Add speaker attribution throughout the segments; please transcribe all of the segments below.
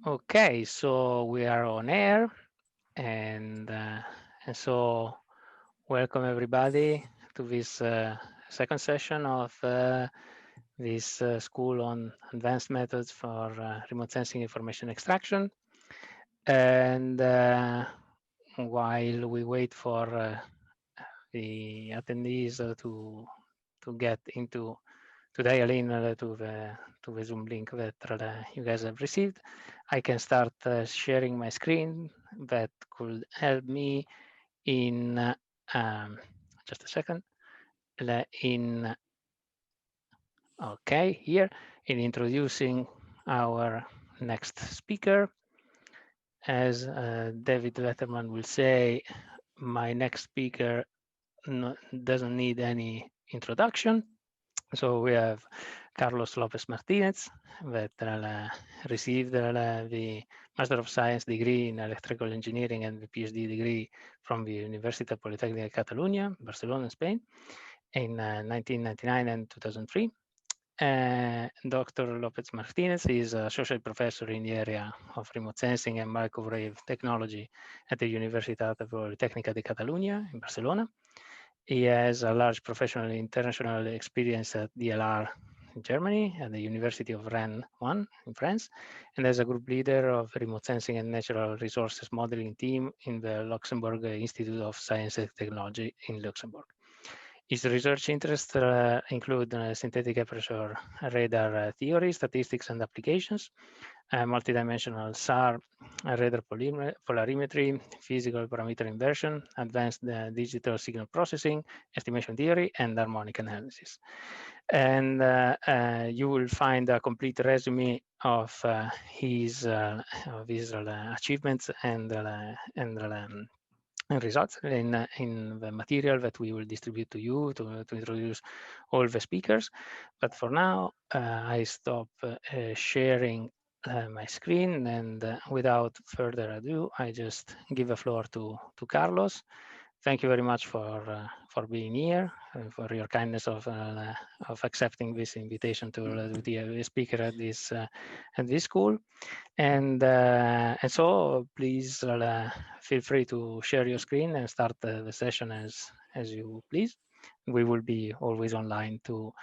Speaker 1: Okay, so we are on air, and so welcome everybody to this second session of this school on advanced methods for remote sensing information extraction. And while we wait for the attendees to get into to dial in to the Zoom link that you guys have received, I can start sharing my screen. That could help me in just a second. Here in introducing our next speaker. As David Letterman will say, my next speaker doesn't need any introduction. So we have Carlos López-Martínez, that received the Master of Science degree in Electrical Engineering and the Ph.D. degree from the Universitat Politècnica de Catalunya, Barcelona, Spain, in 1999 and 2003. Dr. López-Martínez is an associate professor in the area of remote sensing and microwave technology at the Universitat Politècnica de Catalunya in Barcelona. He has a large professional international experience at DLR in Germany and the University of Rennes 1 in France, and as a group leader of remote sensing and natural resources modeling team in the Luxembourg Institute of Science and Technology in Luxembourg. His research interests include synthetic aperture radar theory, statistics and applications, multidimensional SAR, radar polarimetry, physical parameter inversion, advanced digital signal processing, estimation theory, and harmonic analysis. And you will find a complete resume of his achievements and results in the material that we will distribute to you to introduce all the speakers. But for now, I stop sharing my screen, and without further ado, I just give the floor to Carlos. Thank you very much for being here, for your kindness of accepting this invitation to be a speaker at this school, and so please feel free to share your screen and start the session as you please. We will be always online to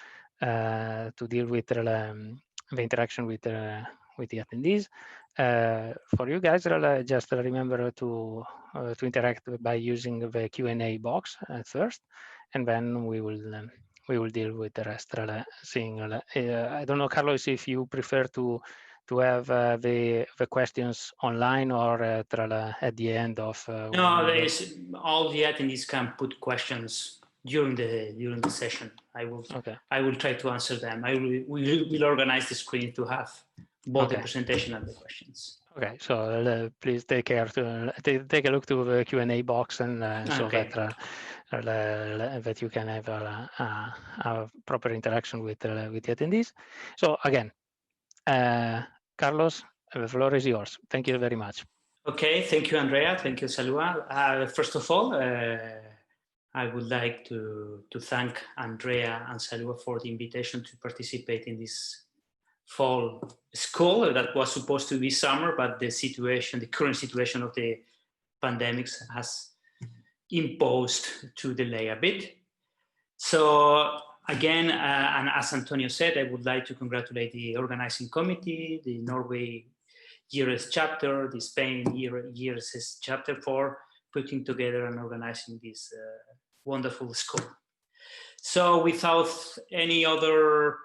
Speaker 1: deal with the interaction with the attendees. For you guys, just remember to interact by using the Q&A box at first, and then we will deal with the rest. I don't know, Carlos, if you prefer to have the questions online or at the end of.
Speaker 2: No, there is, all the attendees can put questions during the session. I will try to answer them. We'll organize the screen to have both the presentation and the questions.
Speaker 1: Okay, so please take care to take a look to the Q&A box, and so that you can have a proper interaction with the attendees. So again, Carlos, the floor is yours. Thank you very much.
Speaker 2: Okay, thank you, Andrea. Thank you, Salua. First of all, I would like to thank Andrea and Salua for the invitation to participate in this fall school that was supposed to be summer, but the current situation of the pandemics has imposed to delay a bit. So again, and as Antonio said, I would like to congratulate the organizing committee, the Norway GRSS chapter, the Spain GRSS chapter for putting together and organizing this wonderful school. So without any other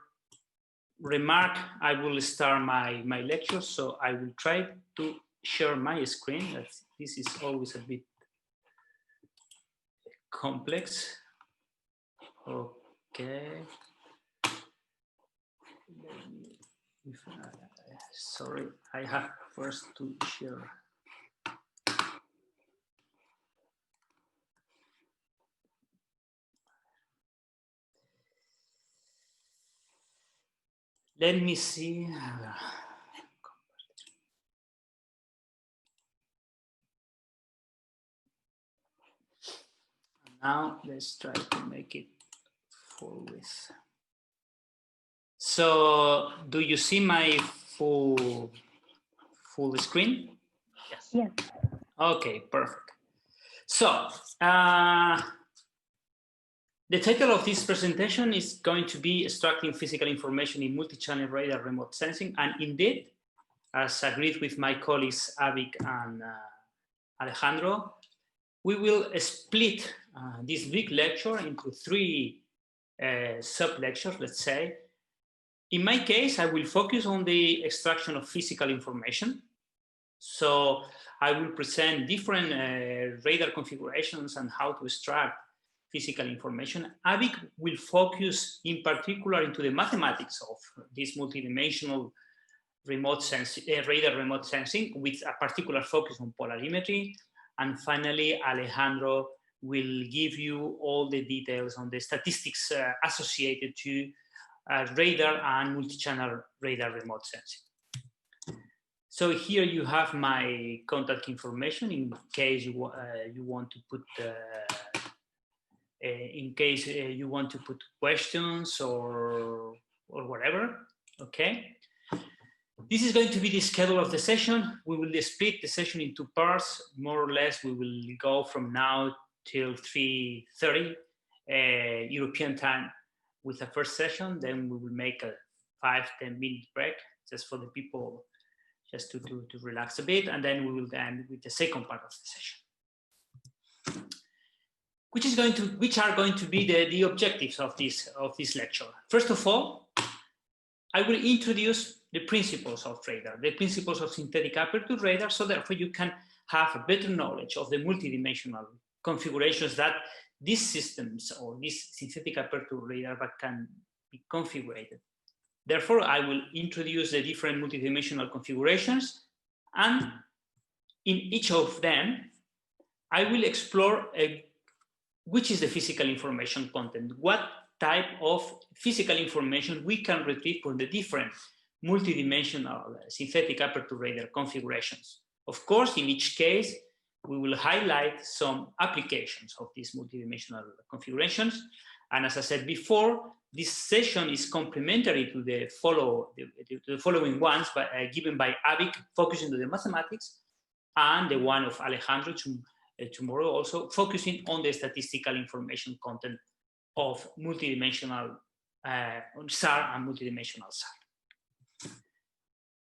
Speaker 2: remark, I will start my lecture. So I will try to share my screen. This is always a bit complex. Okay. Sorry, I have first to share. Let me see. Now let's try to make it full width. So do you see my full full screen?
Speaker 1: Yes.
Speaker 3: Yes.
Speaker 2: Okay, perfect. So, the title of this presentation is going to be Extracting Physical Information in Multi-Channel Radar Remote Sensing. And indeed, as agreed with my colleagues Avik and Alejandro, we will split this big lecture into three sub-lectures, let's say. In my case, I will focus on the extraction of physical information. So I will present different radar configurations and how to extract physical information. Avik will focus in particular into the mathematics of this multidimensional remote sensing, radar remote sensing, with a particular focus on polarimetry. And finally, Alejandro will give you all the details on the statistics associated to radar and multi-channel radar remote sensing. So here you have my contact information in case you want to put you want to put questions or whatever. Okay. This is going to be the schedule of the session. We will split the session into2 parts. More or less, we will go from now till 3:30 European time with the first session. Then we will make a 5-10 minute break just for the people, just to relax a bit. And then we will end with the second part of the session, which are going to be the objectives of this lecture. First of all, I will introduce the principles of radar, the principles of synthetic aperture radar, so therefore you can have a better knowledge of the multidimensional configurations that these systems or this synthetic aperture radar can be configured. Therefore, I will introduce the different multidimensional configurations, and in each of them, I will explore which is the physical information content, what type of physical information we can retrieve from the different multidimensional synthetic aperture radar configurations. Of course, in each case, we will highlight some applications of these multidimensional configurations. And as I said before, this session is complementary to the following ones given by Avik, focusing on the mathematics, and the one of Alejandro tomorrow also focusing on the statistical information content of multidimensional SAR and multidimensional SAR.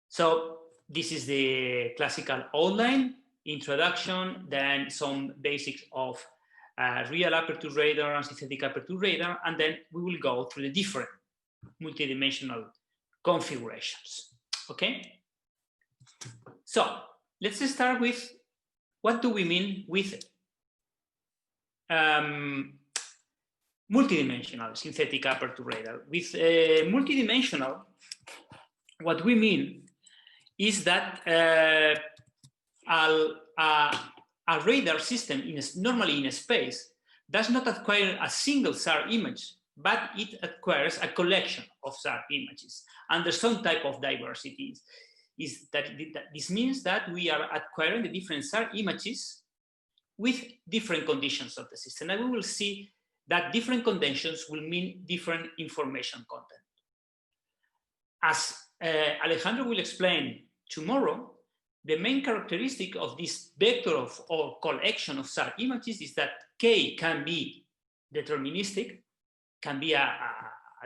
Speaker 2: So this is the classical outline, introduction, then some basics of real aperture radar and synthetic aperture radar, and then we will go through the different multidimensional configurations. Okay? So let's start with what do we mean with multidimensional synthetic aperture radar. With multidimensional, what we mean is that a radar system normally in a space does not acquire a single SAR image, but it acquires a collection of SAR images under some type of diversity. This means that we are acquiring the different SAR images with different conditions of the system. And we will see that different conditions will mean different information content. As Alejandro will explain tomorrow, the main characteristic of this vector or collection of SAR images is that K can be deterministic, can be a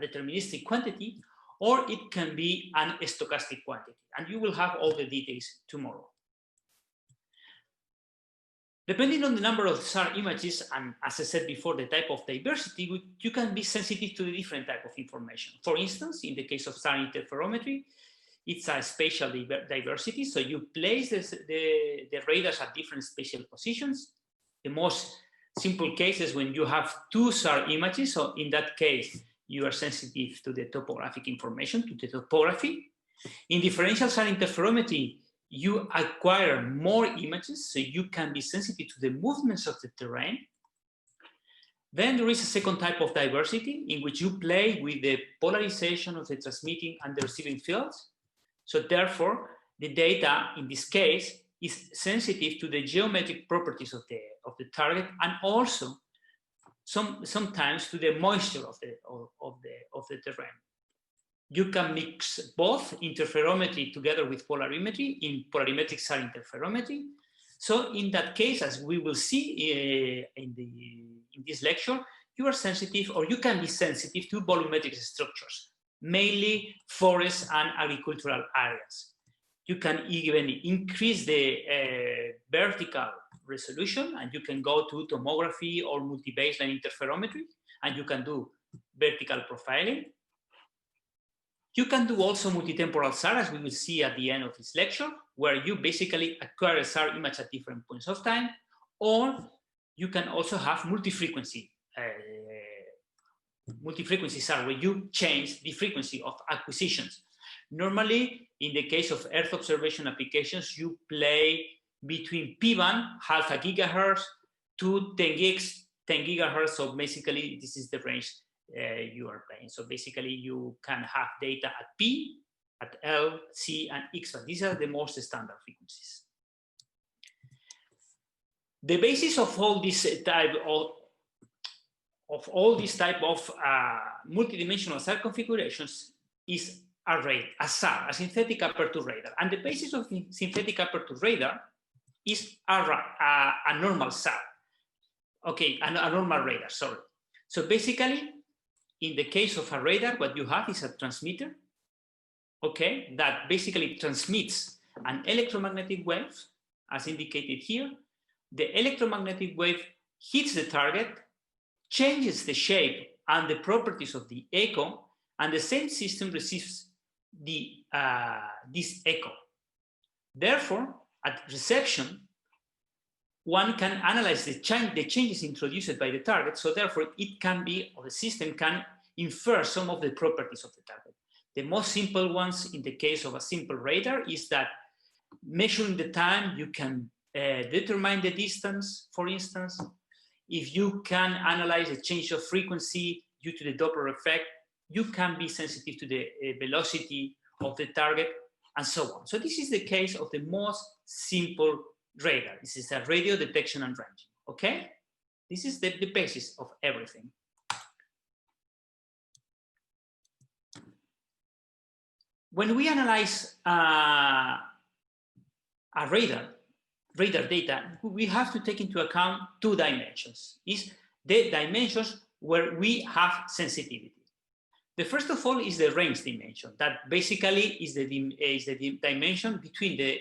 Speaker 2: deterministic quantity, or it can be an stochastic quantity. And you will have all the details tomorrow. Depending on the number of SAR images, and as I said before, the type of diversity, you can be sensitive to the different type of information. For instance, in the case of SAR interferometry, it's a spatial diversity. So you place the radars at different spatial positions. The most simple case is when you have 2 SAR images. So in that case, you are sensitive to the topographic information, to the topography. In differential SAR interferometry, you acquire more images, so you can be sensitive to the movements of the terrain. Then there is a second type of diversity in which you play with the polarization of the transmitting and the receiving fields. So therefore, the data in this case is sensitive to the geometric properties of the target, and also sometimes to the moisture of the terrain. You can mix both interferometry together with polarimetry in polarimetric interferometry. So in that case, as we will see in this lecture, you are sensitive, or you can be sensitive to volumetric structures, mainly forests and agricultural areas. You can even increase the vertical resolution, and you can go to tomography or multi-baseline interferometry, and you can do vertical profiling. You can do also multitemporal SAR, as we will see at the end of this lecture, where you basically acquire a SAR image at different points of time, or you can also have multi-frequency SAR, where you change the frequency of acquisitions. Normally, in the case of Earth observation applications, you play between P-band, half a gigahertz, to 10 gigahertz. So basically, this is the range you are playing. So basically, you can have data at P, at L, C, and X band. These are the most standard frequencies. The basis of all this type of multidimensional SAR configurations is a SAR, a synthetic aperture radar. And the basis of the synthetic aperture radar is a normal SAR. Okay, a normal radar, sorry. So basically, in the case of a radar, what you have is a transmitter, okay, that basically transmits an electromagnetic wave, as indicated here. The electromagnetic wave hits the target, changes the shape and the properties of the echo, and the same system receives this echo. Therefore, at reception, one can analyze the changes introduced by the target, so therefore it can be, or the system can infer some of the properties of the target. The most simple ones in the case of a simple radar is that measuring the time, you can determine the distance, for instance. If you can analyze a change of frequency due to the Doppler effect, you can be sensitive to the velocity of the target, and so on. So this is the case of the most simple radar. This is a radio detection and ranging, okay? This is the basis of everything. When we analyze a radar data, we have to take into account two dimensions. Is the dimensions where we have sensitivity. The first of all is the range dimension. That basically is the dimension between the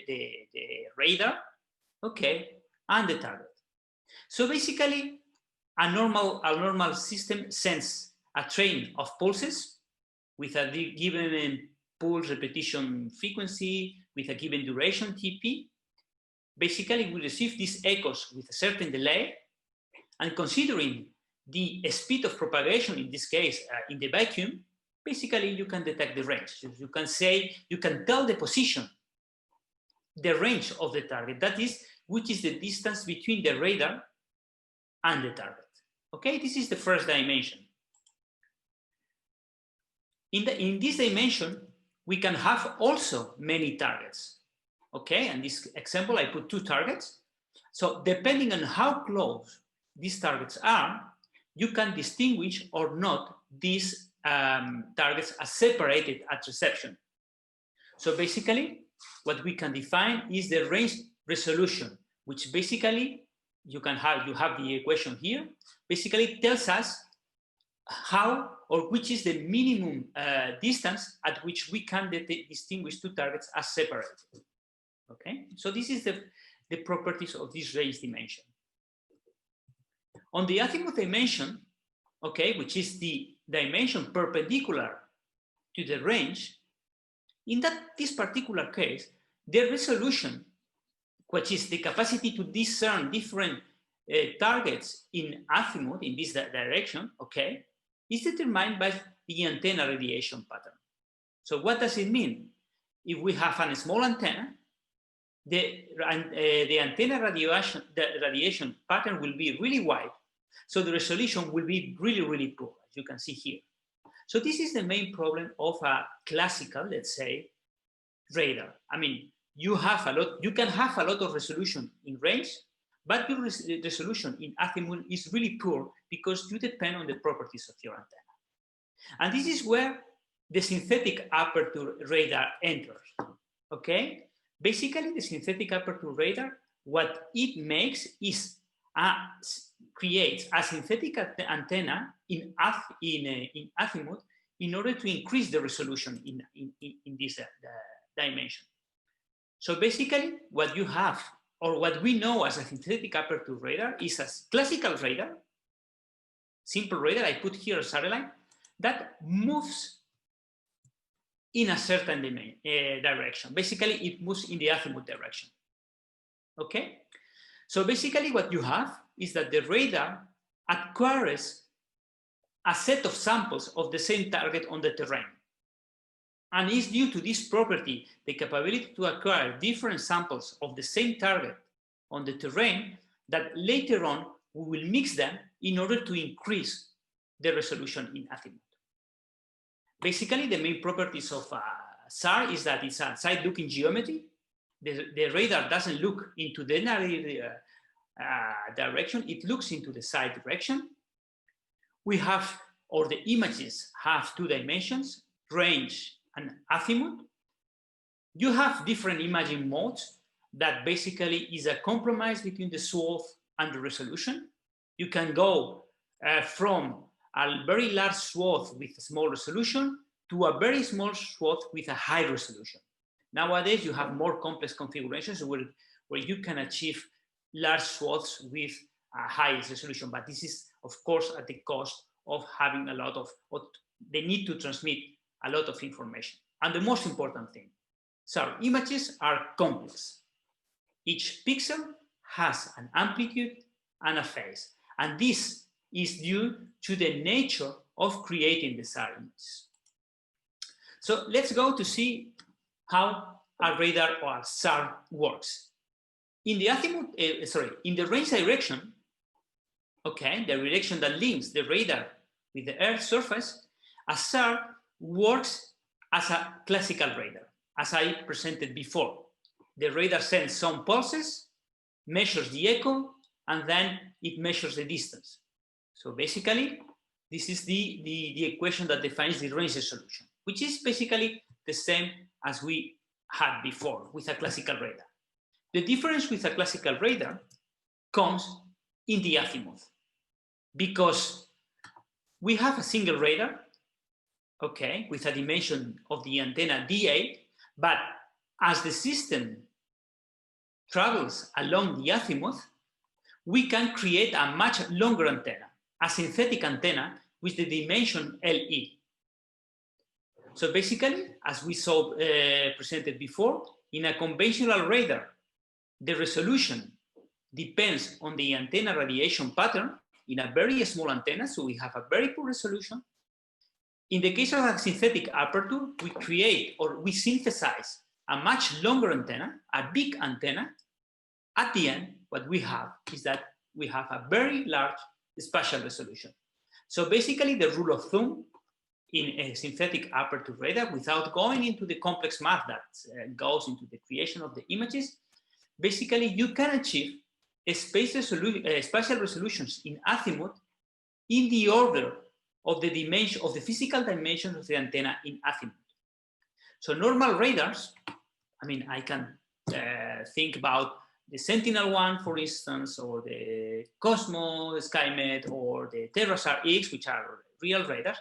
Speaker 2: radar, okay, and the target. So basically, a normal system sends a train of pulses with a given pulse repetition frequency with a given duration TP. Basically, we receive these echoes with a certain delay, and considering the speed of propagation, in this case, in the vacuum, basically you can detect the range. You can say, you can tell the position, the range of the target, that is, which is the distance between the radar and the target. Okay, this is the first dimension. In this dimension, we can have also many targets. Okay, and this example, I put two targets. So depending on how close these targets are, you can distinguish or not these targets as separated at reception. So basically, what we can define is the range resolution, which basically you have the equation here. Basically, it tells us how or which is the minimum distance at which we can distinguish two targets as separated. Okay, so this is the properties of this range dimension. On the azimuth dimension, okay, which is the dimension perpendicular to the range, in this particular case, the resolution, which is the capacity to discern different targets in azimuth, in this direction, okay, is determined by the antenna radiation pattern. So what does it mean? If we have a small antenna, the antenna radiation pattern will be really wide, so the resolution will be really, really poor, as you can see here. So this is the main problem of a classical, let's say, radar. I mean, you can have a lot of resolution in range, but your resolution in azimuth is really poor because you depend on the properties of your antenna. And this is where the synthetic aperture radar enters. Okay, basically the synthetic aperture radar, what it makes is creates a synthetic antenna in azimuth in order to increase the resolution in this dimension. So basically what you have, or what we know as a synthetic aperture radar, is a classical radar, simple radar, I put here a satellite, that moves in a certain direction. Basically, it moves in the azimuth direction. Okay? So basically what you have is that the radar acquires a set of samples of the same target on the terrain. And it's due to this property, the capability to acquire different samples of the same target on the terrain, that later on we will mix them in order to increase the resolution in azimuth. Basically, the main properties of SAR is that it's a side-looking geometry. The radar doesn't look into the direction, it looks into the side direction. We have, or the images have 2 dimensions, range and azimuth. You have different imaging modes that basically is a compromise between the swath and the resolution. You can go from a very large swath with a small resolution to a very small swath with a high resolution. Nowadays, you have more complex configurations where you can achieve large swaths with a high resolution, but this is, of course, at the cost of having a lot of, the need to transmit a lot of information. And the most important thing, so images are complex. Each pixel has an amplitude and a phase, and this is due to the nature of creating the SAR images. So let's go to see how a radar or a SAR works. In the azimuth, in the range direction, okay, the direction that links the radar with the Earth's surface, a SAR works as a classical radar, as I presented before. The radar sends some pulses, measures the echo, and then it measures the distance. So basically, this is the equation that defines the range resolution, which is basically the same as we had before with a classical radar. The difference with a classical radar comes in the azimuth, because we have a single radar, okay, with a dimension of the antenna dA, but as the system travels along the azimuth, we can create a much longer antenna, a synthetic antenna with the dimension LE. So basically, as we saw presented before, in a conventional radar, the resolution depends on the antenna radiation pattern in a very small antenna, so we have a very poor resolution. In the case of a synthetic aperture, we create or we synthesize a much longer antenna, a big antenna. At the end, what we have is that we have a very large spatial resolution. So basically, the rule of thumb in a synthetic aperture radar, without going into the complex math that goes into the creation of the images, basically you can achieve a spatial resolutions in azimuth in the order of the dimension of the physical dimensions of the antenna in azimuth. So normal radars, I mean, I can think about the Sentinel-1, for instance, or the Cosmos, SkyMed, or the TerraSAR-X, which are real radars,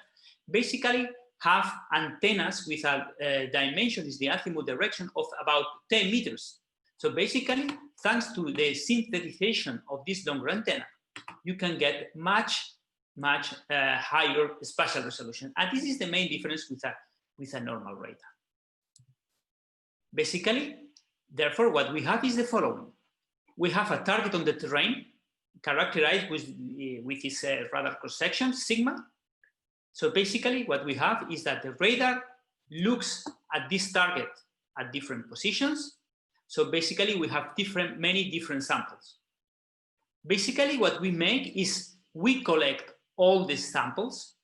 Speaker 2: basically have antennas with a dimension, is the azimuth direction, of about 10 meters. So basically, thanks to the synthesization of this longer antenna, you can get much higher spatial resolution. And this is the main difference with a normal radar. Basically, therefore, what we have is the following. We have a target on the terrain characterized with its radar cross-section, sigma. So basically, what we have is that the radar looks at this target at different positions. So basically, we have many different samples. Basically, what we make is we collect all these samples,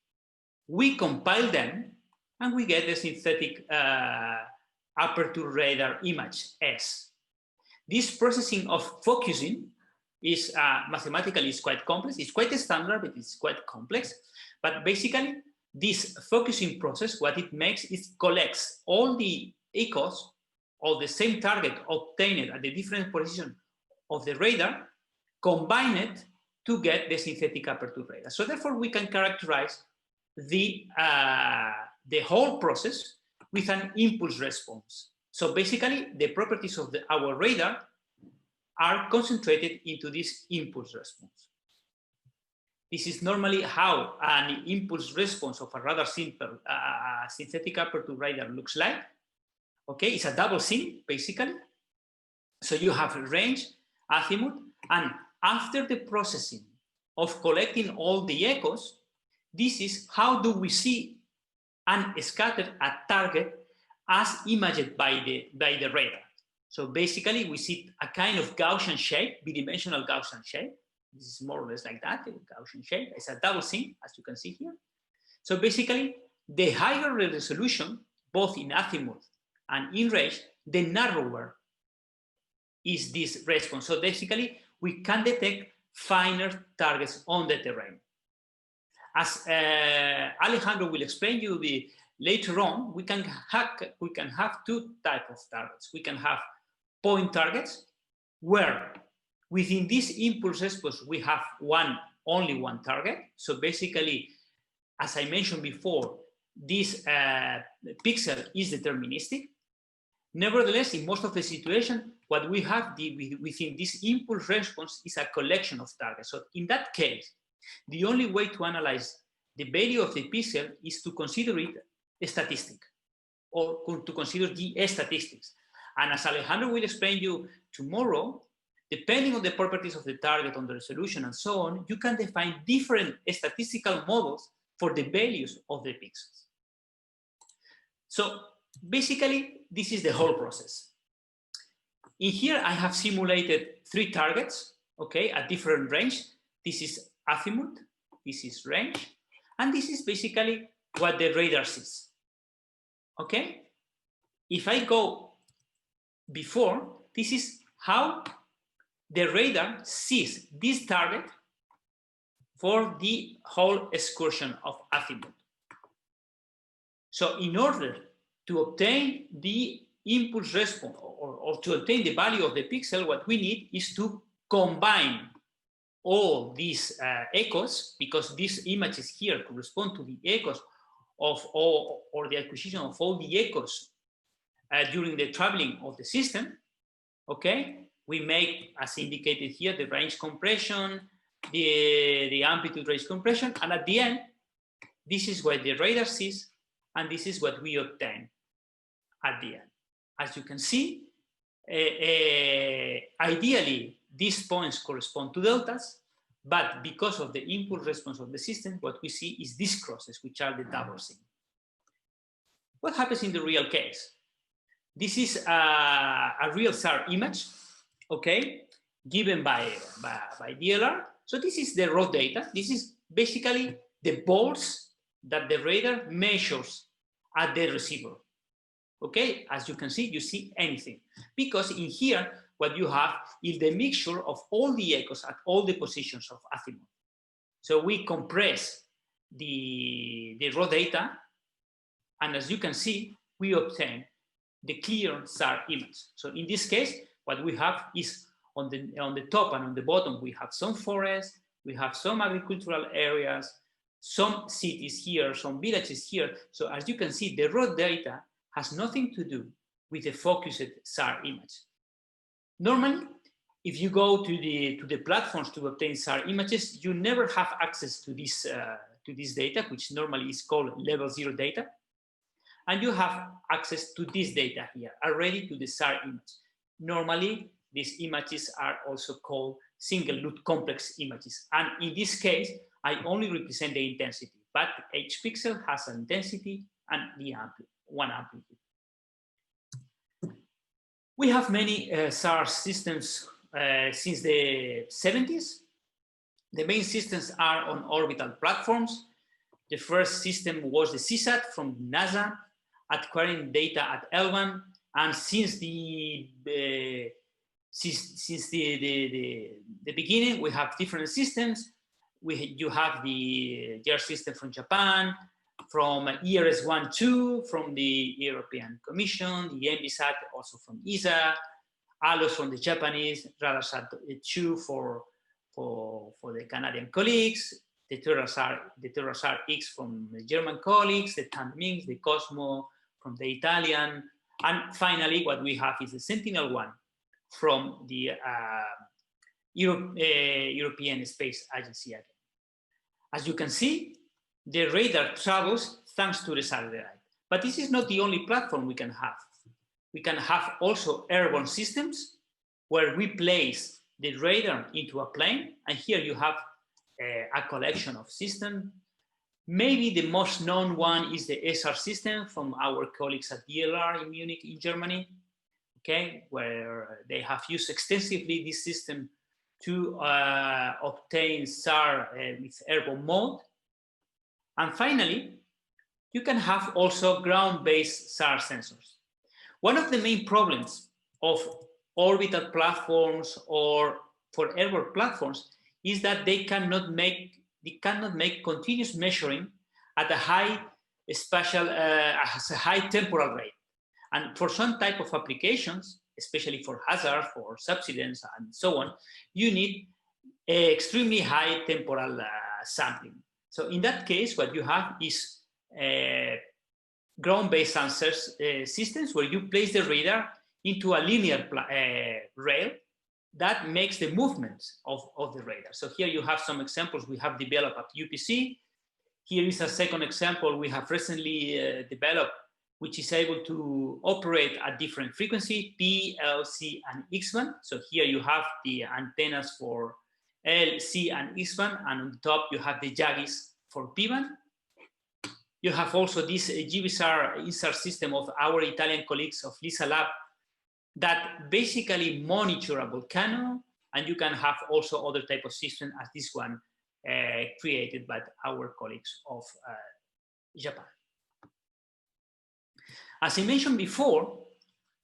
Speaker 2: we compile them, and we get the synthetic aperture radar image, S. This processing of focusing is mathematically quite complex. It's quite standard, but it's quite complex. But basically, this focusing process, what it makes is collects all the echoes of the same target obtained at the different position of the radar, combine it to get the synthetic aperture radar. So therefore, we can characterize the whole process with an impulse response. So basically, the properties of our radar are concentrated into this impulse response. This is normally how an impulse response of a rather simple synthetic aperture radar looks like. Okay, it's a double SIM, basically. So you have range, azimuth, and after the processing of collecting all the echoes, this is how do we see and scatter a target as imaged by the radar. So basically, we see a kind of Gaussian shape, bidimensional Gaussian shape. This is more or less like that, a Gaussian shape. It's a double SIM, as you can see here. So basically, the higher the resolution, both in azimuth and in range, the narrower is this response. So basically, we can detect finer targets on the terrain. As Alejandro will explain you later on, we can have two types of targets. We can have point targets, where within this impulse response we have only one target. So basically, as I mentioned before, this pixel is deterministic. Nevertheless, in most of the situation, what we have within this impulse response is a collection of targets. So in that case, the only way to analyze the value of the pixel is to consider it a statistic, or to consider the statistics. And as Alejandro will explain you tomorrow, depending on the properties of the target, on the resolution, and so on, you can define different statistical models for the values of the pixels. So basically, this is the whole process. In here, I have simulated 3 targets, okay, at different range. This is azimuth, this is range, and this is basically what the radar sees, okay? If I go before, this is how the radar sees this target for the whole excursion of azimuth. So in order to obtain the impulse response or to obtain the value of the pixel, what we need is to combine all these echoes, because these images here correspond to the echoes of all, or the acquisition of all the echoes during the traveling of the system, okay? We make, as indicated here, the range compression, the amplitude range compression, and at the end, this is what the radar sees, and this is what we obtain at the end. As you can see, ideally, these points correspond to deltas, but because of the impulse response of the system, what we see is these crosses, which are the double SIM. What happens in the real case? This is a real SAR image, okay, given by DLR. So this is the raw data. This is basically the bolts that the radar measures at the receiver. Okay, as you can see, you see anything. Because in here, what you have is the mixture of all the echoes at all the positions of azimuth. So we compress the raw data, and as you can see, we obtain the clear SAR image. So in this case, what we have is on the top and on the bottom, we have some forests, we have some agricultural areas, some cities here, some villages here. So as you can see, the raw data has nothing to do with the focused SAR image. Normally, if you go to the platforms to obtain SAR images, you never have access to this data, which normally is called level 0 data. And you have access to this data here, already to the SAR image. Normally, these images are also called single loop complex images. And in this case, I only represent the intensity, but each pixel has an intensity and the one amplitude. We have many SAR systems since the 70s. The main systems are on orbital platforms. The first system was the CSAT from NASA, acquiring data at L1, and since the beginning, we have different systems. You have the GER system from Japan, from ERS 1-2 from the European Commission, the M.Sc also from ESA, ALOS from the Japanese, RADARSAT 2 for the Canadian colleagues, the TerraSAR X from the German colleagues, the TANMINX, the Cosmo from the Italian, and finally what we have is the Sentinel-1 from the European Space Agency again. As you can see, the radar travels thanks to the satellite. But this is not the only platform we can have. We can have also airborne systems where we place the radar into a plane, and here you have a collection of systems. Maybe the most known one is the SR system from our colleagues at DLR in Munich in Germany, okay, where they have used extensively this system to obtain SAR with airborne mode. And finally, you can have also ground-based SAR sensors. One of the main problems of orbital platforms or for airborne platforms is that they cannot make continuous measuring at a high spatial, a high temporal rate. And for some type of applications, especially for hazard, for subsidence, and so on, you need extremely high temporal sampling. So in that case, what you have is ground-based sensors systems where you place the radar into a linear rail that makes the movements of the radar. So here you have some examples we have developed at UPC. Here is a second example we have recently developed, which is able to operate at different frequency, P, L, C, and X-band. So here you have the antennas for L, C, and X-band, and on top you have the JAGIS for P-band. You have also this GBSAR INSAR system of our Italian colleagues of LISA Lab that basically monitor a volcano, and you can have also other type of system as this one created by our colleagues of Japan. As I mentioned before,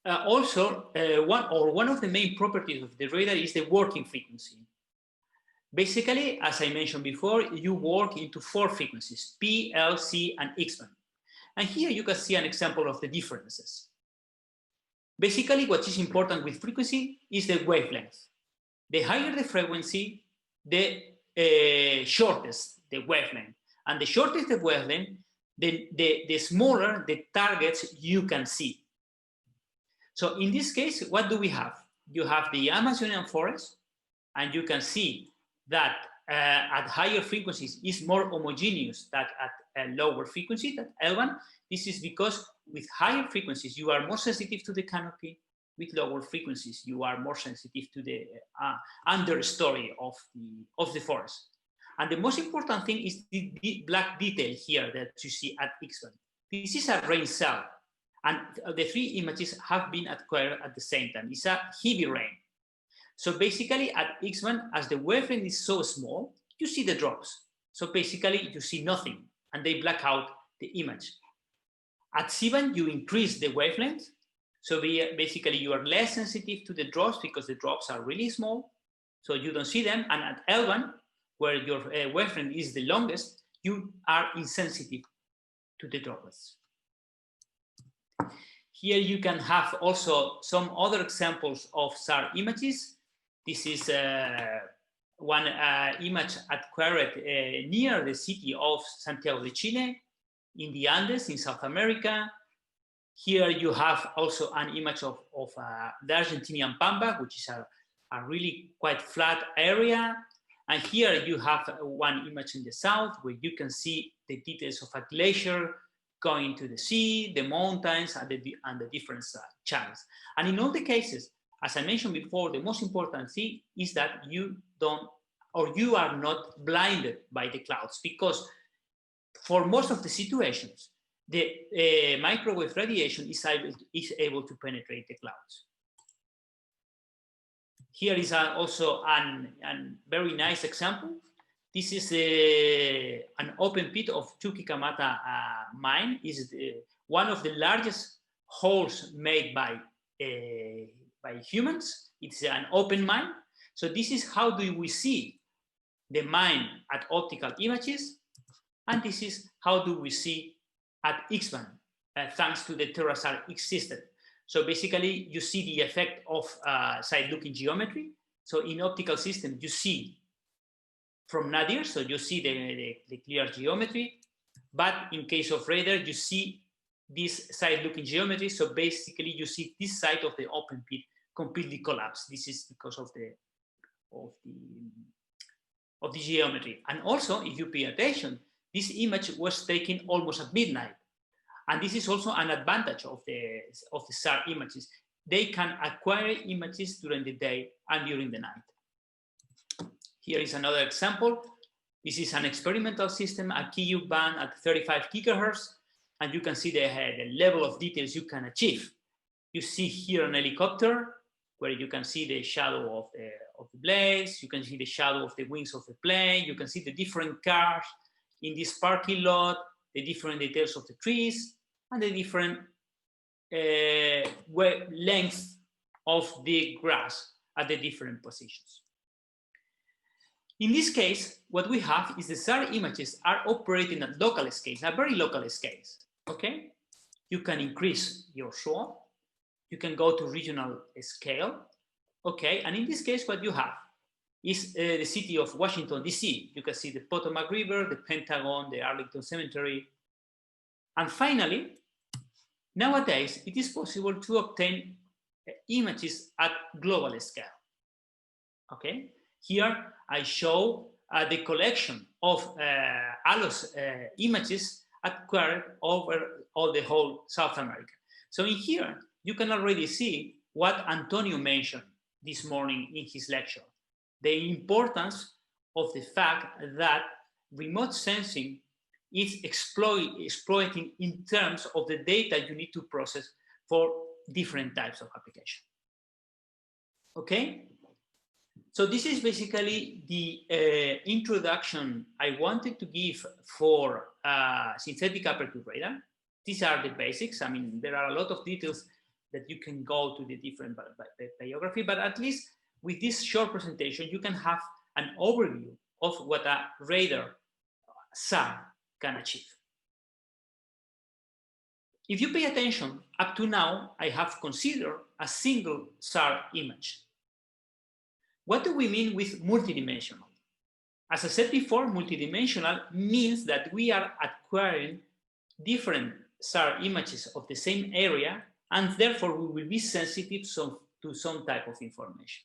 Speaker 2: one of the main properties of the radar is the working frequency. Basically, as I mentioned before, you work into 4 frequencies, P, L, C, and X-band. And here you can see an example of the differences. Basically, what is important with frequency is the wavelength. The higher the frequency, the shortest the wavelength. And the shortest the wavelength, the smaller the targets you can see. So in this case, what do we have? You have the Amazonian forest, and you can see that at higher frequencies is more homogeneous than at a lower frequency, that L1. This is because with higher frequencies, you are more sensitive to the canopy. With lower frequencies, you are more sensitive to the understory of the forest. And the most important thing is the black detail here that you see at X-band. This is a rain cell, and the 3 images have been acquired at the same time. It's a heavy rain. So basically at X-band, as the wavelength is so small, you see the drops. So basically you see nothing, and they black out the image. At C-band, you increase the wavelength. So basically you are less sensitive to the drops because the drops are really small, so you don't see them. And at L1, where your wavelength is the longest, you are insensitive to the droplets. Here you can have also some other examples of SAR images. This is one image acquired near the city of Santiago de Chile in the Andes in South America. Here you have also an image of the Argentinian Pampa, which is a really quite flat area. And here you have one image in the south where you can see the details of a glacier going to the sea, the mountains, and the different channels. And in all the cases, as I mentioned before, the most important thing is that you are not blinded by the clouds, because for most of the situations, the microwave radiation is able to penetrate the clouds. Here is also a very nice example. This is an open pit of Chuquicamata mine. Is one of the largest holes made by humans. It's an open mine. So this is how do we see the mine at optical images. And this is how do we see at X-band, thanks to the terasar X system. So basically, you see the effect of side-looking geometry. So in optical system, you see from nadir, so you see the clear geometry. But in case of radar, you see this side-looking geometry. So basically, you see this side of the open pit completely collapsed. This is because of the geometry. And also, if you pay attention, this image was taken almost at midnight. And this is also an advantage of the SAR images. They can acquire images during the day and during the night. Here is another example. This is an experimental system, a KU band at 35 gigahertz, and you can see the level of details you can achieve. You see here an helicopter, where you can see the shadow of the blades, you can see the shadow of the wings of the plane, you can see the different cars in this parking lot, the different details of the trees, and the different length of the grass at the different positions. In this case, what we have is the SAR images are operating at local scales, at very local scales, okay? You can increase your SWOT, you can go to regional scale, okay? And in this case, what you have is the city of Washington, DC. You can see the Potomac River, the Pentagon, the Arlington Cemetery. And finally, nowadays, it is possible to obtain images at global scale, okay? Here, I show the collection of ALOS images acquired over all the whole South America. So in here, you can already see what Antonio mentioned this morning in his lecture, the importance of the fact that remote sensing is exploiting in terms of the data you need to process for different types of application. Okay? So this is basically the introduction I wanted to give for synthetic aperture radar. These are the basics. I mean, there are a lot of details that you can go to the different biography, but at least with this short presentation, you can have an overview of what a radar SAR can achieve. If you pay attention, up to now, I have considered a single SAR image. What do we mean with multidimensional? As I said before, multidimensional means that we are acquiring different SAR images of the same area, and therefore we will be sensitive to some type of information.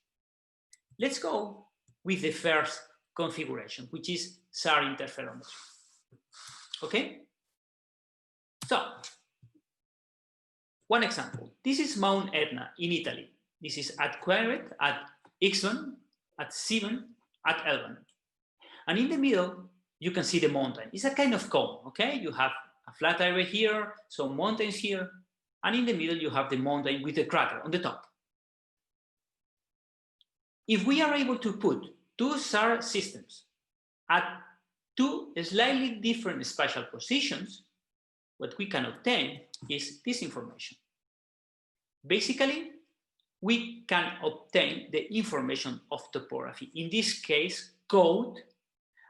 Speaker 2: Let's go with the first configuration, which is SAR interferometry. Okay? So, one example. This is Mount Etna in Italy. This is acquired at X1, at 7, at L1. And in the middle, you can see the mountain. It's a kind of cone, okay? You have a flat area here, some mountains here, and in the middle, you have the mountain with the crater on the top. If we are able to put two SAR systems at two slightly different spatial positions, what we can obtain is this information. Basically, we can obtain the information of topography. In this case, code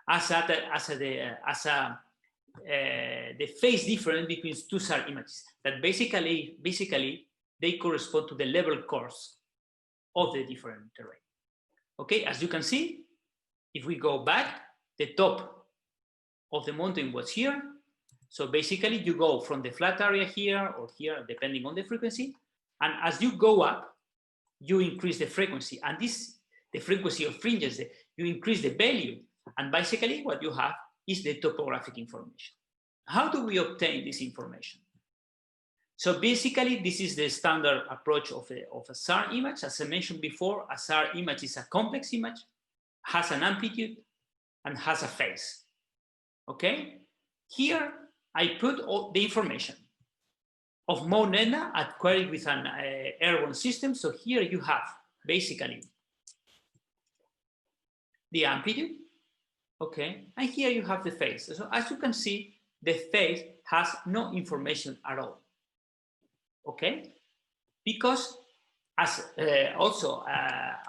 Speaker 2: as the phase difference between two SAR images. That basically they correspond to the level course of the different terrain. Okay, as you can see, if we go back, the top of the mountain was here. So basically, you go from the flat area here or here, depending on the frequency, and as you go up, you increase the frequency, and the frequency of fringes, you increase the value, and basically what you have is the topographic information. How do we obtain this information? So basically, this is the standard approach of a SAR image. As I mentioned before, a SAR image is a complex image, has an amplitude, and has a phase. Okay? Here, I put all the information of Mount Etna acquired with an airborne system. So here you have basically the amplitude, okay, and here you have the phase. So as you can see, the phase has no information at all, okay, because as also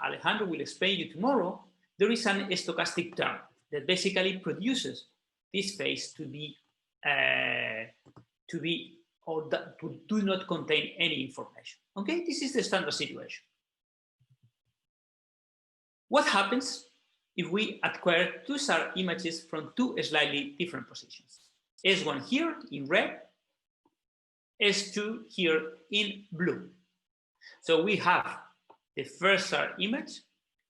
Speaker 2: Alejandro will explain you tomorrow, there is an stochastic term that basically produces this phase to be or that do not contain any information. Okay, this is the standard situation. What happens if we acquire two SAR images from two slightly different positions? S1 here in red, S2 here in blue. So we have the first SAR image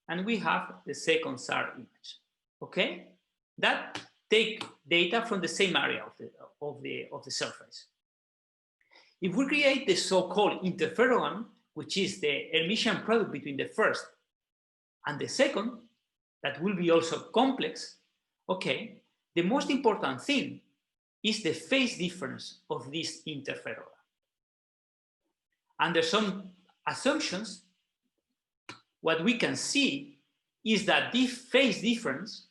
Speaker 2: and we have the second SAR image. Okay, that take data from the same area of the surface. If we create the so-called interferogram, which is the Hermitian product between the first and the second, that will be also complex, okay, the most important thing is the phase difference of this interferogram. Under some assumptions, what we can see is that this phase difference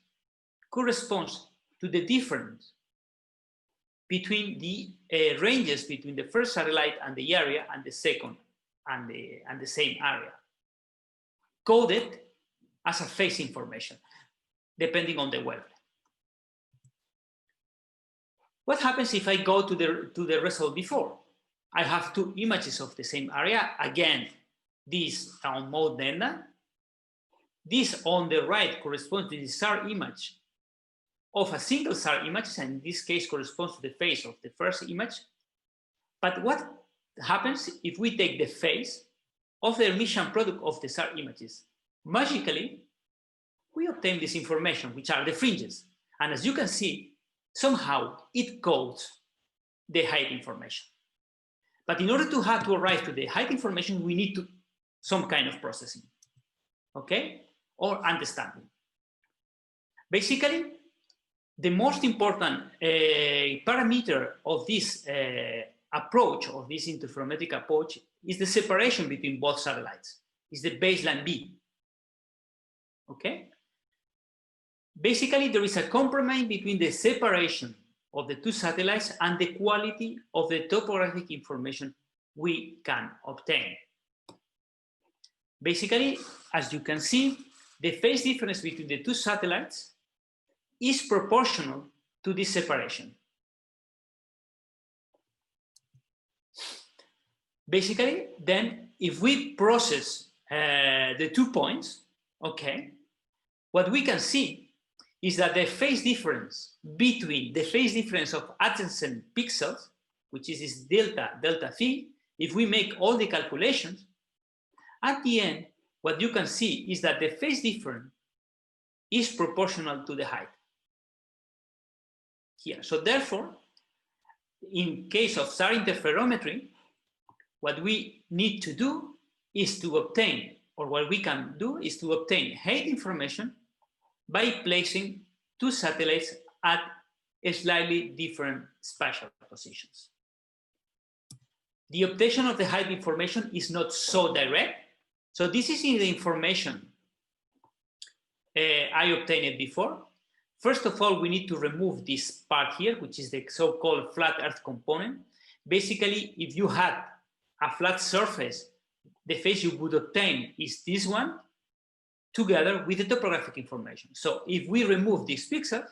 Speaker 2: corresponds to the difference between the ranges between the first satellite and the area and the second and the same area, coded as a phase information, depending on the wavelength. What happens if I go to the result before? I have two images of the same area. Again, this on mode delta. This on the right corresponds to the SAR image of a single SAR image, and in this case corresponds to the phase of the first image. But what happens if we take the phase of the Hermitian product of the SAR images? Magically, we obtain this information, which are the fringes. And as you can see, somehow it codes the height information. But in order to arrive to the height information, we need some kind of processing, okay, or understanding. Basically, the most important parameter of this approach, of this interferometric approach, is the separation between both satellites, is the baseline B, okay? Basically, there is a compromise between the separation of the two satellites and the quality of the topographic information we can obtain. Basically, as you can see, the phase difference between the two satellites is proportional to this separation. Basically, then, if we process the 2 points, okay, what we can see is that the phase difference between the phase difference of adjacent pixels, which is this delta phi, if we make all the calculations, at the end, what you can see is that the phase difference is proportional to the height here. So therefore, in case of SAR interferometry, what we need to do is to obtain, or what we can do is to obtain height information by placing two satellites at slightly different spatial positions. The obtention of the height information is not so direct. So this is in the information I obtained before. First of all, we need to remove this part here, which is the so-called flat Earth component. Basically, if you had a flat surface, the phase you would obtain is this one, together with the topographic information. So if we remove these pixels,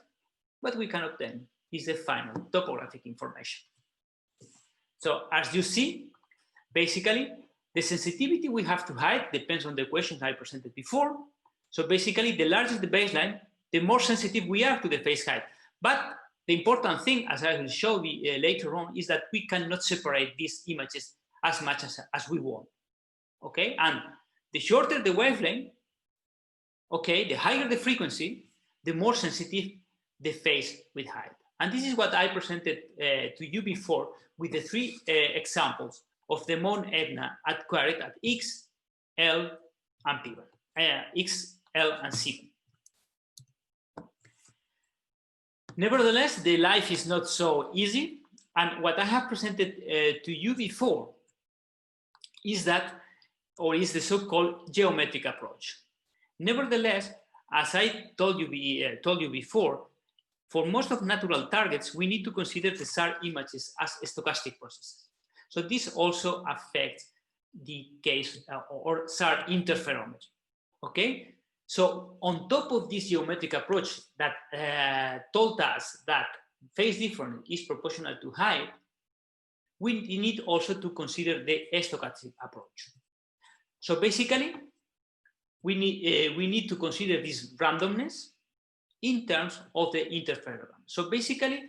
Speaker 2: what we can obtain is the final topographic information. So as you see, basically, the sensitivity we have to height depends on the equations I presented before. So basically, the larger the baseline, the more sensitive we are to the phase height. But the important thing, as I will show you later on, is that we cannot separate these images as much as we want. Okay, and the shorter the wavelength, okay, the higher the frequency, the more sensitive the phase with height. And this is what I presented to you before with the three examples of the Mount Etna acquired at X, L, and P, X, L, and C. Nevertheless, the life is not so easy. And what I have presented to you before is that, or is the so-called geometric approach. Nevertheless, as I told you before, for most of natural targets, we need to consider the SAR images as stochastic processes. So this also affects the case or SAR interferometry. Okay, So on top of this geometric approach that told us that phase difference is proportional to height, we need also to consider the stochastic approach. So basically, we need to consider this randomness in terms of the interferogram. So basically,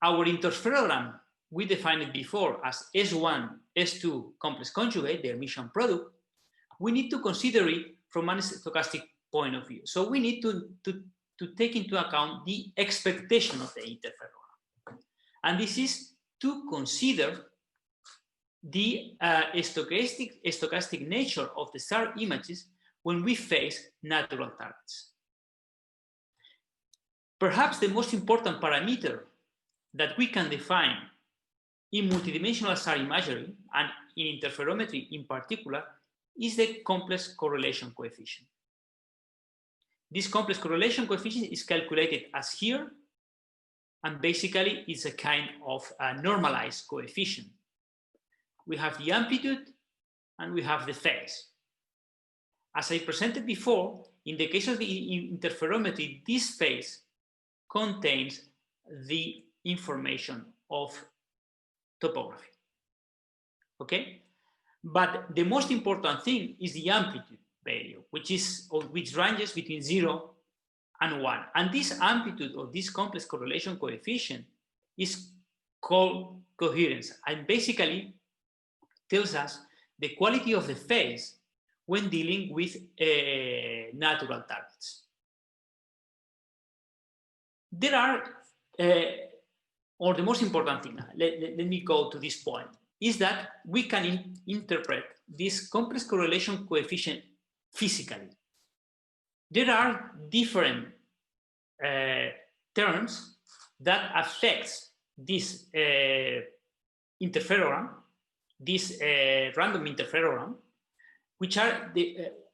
Speaker 2: our interferogram, we defined it before as S1, S2 complex conjugate, the emission product. We need to consider it from a stochastic point of view. So we need to take into account the expectation of the interferogram. And this is to consider the stochastic nature of the star images when we face natural targets. Perhaps the most important parameter that we can define in multidimensional star imagery and in interferometry in particular is the complex correlation coefficient. This complex correlation coefficient is calculated as here, and basically it's a kind of a normalized coefficient. We have the amplitude and we have the phase. As I presented before, in the case of the interferometry, this phase contains the information of topography. Okay? But the most important thing is the amplitude value, which ranges between 0 and 1. And this amplitude of this complex correlation coefficient is called coherence, and basically tells us the quality of the phase when dealing with natural targets. There are, or the most important thing, let me go to this point, is that we can interpret this complex correlation coefficient physically. There are different terms that affects this interferogram, this random interferogram, which are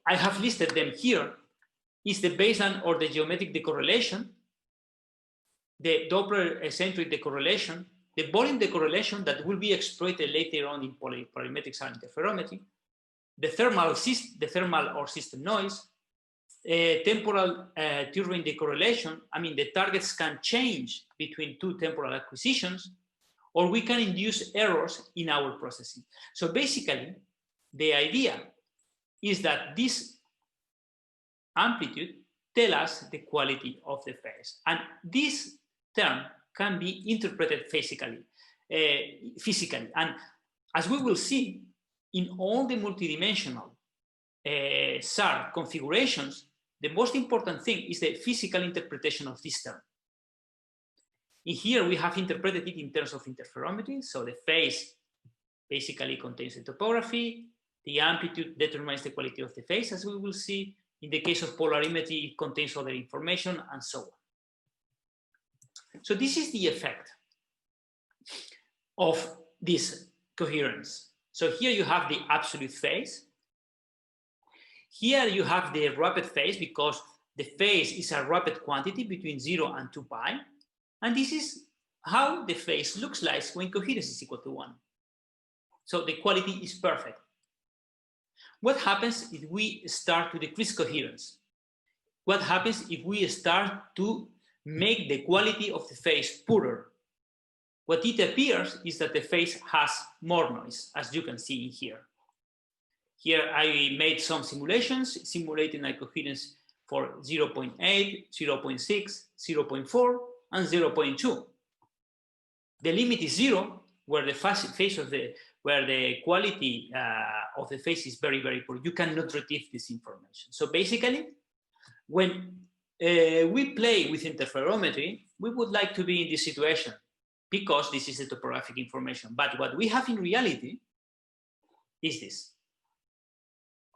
Speaker 2: I have listed them here, is the baseline or the geometric decorrelation, the Doppler eccentric decorrelation, the volume decorrelation that will be exploited later on in polarimetric sound interferometry, the thermal or system noise, temporal turbine decorrelation. I mean, the targets can change between two temporal acquisitions, or we can induce errors in our processing. So basically, the idea is that this amplitude tells us the quality of the phase. And this term can be interpreted physically. And as we will see, in all the multidimensional SAR configurations, the most important thing is the physical interpretation of this term. In here, we have interpreted it in terms of interferometry. So the phase basically contains the topography. The amplitude determines the quality of the phase, as we will see. In the case of polarimetry, it contains other information, and so on. So this is the effect of this coherence. So here you have the absolute phase. Here you have the rapid phase, because the phase is a rapid quantity between 0 and 2 pi. And this is how the phase looks like when coherence is equal to 1. So the quality is perfect. What happens if we start to decrease coherence? What happens if we start to make the quality of the phase poorer? What it appears is that the phase has more noise, as you can see in here. Here I made some simulations, simulating a coherence for 0.8, 0.6, 0.4, and 0.2. The limit is 0, where the phase of where the quality of the phase is very, very poor. You cannot retrieve this information. So basically, when we play with interferometry, we would like to be in this situation, because this is the topographic information. But what we have in reality is this.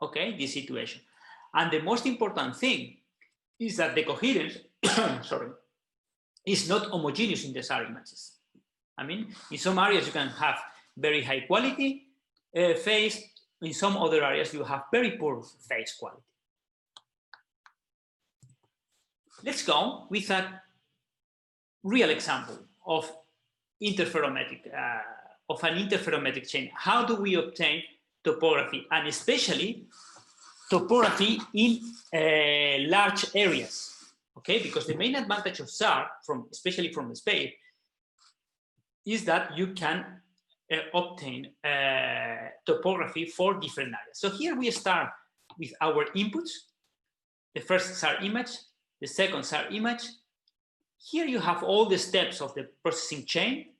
Speaker 2: Okay, this situation. And the most important thing is that the coherence, sorry, is not homogeneous in the SAR images. I mean, in some areas you can have very high quality phase. In some other areas you have very poor phase quality. Let's go with a real example of interferometric, of an interferometric chain. How do we obtain topography, and especially topography in large areas, okay? Because the main advantage of SAR, especially from space, is that you can obtain topography for different areas. So here we start with our inputs, the first SAR image, the second SAR image. Here you have all the steps of the processing chain.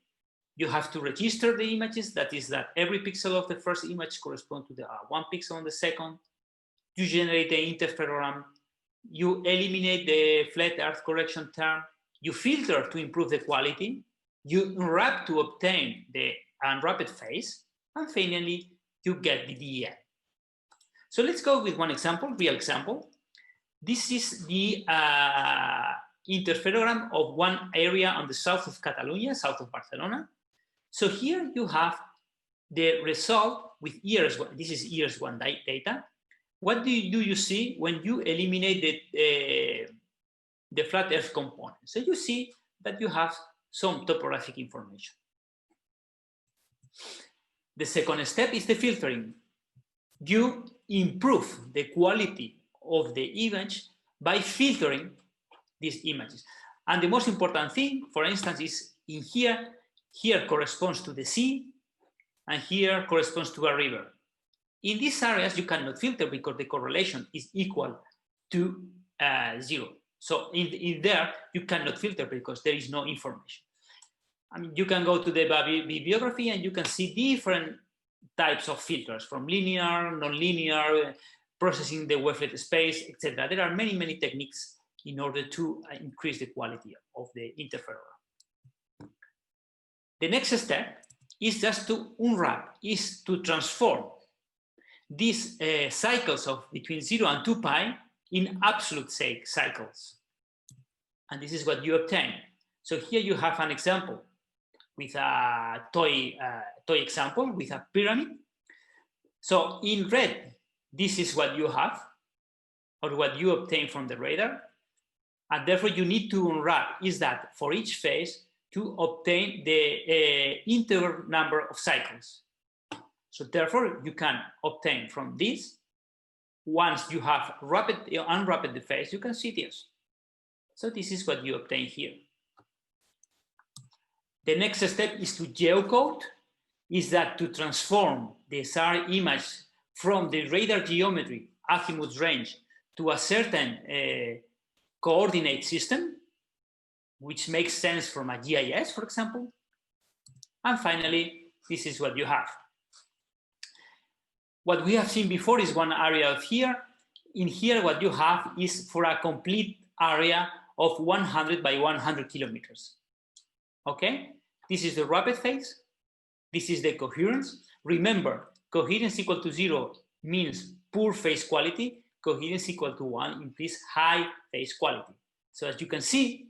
Speaker 2: You have to register the images, that is that every pixel of the first image corresponds to the 1 pixel on the second. You generate the interferogram, you eliminate the flat earth correction term, you filter to improve the quality, you unwrap to obtain the unwrapped phase, and finally you get the DEM. So let's go with one example, real example. This is the interferogram of one area on the south of Catalonia, south of Barcelona. So here you have the result with ERS1. This is ERS1 data. What do you see when you eliminate the flat earth component? So you see that you have some topographic information. The second step is the filtering. You improve the quality of the image by filtering these images. And the most important thing, for instance, is in here corresponds to the sea, and here corresponds to a river. In these areas, you cannot filter because the correlation is equal to 0. So in there, you cannot filter because there is no information. I mean, you can go to the bibliography and you can see different types of filters, from linear, non-linear, processing the wavelet space, etc. There are many, many techniques in order to increase the quality of the interferogram. The next step is just to unwrap, is to transform these cycles of between 0 and 2 pi in absolute cycles. And this is what you obtain. So here you have an example with a toy example with a pyramid. So in red, this is what you have, or what you obtain from the radar. And therefore you need to unwrap is that for each phase to obtain the integer number of cycles. So therefore you can obtain from this, once you have unwrapped the phase, you can see this. So this is what you obtain here. The next step is to geocode, is that to transform the SAR image from the radar geometry, azimuth range, to a certain coordinate system, which makes sense from a GIS, for example. And finally, this is what you have. What we have seen before is one area of here. In here, what you have is for a complete area of 100 by 100 kilometers. Okay, this is the rapid phase. This is the coherence. Remember, coherence equal to 0 means poor phase quality. Coherence equal to 1 implies high phase quality. So as you can see,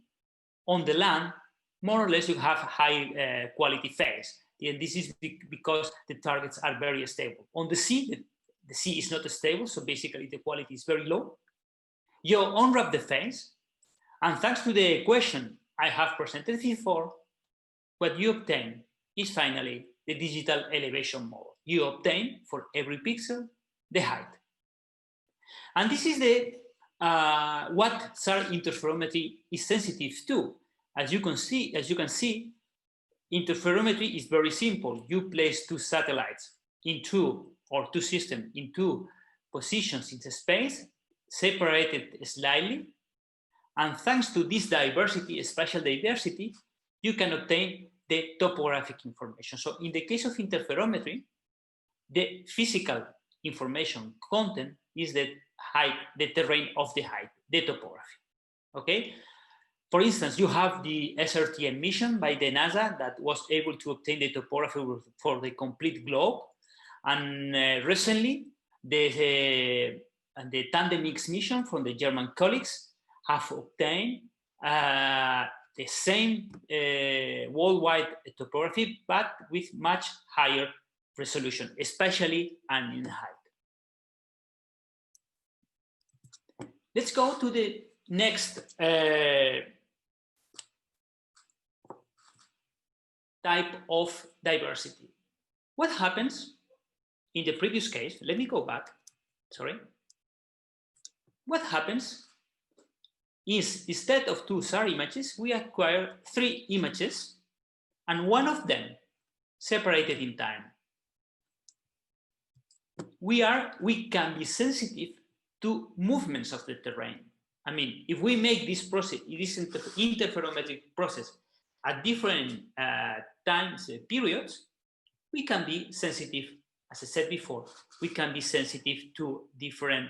Speaker 2: on the land, more or less you have high quality phase. And this is because the targets are very stable. On the sea, the sea is not stable, so basically the quality is very low. You unwrap the phase, and thanks to the equation I have presented before, what you obtain is finally the digital elevation model. You obtain for every pixel the height. And this is the what SAR interferometry is sensitive to. As you can see, interferometry is very simple. You place two satellites or two systems in two positions in the space, separated slightly. And thanks to this diversity, spatial diversity, you can obtain the topographic information. So in the case of interferometry, the physical information content is the height, the terrain of the height, the topography. Okay. For instance, you have the SRTM mission by the NASA that was able to obtain the topography for the complete globe. And recently, the Tandem X mission from the German colleagues have obtained the same worldwide topography, but with much higher resolution, especially and in height. Let's go to the next type of diversity. What happens in the previous case? Let me go back, sorry. what happens is instead of 2 SAR images, we acquire 3 images, and one of them separated in time. We can be sensitive to movements of the terrain. I mean, if we make this process, this interferometric process at different times periods, we can be sensitive, as I said before, we can be sensitive to different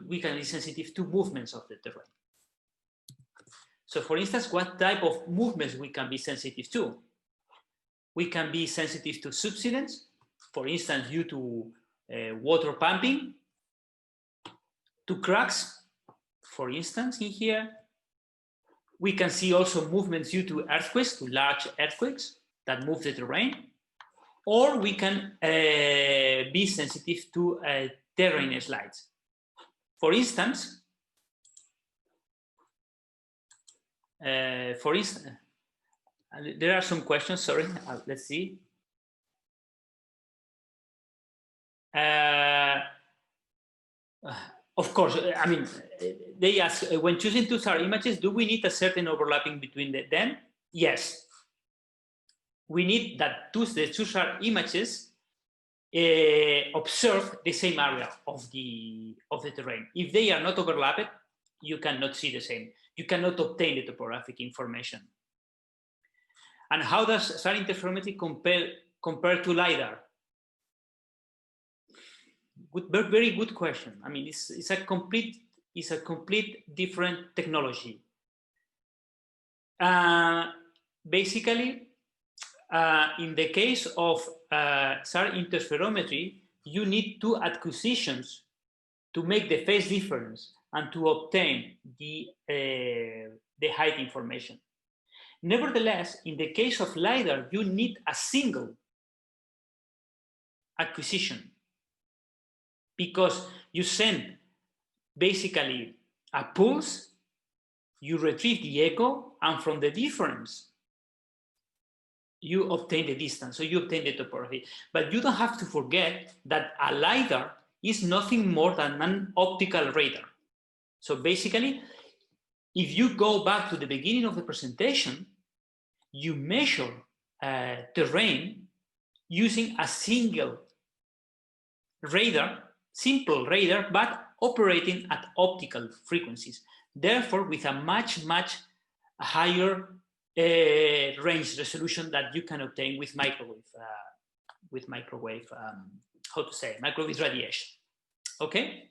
Speaker 2: we can be sensitive to movements of the terrain. So for instance, what type of movements we can be sensitive to? We can be sensitive to subsidence, for instance, due to water pumping, to cracks, for instance, in here. We can see also movements due to earthquakes, to large earthquakes that move the terrain, or we can be sensitive to terrain slides. For instance, there are some questions, sorry, let's see. Of course, I mean, they ask, when choosing 2 SAR images, do we need a certain overlapping between them? Yes. We need that the 2 SAR images observe the same area of the terrain. If they are not overlapped, you cannot see the same. You cannot obtain the topographic information. And how does SAR interferometry compare to LiDAR? Very good question. I mean, it's a complete different technology. Basically, in the case of SAR interferometry, you need 2 acquisitions to make the phase difference and to obtain the height information. Nevertheless, in the case of LiDAR, you need a single acquisition, because you send basically a pulse, you retrieve the echo, and from the difference, you obtain the distance, so you obtain the topography. But you don't have to forget that a LiDAR is nothing more than an optical radar. So basically, if you go back to the beginning of the presentation, you measure terrain using a single radar, simple radar, but operating at optical frequencies. Therefore, with a much higher range resolution that you can obtain with microwave, microwave radiation. Okay.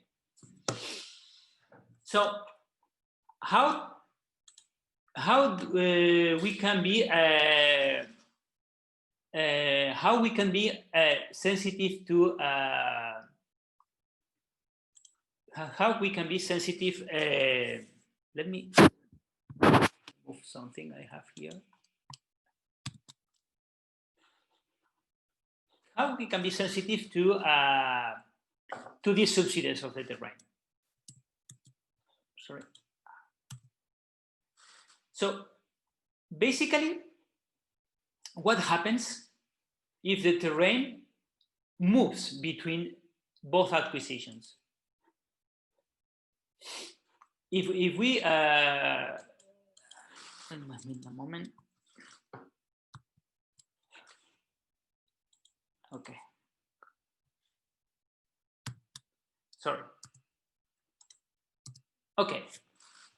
Speaker 2: So how we can be sensitive to let me move something I have here. How we can be sensitive to the subsidence of the terrain. Sorry. So basically, what happens if the terrain moves between both acquisitions? If we a moment. Okay. Sorry. Okay.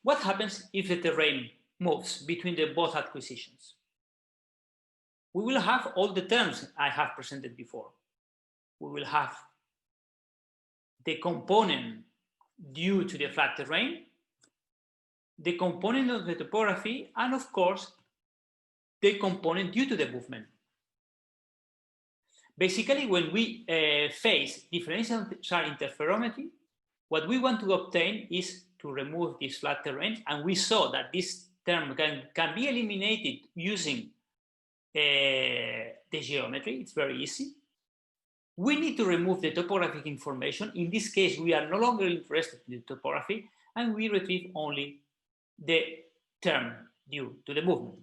Speaker 2: What happens if the terrain moves between the both acquisitions? We will have all the terms I have presented before. We will have the component due to the flat terrain, the component of the topography, and of course, the component due to the movement. Basically, when we face differential SAR interferometry, what we want to obtain is to remove this flat terrain, and we saw that this term can be eliminated using the geometry. It's very easy. We need to remove the topographic information. In this case, we are no longer interested in the topography, and we retrieve only the term due to the movement.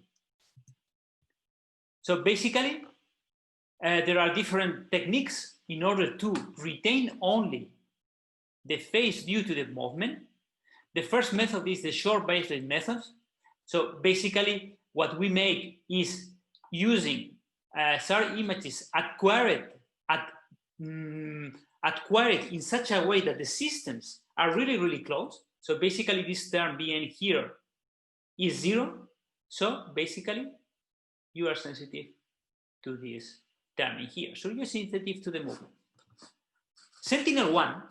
Speaker 2: So basically, there are different techniques in order to retain only the phase due to the movement. The first method is the short baseline method. So basically, what we make is using SAR images acquired in such a way that the systems are really, really close. So basically, this term Bn here is 0. So basically, you are sensitive to this term in here. So you're sensitive to the movement. Sentinel-1,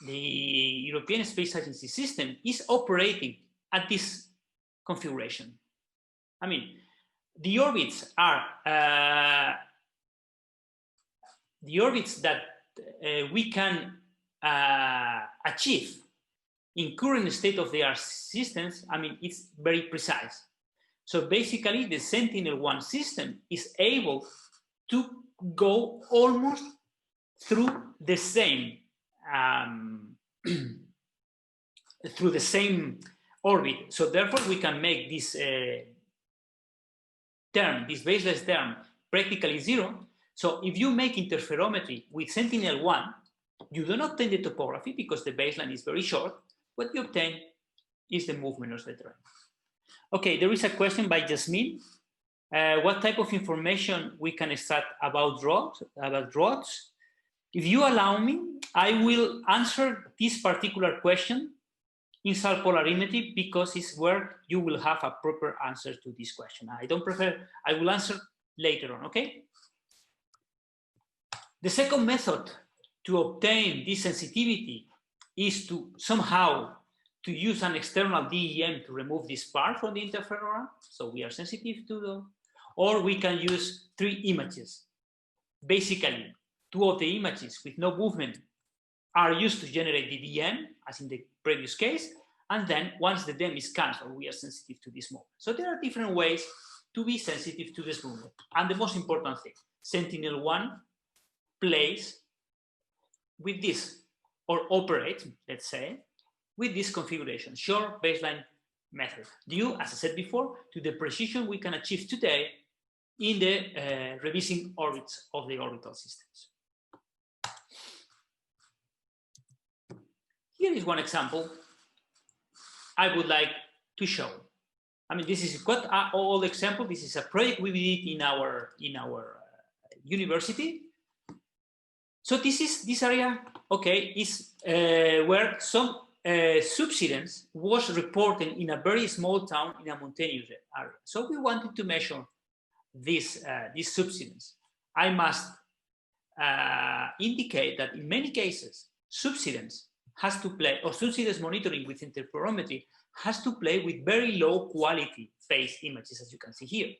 Speaker 2: the European Space Agency system, is operating at this configuration. I mean, the orbits are the orbits that we can achieve in current state-of-the-art systems. I mean, it's very precise. So basically, the Sentinel-1 system is able to go almost through the same orbit. So therefore, we can make this term, this baseless term, practically 0. So if you make interferometry with Sentinel-1, you don't obtain the topography because the baseline is very short. What you obtain is the movement of the terrain. Okay, there is a question by Jasmine. What type of information we can extract about rods? If you allow me, I will answer this particular question inside polarimetry because it's where you will have a proper answer to this question. I will answer later on, okay? The second method to obtain this sensitivity is to somehow to use an external DEM to remove this part from the interferogram, so we are sensitive to them, or we can use 3 images. Basically, 2 of the images with no movement are used to generate the DEM, as in the previous case, and then once the DEM is cancelled, we are sensitive to this movement. So there are different ways to be sensitive to this movement. And the most important thing, Sentinel-1 plays with this, or operates, let's say, with this configuration, short baseline method, due, as I said before, to the precision we can achieve today in the revising orbits of the orbital systems. Here is one example I would like to show. I mean, this is quite an old example. This is a project we did in our university. So this area, okay, is where some subsidence was reported in a very small town in a mountainous area. So we wanted to measure this subsidence. I must indicate that in many cases, subsidence has to play, or subsidence monitoring with interferometry has to play with very low quality phase images, as you can see here.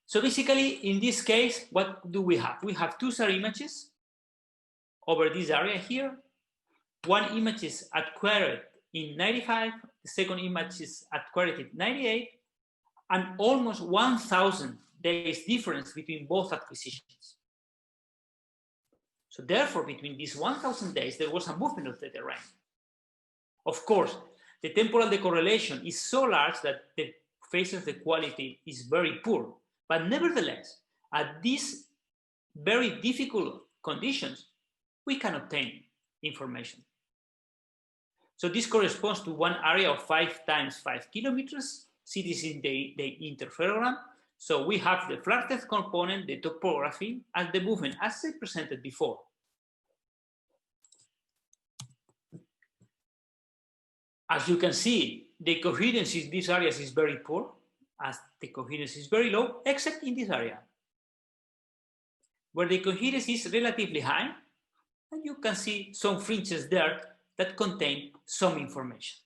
Speaker 2: So basically, in this case, what do we have? We have 2 SAR images over this area here. One image is acquired in 95, the second image is acquired in 98, and almost 1,000 days difference between both acquisitions. So therefore, between these 1,000 days, there was a movement of the terrain. Of course, the temporal decorrelation is so large that the phase of the quality is very poor. But nevertheless, at these very difficult conditions, we can obtain information. So this corresponds to one area of 5 × 5 kilometers. See this in the interferogram. So we have the flat earth component, the topography, and the movement, as I presented before. As you can see, the coherence in these areas is very poor, as the coherence is very low, except in this area, where the coherence is relatively high, and you can see some fringes there that contain some information.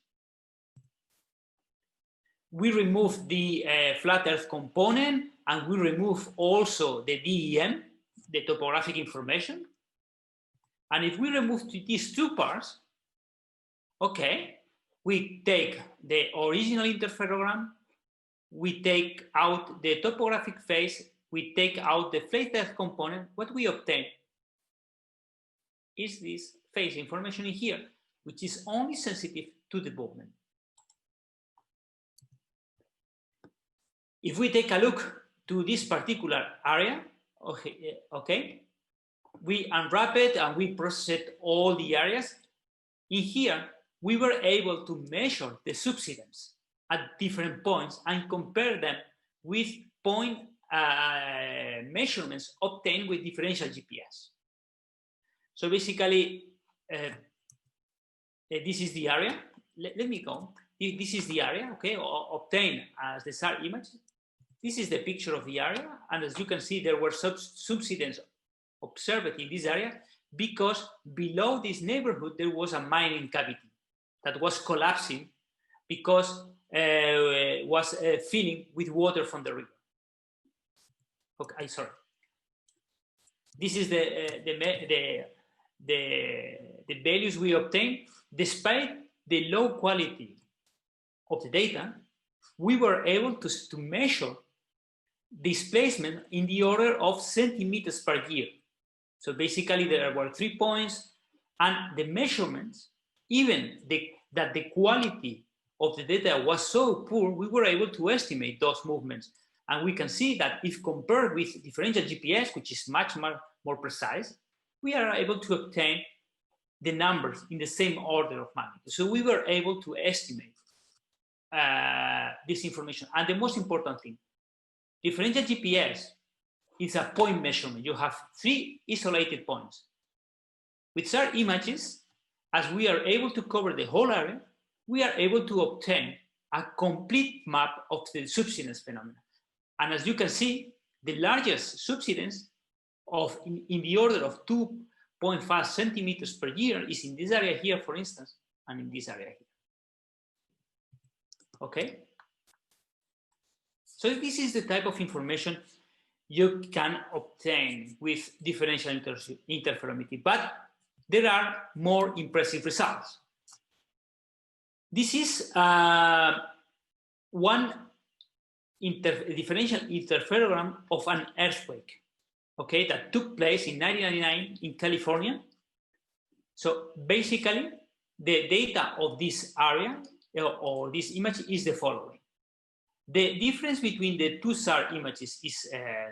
Speaker 2: We remove the flat earth component, and we remove also the DEM, the topographic information. And if we remove these 2 parts, okay, we take the original interferogram, we take out the topographic phase, we take out the flat earth component. What we obtain is this phase information in here, which is only sensitive to the movement. If we take a look to this particular area, okay, we unwrap it and we process all the areas. In here, we were able to measure the subsidence at different points and compare them with point measurements obtained with differential GPS. So basically, this is the area. Let me go. This is the area, okay, obtained as the SAR image. This is the picture of the area. And as you can see, there were subsidence observed in this area because below this neighborhood, there was a mining cavity that was collapsing because was filling with water from the river. Okay, sorry. This is the values we obtained. Despite the low quality of the data, we were able to measure displacement in the order of centimeters per year. So basically there were 3 points, and the measurements, even that the quality of the data was so poor, we were able to estimate those movements. And we can see that if compared with differential GPS, which is much more precise, we are able to obtain the numbers in the same order of magnitude. So we were able to estimate this information. And the most important thing, differential GPS is a point measurement. You have 3 isolated points. With SAR images, as we are able to cover the whole area, we are able to obtain a complete map of the subsidence phenomena. And as you can see, the largest subsidence in the order of 2.5 centimeters per year is in this area here, for instance, and in this area here. Okay? So this is the type of information you can obtain with differential interferometry, but there are more impressive results. This is one differential interferogram of an earthquake, okay, that took place in 1999 in California. So basically, the data of this area or this image is the following. The difference between the 2 SAR images is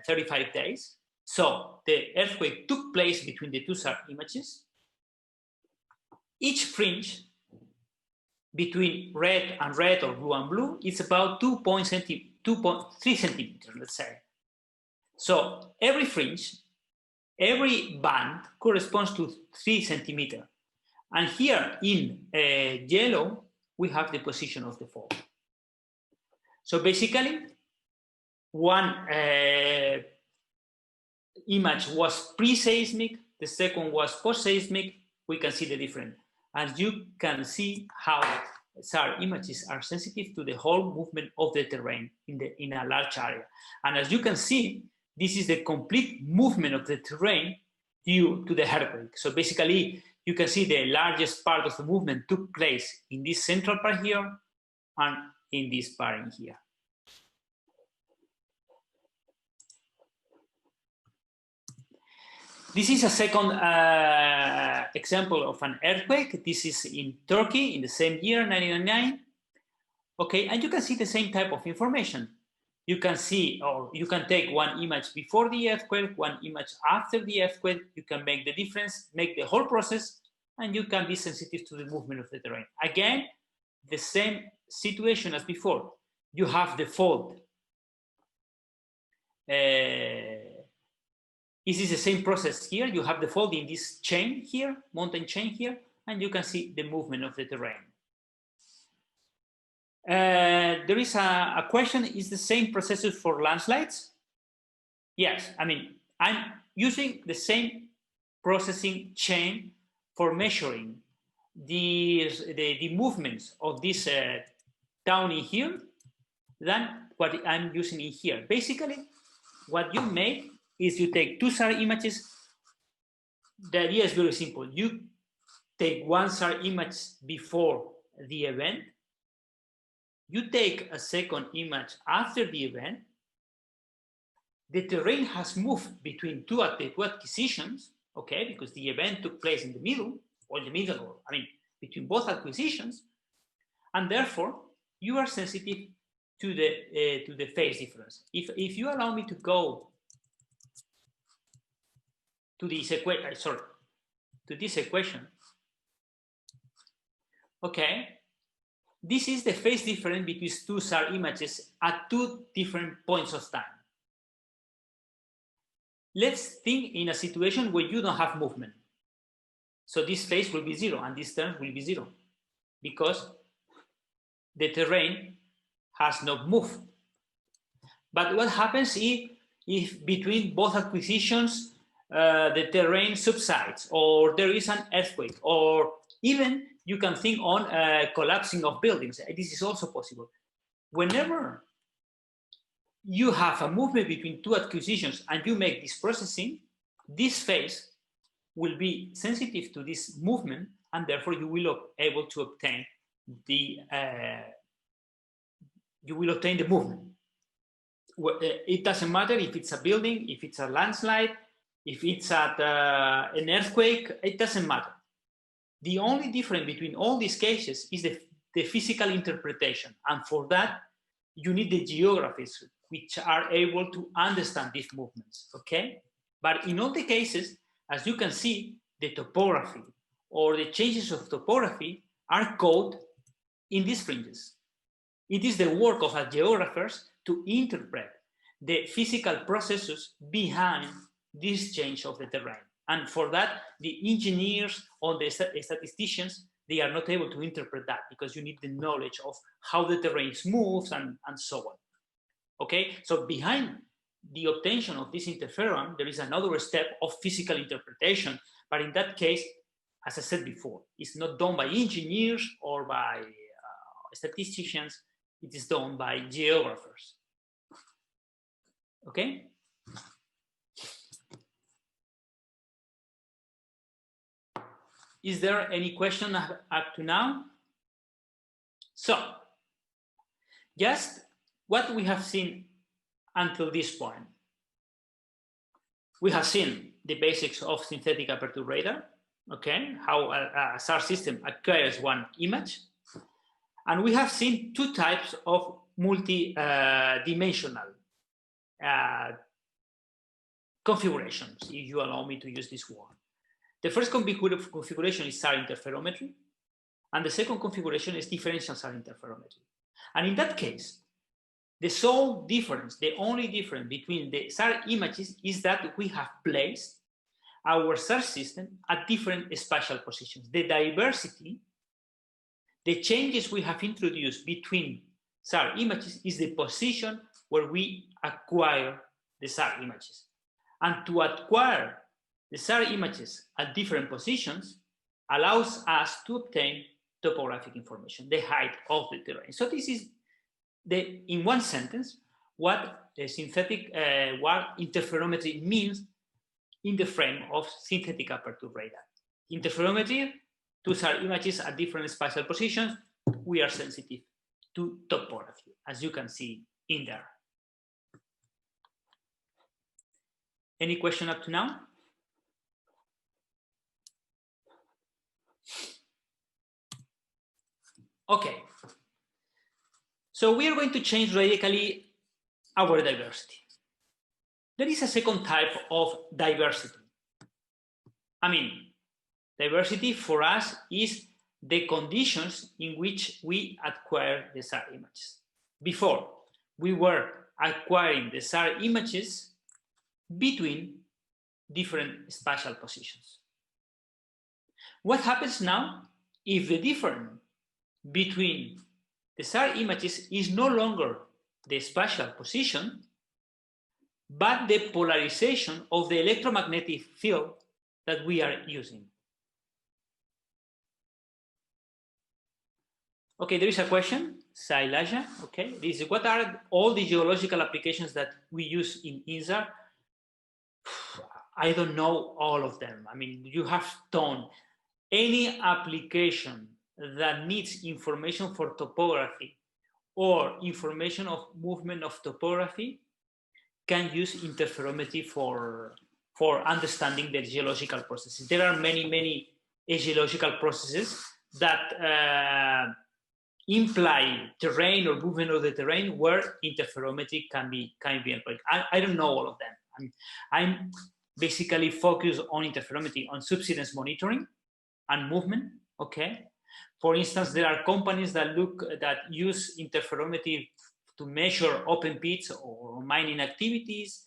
Speaker 2: 35 days. So the earthquake took place between the 2 SAR images. Each fringe between red and red or blue and blue is about 2.3 centimeters, let's say. So every fringe, every band corresponds to 3 centimeters. And here in yellow, we have the position of the fault. So basically, one image was pre-seismic, the second was post-seismic. We can see the difference. And you can see how SAR images are sensitive to the whole movement of the terrain in a large area. And as you can see, this is the complete movement of the terrain due to the earthquake. So basically, you can see the largest part of the movement took place in this central part here and in this part in here. This is a second example of an earthquake. This is in Turkey in the same year, 1999. Okay, and you can see the same type of information. You can see, or you can take one image before the earthquake, one image after the earthquake. You can make the difference, make the whole process, and you can be sensitive to the movement of the terrain. Again, the same situation as before. You have the fault. This is the same process here. You have the fault in this chain here, mountain chain here, and you can see the movement of the terrain. There is a question, is the same processes for landslides? Yes, I mean, I'm using the same processing chain for measuring the movements of this town in here than what I'm using in here. Basically, what you make is you take 2 SAR images. The idea is very simple. You take 1 SAR image before the event. You take a second image after the event. The terrain has moved between two acquisitions, okay, because the event took place in the middle, I mean, between both acquisitions, and therefore you are sensitive to the phase difference. If you allow me to go to this equation. Sorry, to this equation. Okay, this is the phase difference between two SAR images at two different points of time. Let's think in a situation where you don't have movement. So this phase will be 0 and this term will be 0 because the terrain has not moved. But what happens if between both acquisitions the terrain subsides, or there is an earthquake, or even you can think on collapsing of buildings? This is also possible. Whenever you have a movement between two acquisitions and you make this processing, this phase will be sensitive to this movement, and therefore you will be able to obtain the movement. It doesn't matter if it's a building, if it's a landslide, if it's at an earthquake, it doesn't matter. The only difference between all these cases is the physical interpretation. And for that, you need the geographies which are able to understand these movements, okay? But in all the cases, as you can see, the topography or the changes of topography are coded in these fringes. It is the work of geographers to interpret the physical processes behind this change of the terrain. And for that, the engineers or the statisticians, they are not able to interpret that because you need the knowledge of how the terrain moves and so on. Okay, so behind the obtention of this interferon, there is another step of physical interpretation. But in that case, as I said before, it's not done by engineers or by statisticians, it is done by geographers. Okay? Is there any question up to now? So, just what we have seen until this point. We have seen the basics of synthetic aperture radar, okay, how a SAR system acquires one image. And we have seen two types of multi-dimensional configurations, if you allow me to use this word. The first configuration is SAR interferometry, and the second configuration is differential SAR interferometry. And in that case, the sole difference, the only difference between the SAR images is that we have placed our SAR system at different spatial positions. The diversity, the changes we have introduced between SAR images is the position where we acquire the SAR images. And to acquire the SAR images at different positions allows us to obtain topographic information, the height of the terrain. So this is in one sentence, what interferometry means in the frame of synthetic aperture radar. Interferometry, two SAR images at different spatial positions, we are sensitive to topography, as you can see in there. Any question up to now? Okay. So we are going to change radically our diversity. There is a second type of diversity. I mean, diversity for us is the conditions in which we acquire the SAR images. Before, we were acquiring the SAR images between different spatial positions. What happens now if the difference between the SAR images is no longer the spatial position, but the polarization of the electromagnetic field that we are using? Okay, there is a question, Sailaja. Okay, this is what are all the geological applications that we use in INSAR? I don't know all of them. I mean, you have done any application that needs information for topography or information of movement of topography can use interferometry for understanding the geological processes. There are many geological processes that imply terrain or movement of the terrain where interferometry can be employed. I don't know all of them. I'm basically focus on interferometry, on subsidence monitoring and movement. Okay. For instance, there are companies that use interferometry to measure open pits or mining activities.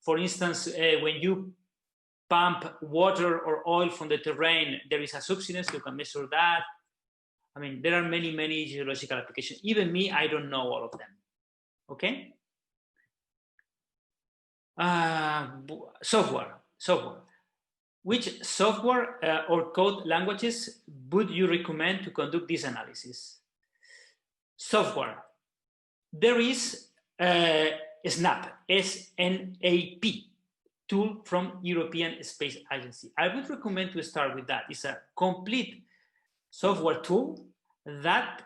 Speaker 2: For instance, when you pump water or oil from the terrain, there is a subsidence, you can measure that. I mean, there are many, many geological applications. Even me, I don't know all of them. Okay. Software. Which software or code languages would you recommend to conduct this analysis? Software. There is SNAP, S-N-A-P, tool from European Space Agency. I would recommend to start with that. It's a complete software tool that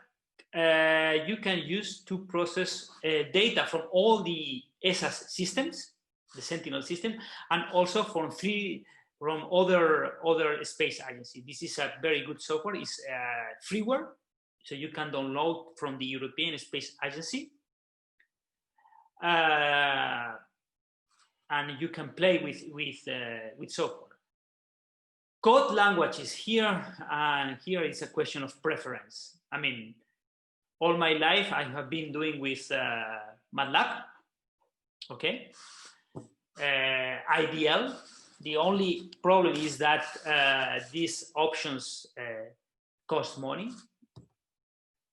Speaker 2: you can use to process data from all the ESA's systems, the Sentinel system, and also from other space agencies. This is a very good software. It's freeware, so you can download from the European Space Agency. And you can play with software. Code languages here, here is a question of preference. I mean, all my life I have been doing with MATLAB, okay? IDL. The only problem is that these options cost money.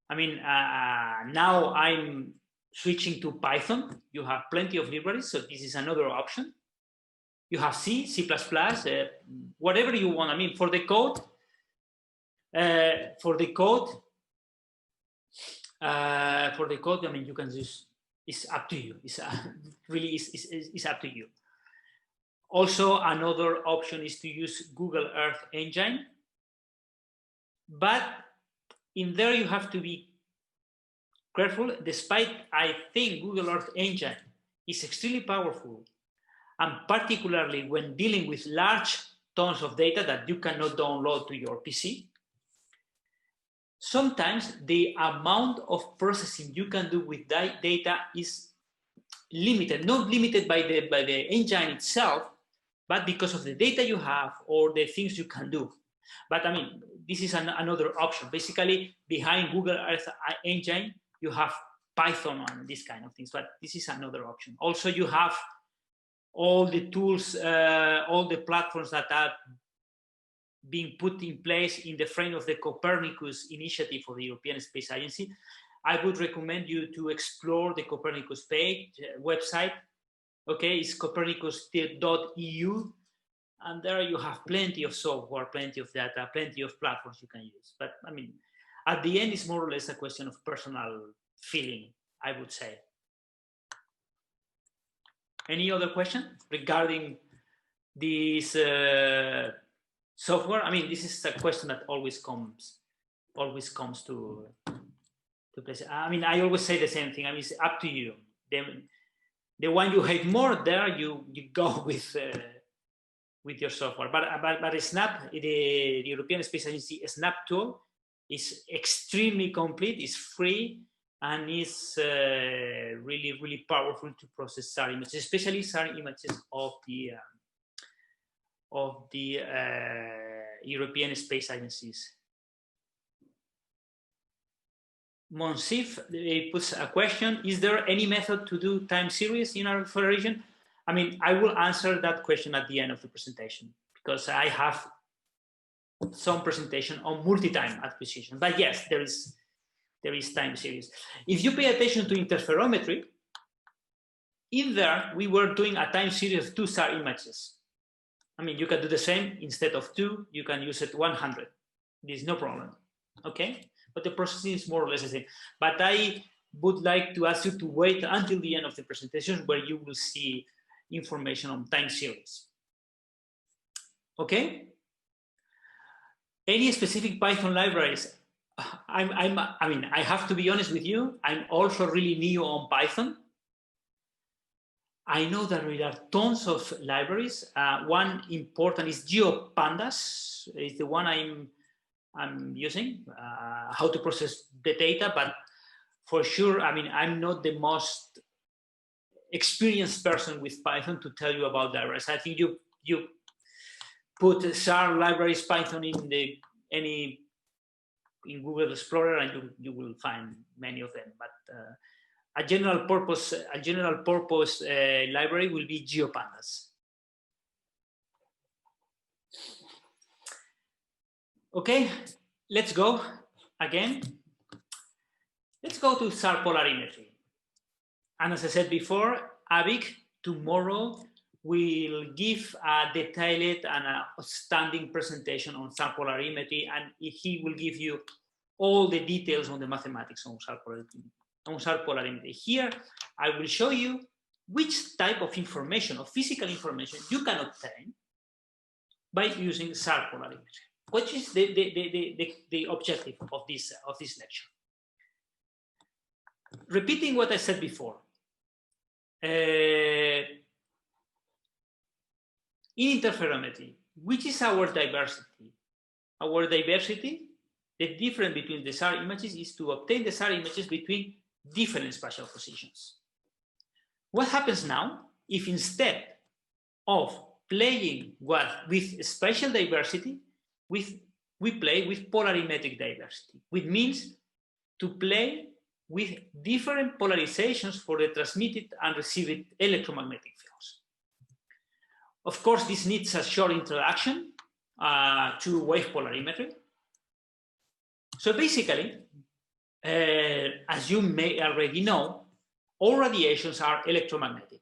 Speaker 2: I mean, now I'm switching to Python. You have plenty of libraries, so this is another option. You have C, C++, whatever you want. I mean, for the code, I mean, you can use. It's up to you. It's really it's up to you. Also, another option is to use Google Earth Engine, but in there you have to be careful. Despite I think Google Earth Engine is extremely powerful, and particularly when dealing with large tons of data that you cannot download to your PC, sometimes the amount of processing you can do with that data is limited, not limited by the engine itself, but because of the data you have or the things you can do. But I mean, this is another option. Basically, behind Google Earth Engine, you have Python and these kind of things, but this is another option. Also, you have all the tools, all the platforms that are being put in place in the frame of the Copernicus initiative for the European Space Agency. I would recommend you to explore the Copernicus website. Okay, it's copernicus.eu, and there you have plenty of software, plenty of data, plenty of platforms you can use. But I mean, at the end, it's more or less a question of personal feeling, I would say. Any other question regarding this software? I mean, this is a question that always comes to place. I mean, I always say the same thing. I mean, it's up to you. The one you hate more, there you go with your software. But SNAP, the European Space Agency SNAP tool, is extremely complete. It's free and is really, really powerful to process SAR images, especially SAR images of the European Space Agencies. Monsif puts a question: is there any method to do time series in our region? I mean, I will answer that question at the end of the presentation, because I have some presentation on multi-time acquisition. But yes, there is time series. If you pay attention to interferometry, in there we were doing a time series of 2 SAR images. I mean, you can do the same. Instead of 2, you can use it 100. There's no problem. Okay. But the processing is more or less the same. But I would like to ask you to wait until the end of the presentation, where you will see information on time series. Okay? Any specific Python libraries? I mean, I have to be honest with you. I'm also really new on Python. I know that there are tons of libraries. One important is GeoPandas. It's the one I'm using, how to process the data, but for sure, I mean, I'm not the most experienced person with Python to tell you about libraries. I think you you put SAR libraries Python in Google Explorer, and you will find many of them. But a general purpose library will be GeoPandas. Okay, let's go again. Let's go to SAR polarimetry. And as I said before, Avik tomorrow will give a detailed and outstanding presentation on SAR polarimetry, and he will give you all the details on the mathematics on SAR polarimetry. Here, I will show you which type of information, of physical information, you can obtain by using SAR polarimetry. What is the objective of this lecture? Repeating what I said before, in interferometry, which is our diversity? Our diversity, the difference between the SAR images is to obtain the SAR images between different spatial positions. What happens now if instead of playing with spatial diversity, we play with polarimetric diversity, which means to play with different polarizations for the transmitted and received electromagnetic fields. Of course, this needs a short introduction to wave polarimetry. So basically, as you may already know, all radiations are electromagnetic.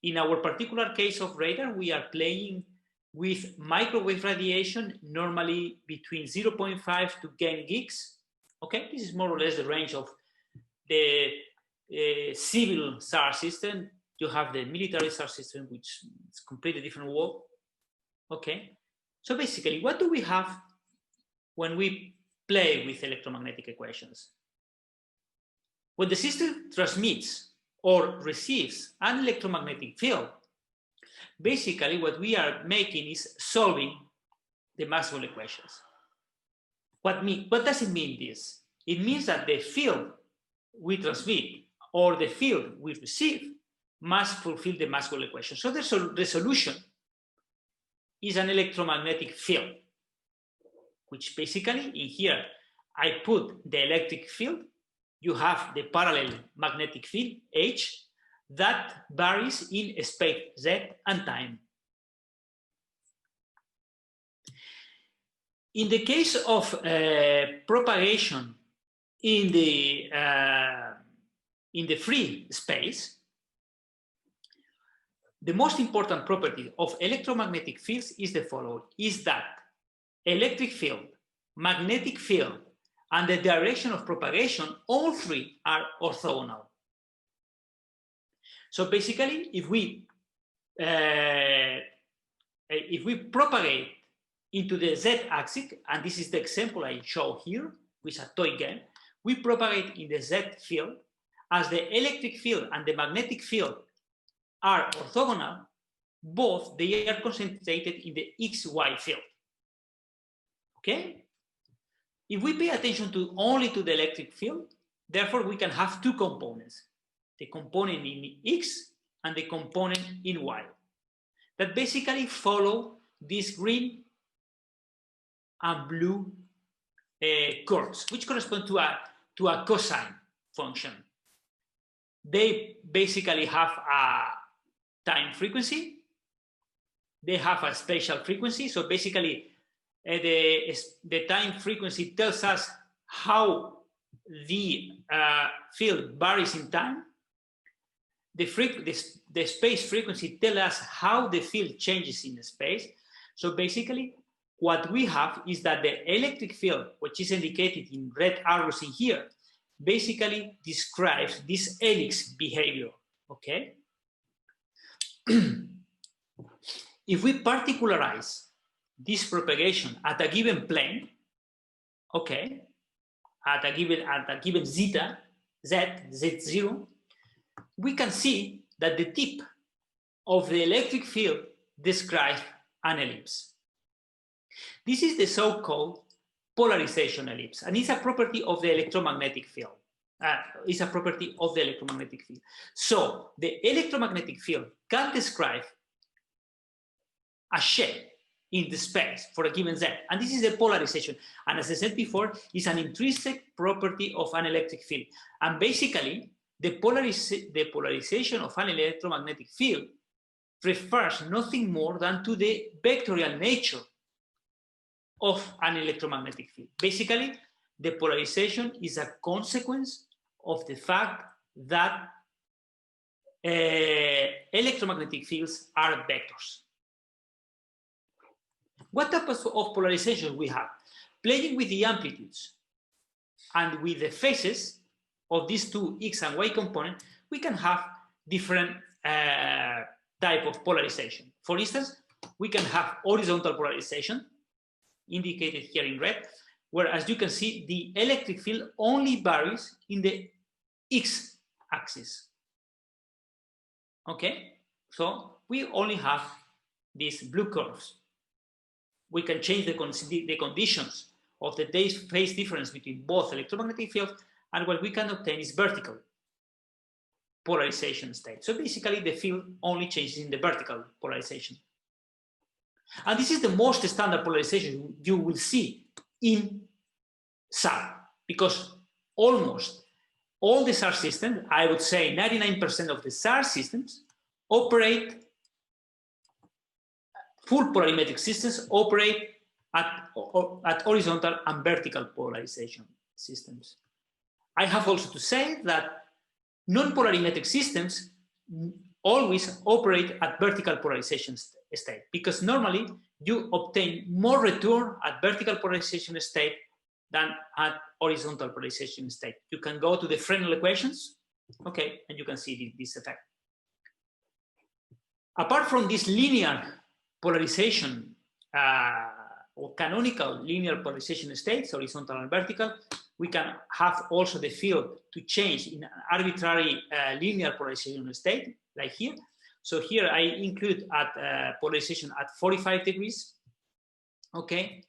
Speaker 2: In our particular case of radar, we are playing with microwave radiation, normally between 0.5 to 10 gigs. Okay, this is more or less the range of the civil SAR system. You have the military SAR system, which is completely different world. Okay, so basically, what do we have when we play with electromagnetic equations? When the system transmits or receives an electromagnetic field, basically what we are making is solving the Maxwell equations. What does it mean this? It means that the field we transmit or the field we receive must fulfill the Maxwell equation. So the solution is an electromagnetic field, which basically in here, I put the electric field. You have the parallel magnetic field, H, that varies in space, Z, and time. In the case of propagation in the free space, the most important property of electromagnetic fields is the following, is that electric field, magnetic field, and the direction of propagation, all three are orthogonal. So basically, if we propagate into the z-axis, and this is the example I show here, with a toy gun, we propagate in the z field, as the electric field and the magnetic field are orthogonal, both they are concentrated in the xy field. Okay? If we pay attention only to the electric field, therefore we can have two components, the component in X and the component in Y, that basically follow these green and blue curves, which correspond to a cosine function. They basically have a time frequency, they have a spatial frequency, so basically the time frequency tells us how the field varies in time. The space frequency tells us how the field changes in space. So basically, what we have is that the electric field, which is indicated in red arrows in here, basically describes this helix behavior, okay? If we particularize this propagation at a given plane, okay, at a given zeta, z0, we can see that the tip of the electric field describes an ellipse. This is the so-called polarization ellipse, and it's a property of the electromagnetic field. So the electromagnetic field can describe a shape in the space for a given Z. And this is the polarization. And as I said before, it's an intrinsic property of an electric field. And basically, the polarization of an electromagnetic field refers nothing more than to the vectorial nature of an electromagnetic field. Basically, the polarization is a consequence of the fact that electromagnetic fields are vectors. What types of polarization we have? Playing with the amplitudes and with the phases of these two X and Y components, we can have different type of polarization. For instance, we can have horizontal polarization, indicated here in red, where, as you can see, the electric field only varies in the X axis. Okay, so we only have these blue curves. We can change the conditions of the phase difference between both electromagnetic fields, and what we can obtain is vertical polarization state. So basically, the field only changes in the vertical polarization. And this is the most standard polarization you will see in SAR, because almost all the SAR systems, I would say 99% of the SAR systems operate, full polarimetric systems operate at horizontal and vertical polarization systems. I have also to say that non-polarimetric systems always operate at vertical polarization state, because normally you obtain more return at vertical polarization state than at horizontal polarization state. You can go to the Fresnel equations, okay, and you can see this effect. Apart from this linear polarization or canonical linear polarization states, horizontal and vertical, we can have also the field to change in an arbitrary linear polarization state, like here. So here I include at polarization at 45 degrees, okay?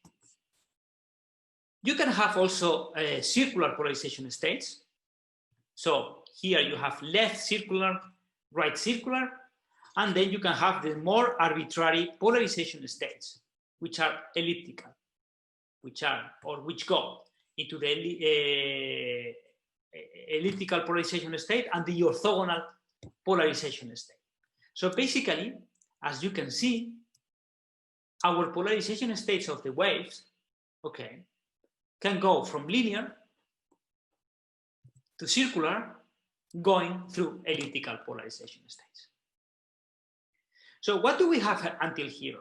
Speaker 2: You can have also circular polarization states. So here you have left circular, right circular, and then you can have the more arbitrary polarization states, which are elliptical, which go into the elliptical polarization state and the orthogonal polarization state. So basically, as you can see, our polarization states of the waves, okay, can go from linear to circular, going through elliptical polarization states. So what do we have until here?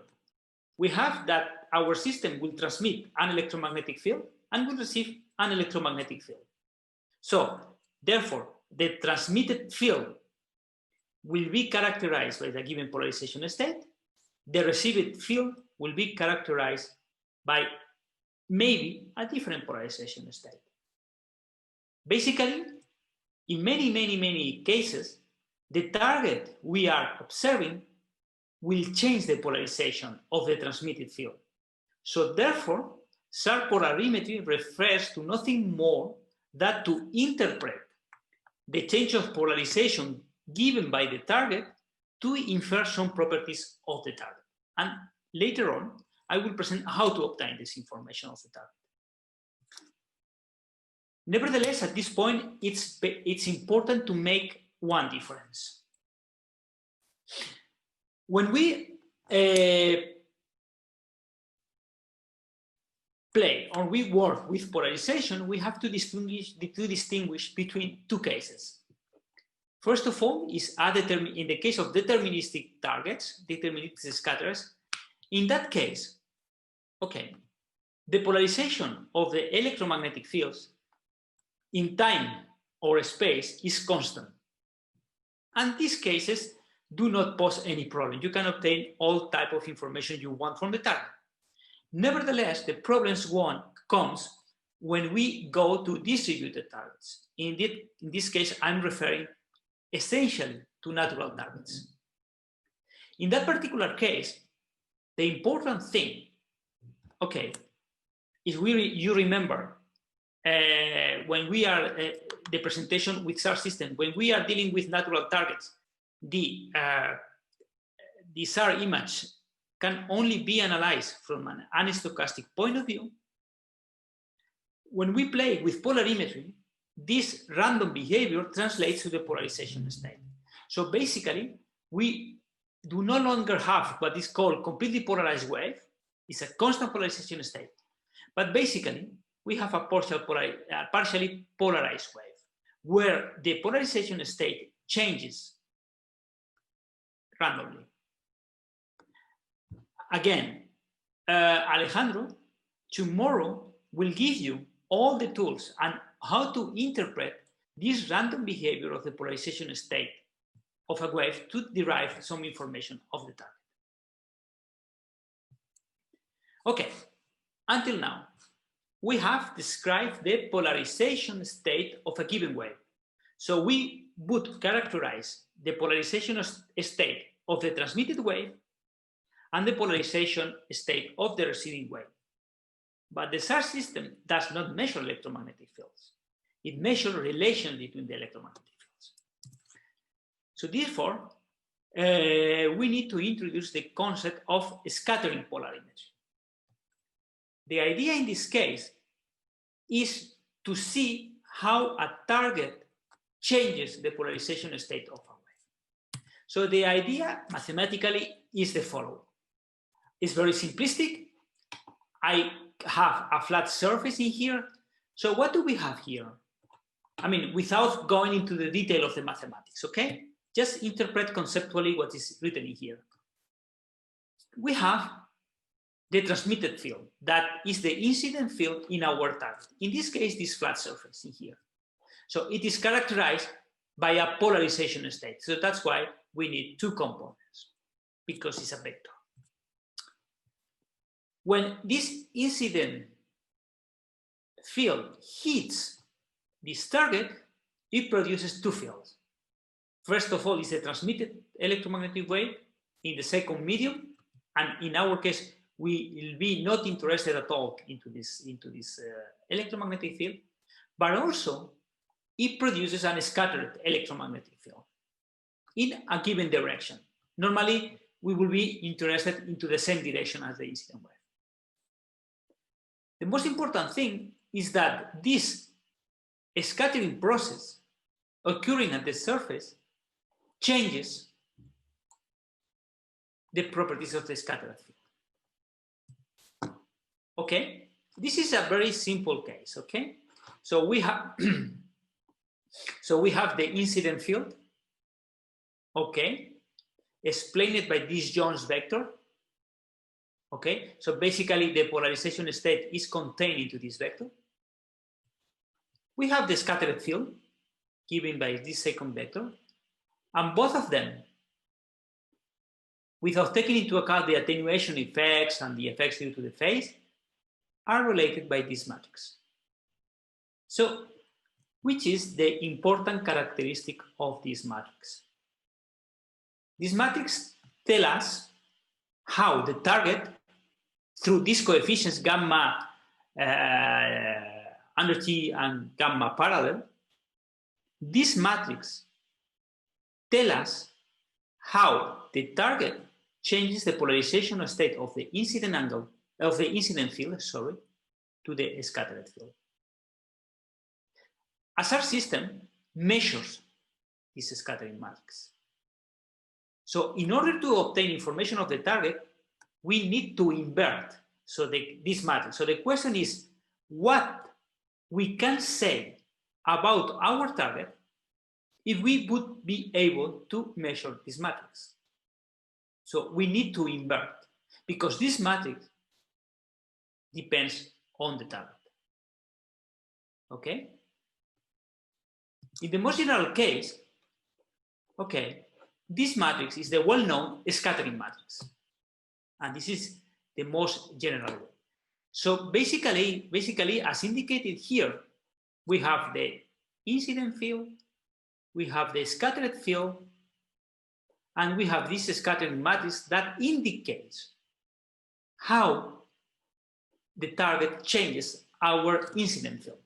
Speaker 2: We have that our system will transmit an electromagnetic field and will receive an electromagnetic field. So therefore, the transmitted field will be characterized by the given polarization state. The received field will be characterized by maybe a different polarization state. Basically, in many cases, the target we are observing will change the polarization of the transmitted field. So therefore, SAR polarimetry refers to nothing more than to interpret the change of polarization given by the target to infer some properties of the target. And later on, I will present how to obtain this information of the target. Nevertheless, at this point, it's important to make one difference. When we play or we work with polarization, we have to distinguish between two cases. First of all, is in the case of deterministic targets, deterministic scatterers. In that case, okay, the polarization of the electromagnetic fields in time or space is constant. And these cases do not pose any problem. You can obtain all type of information you want from the target. Nevertheless, the problems comes when we go to distributed targets. In this case, I'm referring essentially to natural targets. In that particular case, the important thing, okay, is you remember when we are the presentation with SAR system, when we are dealing with natural targets, the SAR image can only be analyzed from an anisostochastic point of view. When we play with polarimetry, this random behavior translates to the polarization state. So basically, we do no longer have what is called completely polarized wave. It's a constant polarization state. But basically, we have a partially polarized wave where the polarization state changes randomly. Again, Alejandro tomorrow will give you all the tools and how to interpret this random behavior of the polarization state of a wave to derive some information of the target. Okay, until now, we have described the polarization state of a given wave. So we would characterize the polarization state of the transmitted wave and the polarization state of the receiving wave. But the SAR system does not measure electromagnetic fields. It measures relations between the electromagnetic fields. So therefore, we need to introduce the concept of scattering polarimetry. The idea in this case is to see how a target changes the polarization state of a wave. So the idea mathematically is the following. It's very simplistic. I have a flat surface in here. So what do we have here? I mean, without going into the detail of the mathematics, okay? Just interpret conceptually what is written in here. We have the transmitted field, that is the incident field in our target. In this case, this flat surface in here. So it is characterized by a polarization state. So that's why we need two components, because it's a vector. When this incident field hits this target, it produces two fields. First of all, is the transmitted electromagnetic wave in the second medium, and in our case, we will be not interested at all into this electromagnetic field, but also it produces a scattered electromagnetic field in a given direction. Normally, we will be interested into the same direction as the incident wave. The most important thing is that this scattering process occurring at the surface changes the properties of the scattered field. Okay, this is a very simple case. Okay, so we have the incident field. Okay, explained by this Jones vector. Okay, so basically the polarization state is contained into this vector. We have the scattered field given by this second vector, and both of them, without taking into account the attenuation effects and the effects due to the phase, are related by this matrix. So, which is the important characteristic of this matrix? This matrix tells us how the target, through these coefficients gamma under T and gamma parallel, this matrix tells us how the target changes the polarization state of the incident angle of the incident field, sorry, to the scattered field. A SAR system measures this scattering matrix. So in order to obtain information of the target, we need to invert this matrix. So the question is what we can say about our target if we would be able to measure this matrix. So we need to invert, because this matrix depends on the target. Okay? In the most general case, okay, this matrix is the well-known scattering matrix. And this is the most general way. So basically, as indicated here, we have the incident field, we have the scattered field, and we have this scattering matrix that indicates how the target changes our incident field.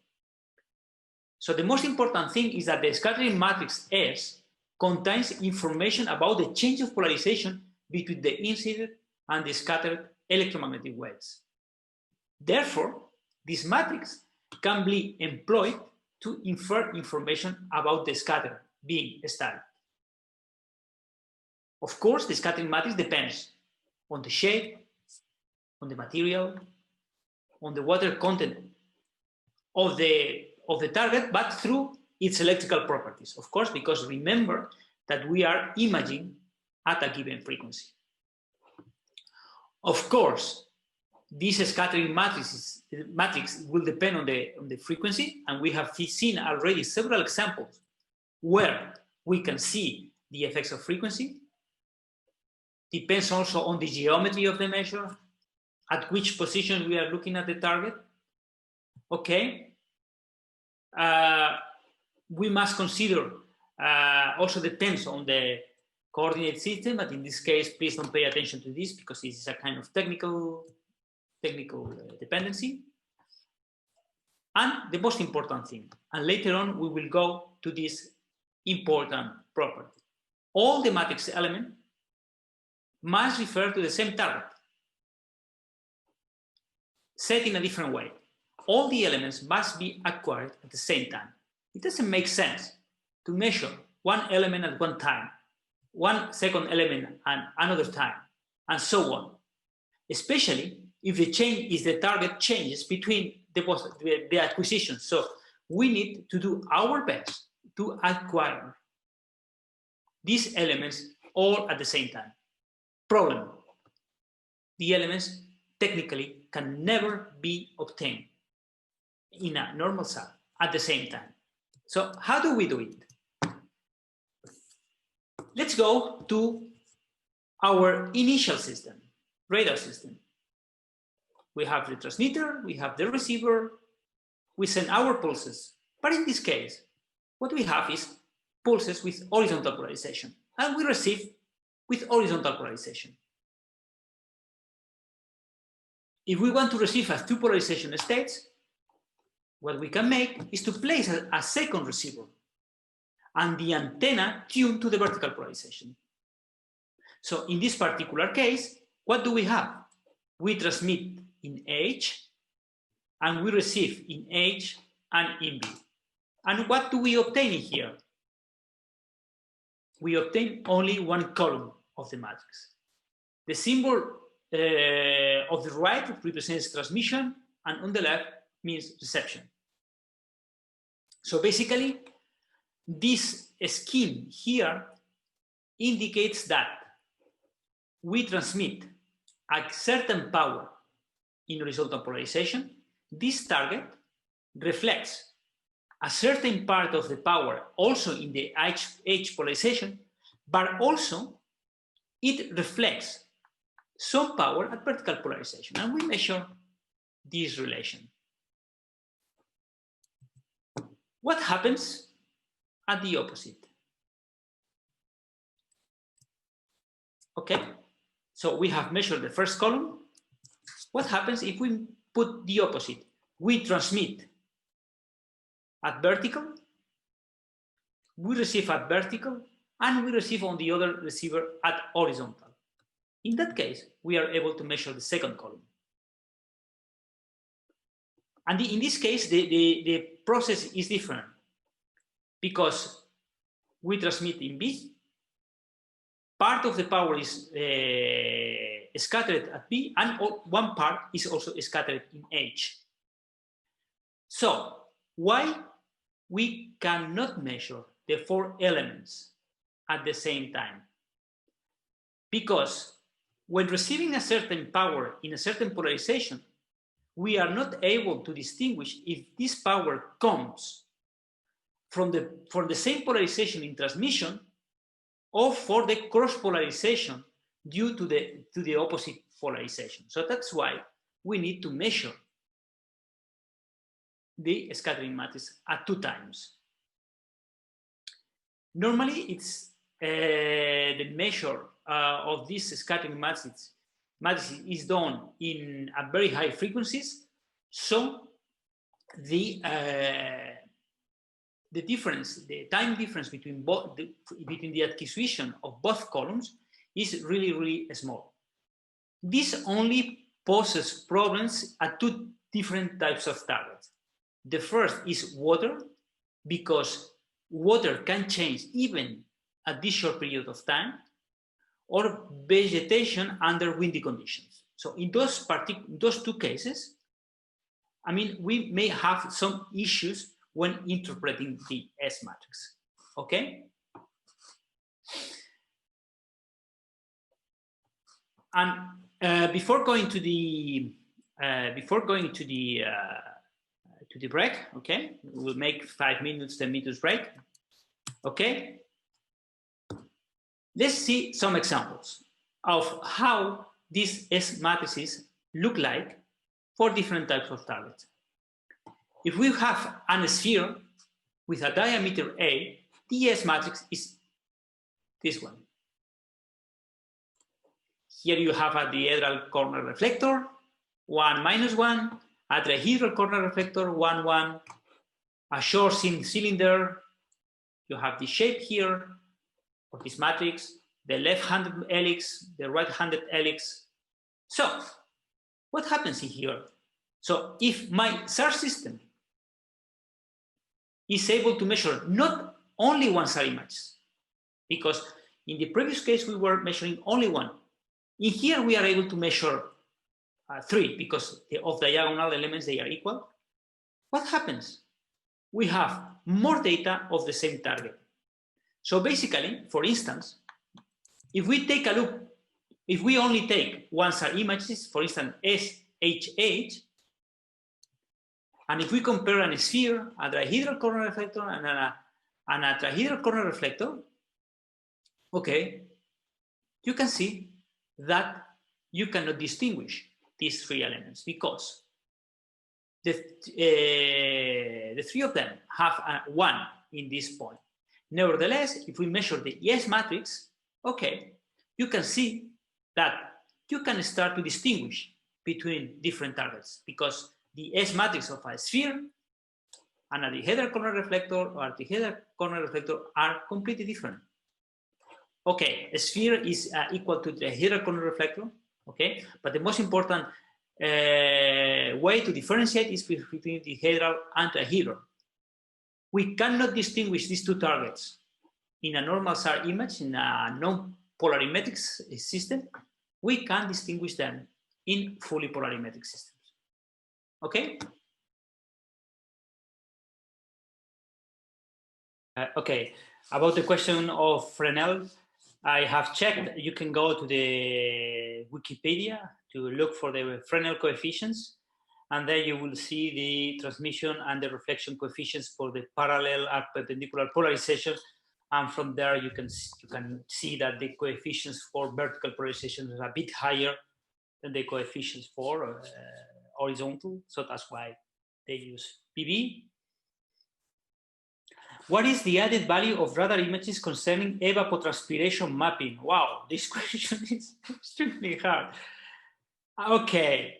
Speaker 2: So the most important thing is that the scattering matrix S contains information about the change of polarization between the incident and the scattered electromagnetic waves. Therefore, this matrix can be employed to infer information about the scatter being studied. Of course, the scattering matrix depends on the shape, on the material, on the water content of the target, but through its electrical properties. Of course, because remember that we are imaging at a given frequency. Of course, this scattering matrix will depend on the frequency, and we have seen already several examples where we can see the effects of frequency. Depends also on the geometry of the measure, at which position we are looking at the target. Okay. We must consider also depends on the coordinate system, but in this case, please don't pay attention to this because this is a kind of technical dependency. And the most important thing, and later on we will go to this important property. All the matrix elements must refer to the same target, said in a different way. All the elements must be acquired at the same time. It doesn't make sense to measure one element at one time, one second element at another time, and so on, especially if the change is the target changes between the acquisition. So we need to do our best to acquire these elements all at the same time. Problem: the elements technically can never be obtained in a normal cell at the same time. So how do we do it? Let's go to our initial system, radar system. We have the transmitter, we have the receiver, we send our pulses. But in this case, what we have is pulses with horizontal polarization, and we receive with horizontal polarization. If we want to receive as two polarization states, what we can make is to place a second receiver and the antenna tuned to the vertical polarization. So in this particular case, what do we have? We transmit in H and we receive in H and in B. And what do we obtain here? We obtain only one column of the matrix. The symbol of the right represents transmission, and on the left means reception. So basically, this scheme here indicates that we transmit a certain power in horizontal polarization. This target reflects a certain part of the power also in the H polarization, but also it reflects some power at vertical polarization, and we measure this relation. What happens at the opposite? Okay, so we have measured the first column. What happens if we put the opposite? We transmit at vertical, we receive at vertical, and we receive on the other receiver at horizontal. In that case, we are able to measure the second column. And in this case, the process is different because we transmit in B, part of the power is scattered at B, and one part is also scattered in H. So why we cannot measure the four elements at the same time? Because when receiving a certain power in a certain polarization, we are not able to distinguish if this power comes from the same polarization in transmission or for the cross polarization due to the opposite polarization. So that's why we need to measure the scattering matrix at two times. Normally, it's the measure of this scattering matrix is done at very high frequencies. So the time difference between the acquisition of both columns is really, really small. This only poses problems at two different types of targets. The first is water, because water can change even at this short period of time, or vegetation under windy conditions. So in those two cases, I mean, we may have some issues when interpreting the S matrix. Okay. And before going to the break, okay, we'll make 5 minutes, 10 minutes break. Okay. Let's see some examples of how these S matrices look like for different types of targets. If we have a sphere with a diameter A, the S matrix is this one. Here you have a dihedral corner reflector, 1, -1, a trihedral corner reflector, 1, 1, a short cylinder. You have the shape here of this matrix, the left-handed helix, the right-handed helix. So what happens in here? So if my SAR system is able to measure not only one SAR image, because in the previous case we were measuring only one. In here we are able to measure 3 because the off-diagonal elements, they are equal. What happens? We have more data of the same target. So basically, for instance, if we take a look, if we only take one SAR images, for instance, SHH, and if we compare a sphere, a dihedral corner reflector, and a trihedral corner reflector, okay, you can see that you cannot distinguish these 3 elements because the 3 of them have a 1 in this point. Nevertheless, if we measure the S matrix, okay, you can see that you can start to distinguish between different targets because the S matrix of a sphere and a dihedral corner reflector or a trihedral corner reflector are completely different. Okay, a sphere is equal to the dihedral corner reflector, okay, but the most important way to differentiate is between dihedral and trihedral. We cannot distinguish these 2 targets in a normal SAR image, in a non-polarimetric system. We can distinguish them in fully polarimetric systems. Okay? Okay, about the question of Fresnel, I have checked. You can go to the Wikipedia to look for the Fresnel coefficients, and then you will see the transmission and the reflection coefficients for the parallel and perpendicular polarization. And from there, you can see that the coefficients for vertical polarization are a bit higher than the coefficients for horizontal. So that's why they use PV. What is the added value of radar images concerning evapotranspiration mapping? Wow, this question is extremely hard. Okay.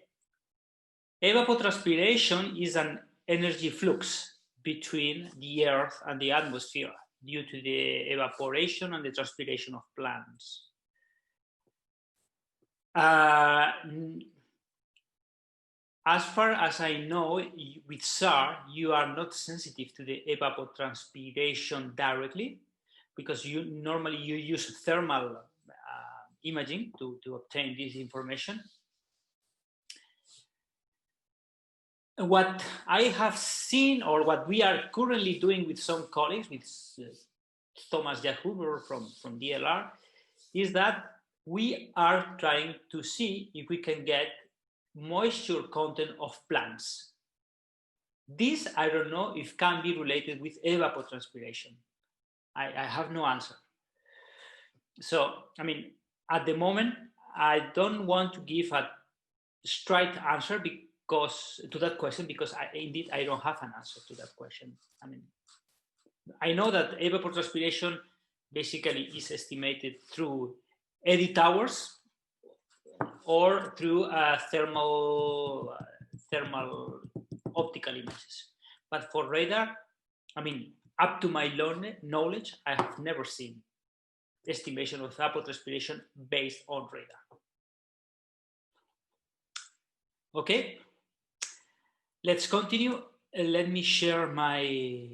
Speaker 2: Evapotranspiration is an energy flux between the Earth and the atmosphere due to the evaporation and the transpiration of plants. As far as I know, with SAR, you are not sensitive to the evapotranspiration directly because normally you use thermal imaging to obtain this information. What I have seen, or what we are currently doing with some colleagues, with Thomas Jahuber from DLR, is that we are trying to see if we can get moisture content of plants. This, I don't know if can be related with evapotranspiration. I have no answer. So, I mean, at the moment, I don't want to give a straight answer to that question because indeed I don't have an answer to that question. I mean, I know that evapotranspiration basically is estimated through eddy towers or through thermal optical images. But for radar, I mean, up to my knowledge, I have never seen estimation of evapotranspiration based on radar. Okay, let's continue. Let me share my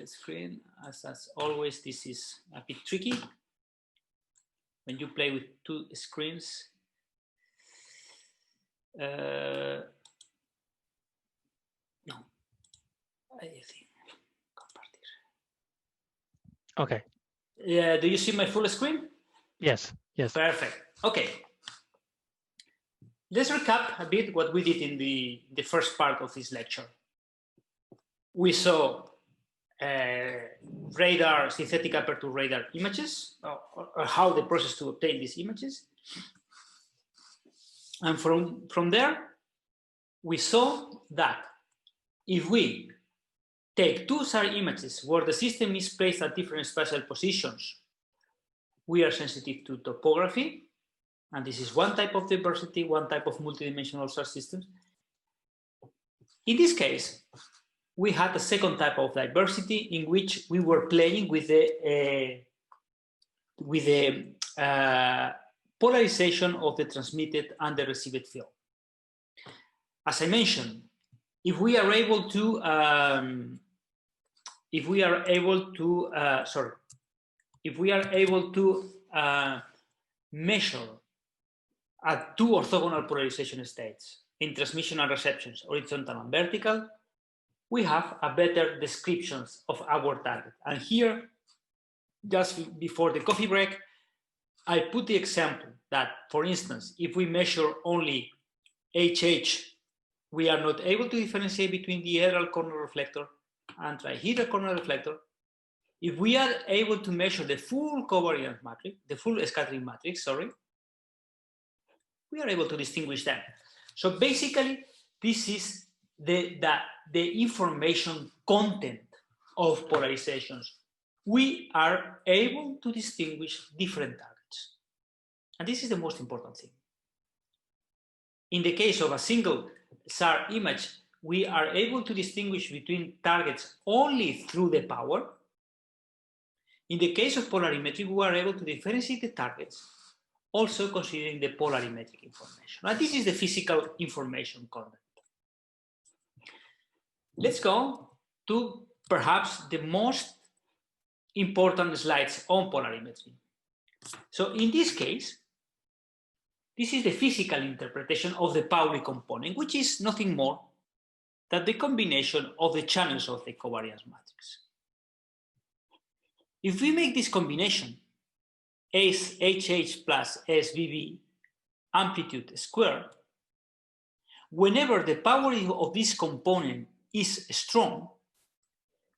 Speaker 2: screen. As always, this is a bit tricky when you play with two screens. No, I think compartir.
Speaker 1: Okay.
Speaker 2: Do you see my full screen?
Speaker 1: Yes. Yes.
Speaker 2: Perfect. Okay. Let's recap a bit what we did in the first part of this lecture. We saw radar, synthetic aperture radar images, or how the process to obtain these images. And from there, we saw that if we take two SAR images where the system is placed at different spatial positions, we are sensitive to topography. And this is one type of diversity, one type of multidimensional SAR systems. In this case, we had a second type of diversity in which we were playing with the polarization of the transmitted and the received field. As I mentioned, if we are able to measure at two orthogonal polarization states in transmission and receptions, horizontal and vertical, we have a better descriptions of our target. And here, just before the coffee break, I put the example that, for instance, if we measure only HH, we are not able to differentiate between the hedral corner reflector and trihedral corner reflector. If we are able to measure the full covariance matrix, the full scattering matrix, sorry, we are able to distinguish them. So basically, this is the information content of polarizations. We are able to distinguish different targets. And this is the most important thing. In the case of a single SAR image, we are able to distinguish between targets only through the power. In the case of polarimetry, we are able to differentiate the targets, also considering the polarimetric information. And this is the physical information content. Let's go to perhaps the most important slides on polarimetry. So in this case, this is the physical interpretation of the Pauli component, which is nothing more than the combination of the channels of the covariance matrix. If we make this combination, HH plus SVB amplitude squared, whenever the power of this component is strong,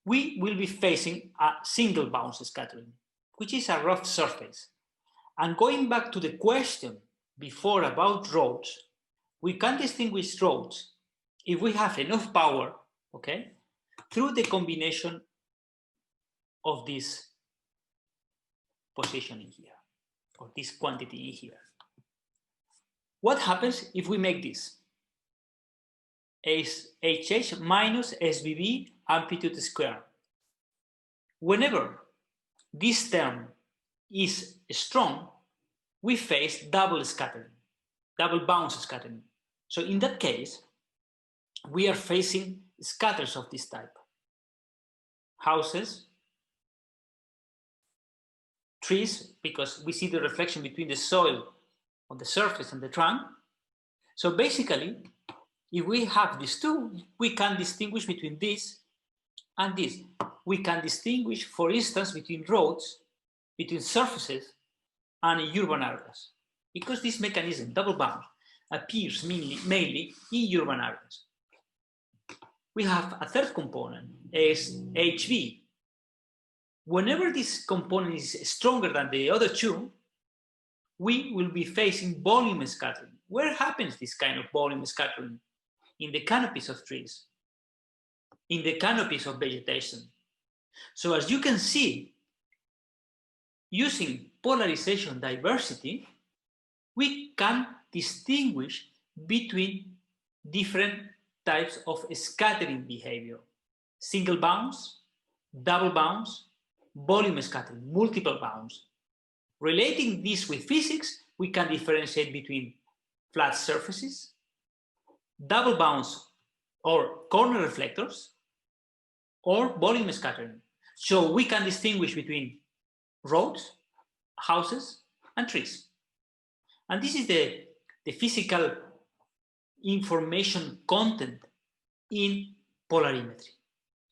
Speaker 2: we will be facing a single bounce scattering, which is a rough surface. And going back to the question before about roads, we can distinguish roads if we have enough power, okay, through the combination of this position in here, or this quantity in here. What happens if we make this? HH minus SVB amplitude squared. Whenever this term is strong, we face double scattering, double bounce scattering. So in that case, we are facing scatters of this type. Houses, trees, because we see the reflection between the soil on the surface and the trunk. So basically, if we have these two, we can distinguish between this and this. We can distinguish, for instance, between roads, between surfaces, and urban areas, because this mechanism, double bounce, appears mainly in urban areas. We have a third component, is HV. Whenever this component is stronger than the other two, we will be facing volume scattering. Where happens this kind of volume scattering? In the canopies of trees, in the canopies of vegetation. So as you can see, using polarization diversity, we can distinguish between different types of scattering behavior. Single bounce, double bounce, volume scattering, multiple bounce. Relating this with physics, we can differentiate between flat surfaces, double bounce or corner reflectors or volume scattering. So we can distinguish between roads, houses, and trees. And this is the physical information content in polarimetry.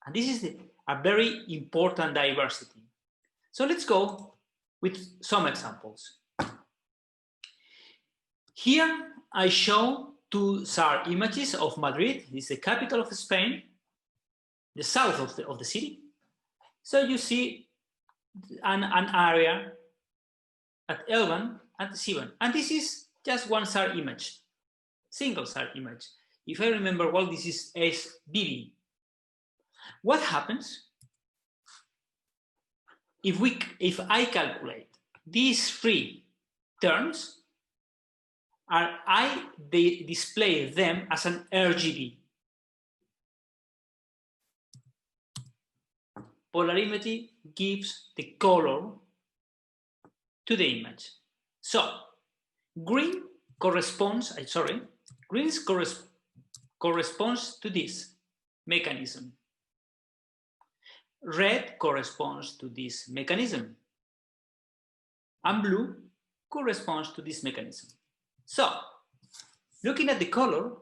Speaker 2: And this is a very important diversity. So let's go with some examples. Here I show two SAR images of Madrid. This is the capital of Spain, the south of the city. So you see an area at L1 and C1. And this is just one SAR image, single SAR image. If I remember well, this is SBB. What happens if I calculate these three terms, they display them as an RGB. Polarimetry gives the color to the image. So green corresponds, corresponds to this mechanism. Red corresponds to this mechanism. And blue corresponds to this mechanism. So, looking at the color,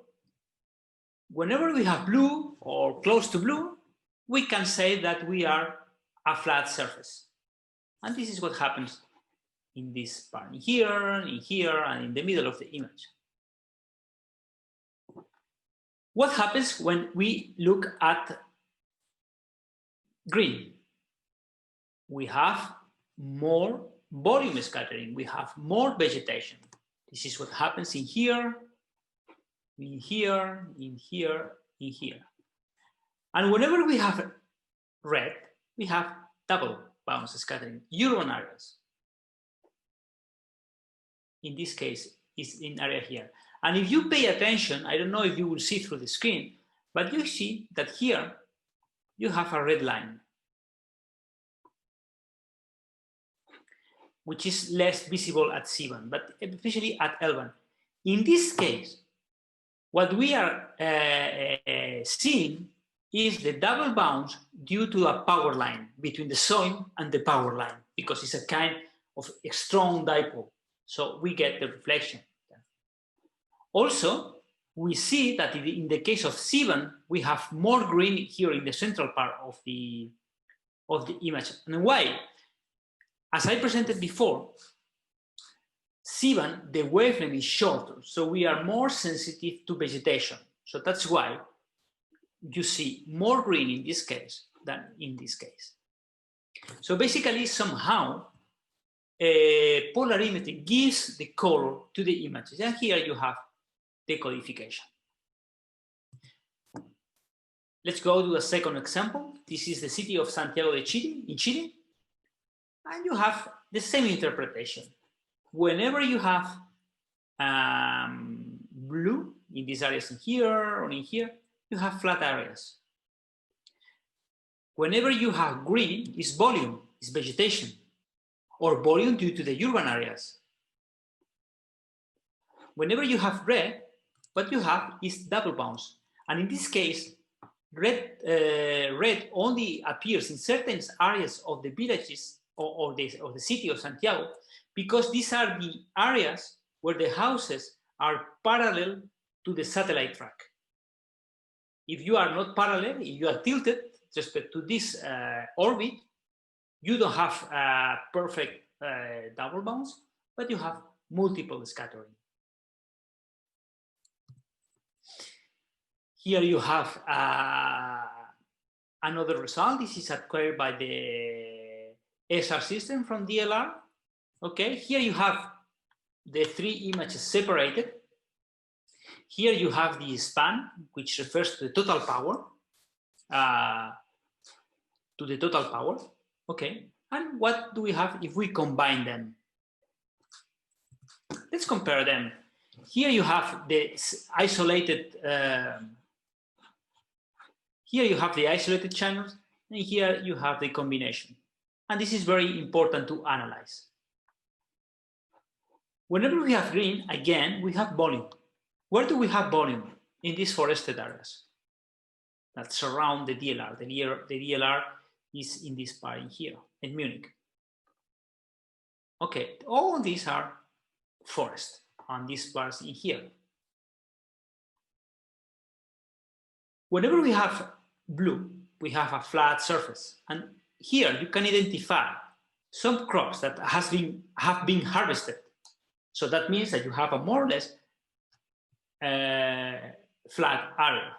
Speaker 2: whenever we have blue or close to blue, we can say that we are a flat surface. And this is what happens in this part, in here, and in the middle of the image. What happens when we look at green? We have more volume scattering, we have more vegetation. This is what happens in here, in here, in here, in here. And whenever we have red, we have double bounce scattering, urban areas. In this case, it's in area here. And if you pay attention, I don't know if you will see through the screen, but you see that here you have a red line, which is less visible at C1, but especially at L1. In this case, what we are seeing is the double bounce due to a power line between the soil and the power line, because it's a kind of strong dipole. So we get the reflection. Also, we see that in the case of C1, we have more green here in the central part of the image. And why? As I presented before, C1, the wavelength is shorter, so we are more sensitive to vegetation. So that's why you see more green in this case than in this case. So basically, somehow, polarimetry gives the color to the images. And here you have the codification. Let's go to a second example. This is the city of Santiago de Chile, in Chile. And you have the same interpretation. Whenever you have blue in these areas in here or in here, you have flat areas. Whenever you have green, it's volume, it's vegetation, or volume due to the urban areas. Whenever you have red, what you have is double bounce. And in this case, red only appears in certain areas of the villages or the city of Santiago, because these are the areas where the houses are parallel to the satellite track. If you are not parallel, if you are tilted with respect to this orbit, you don't have a perfect double bounce, but you have multiple scattering. Here you have another result. This is acquired by the SR system from DLR. Okay, here you have the three images separated. Here you have the span, which refers to the total power. Okay, and what do we have if we combine them? Let's compare them. Here you have the isolated. Here you have the isolated channels, and here you have the combination. And this is very important to analyze. Whenever we have green, again, we have volume. Where do we have volume? in these forested areas that surround the DLR. The DLR is in this part in here, in Munich. Okay, all these are forest, and these parts in here. Whenever we have blue, we have a flat surface, and here you can identify some crops that have been harvested. So that means that you have a more or less flat area.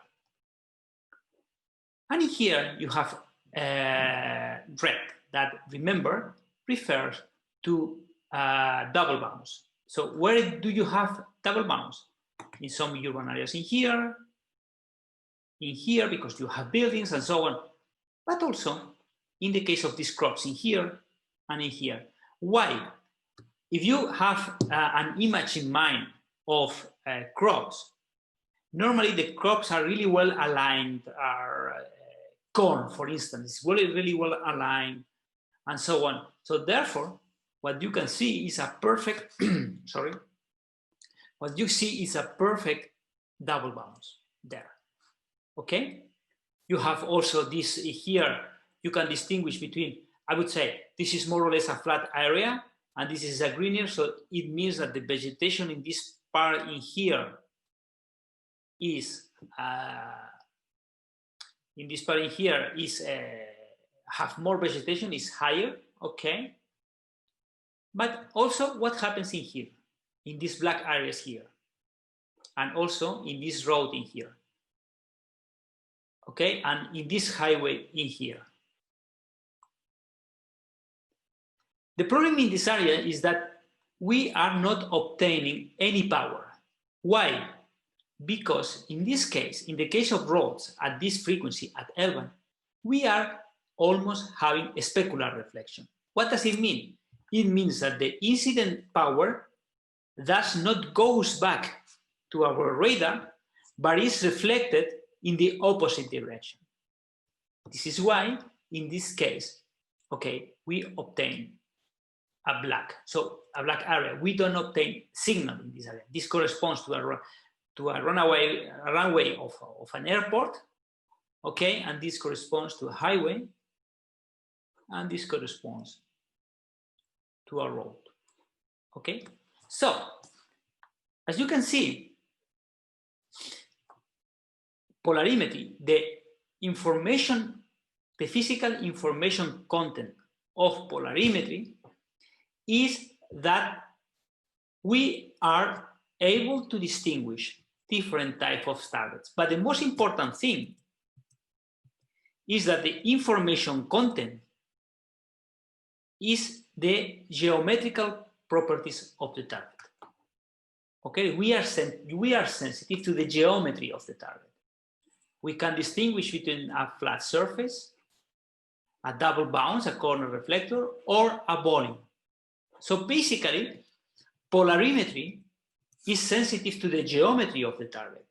Speaker 2: And in here you have red that, remember, refers to double bounds. So where do you have double bounds? In some urban areas in here, because you have buildings and so on, but also in the case of these crops in here and in here. Why? If you have an image in mind of crops, normally the crops are really well aligned, corn, for instance, is really well aligned, and so on. So therefore, what you can see is a perfect, sorry, what you see is a perfect double bounds there, okay? You have also this here, you can distinguish between, I would say, this is more or less a flat area, and this is a greener, so it means that the vegetation in this part in here is, have more vegetation, is higher, okay? But also what happens in here, in these black areas here, and also in this road in here, okay? And in this highway in here. The problem in this area is that we are not obtaining any power. Why? Because in this case, in the case of roads at this frequency, at L1, we are almost having a specular reflection. What does it mean? It means that the incident power does not goes back to our radar, but is reflected in the opposite direction. This is why, in this case, okay, we obtain a black. So a black area. We don't obtain signal in this area. This corresponds to a runway of an airport, okay, and this corresponds to a highway, and this corresponds to a road, okay? So, as you can see, polarimetry, the physical information content of polarimetry is that we are able to distinguish different types of targets. But the most important thing is that the information content is the geometrical properties of the target. Okay, we are sensitive to the geometry of the target. We can distinguish between a flat surface, a double bounce, a corner reflector, or a volume. So basically, polarimetry is sensitive to the geometry of the target.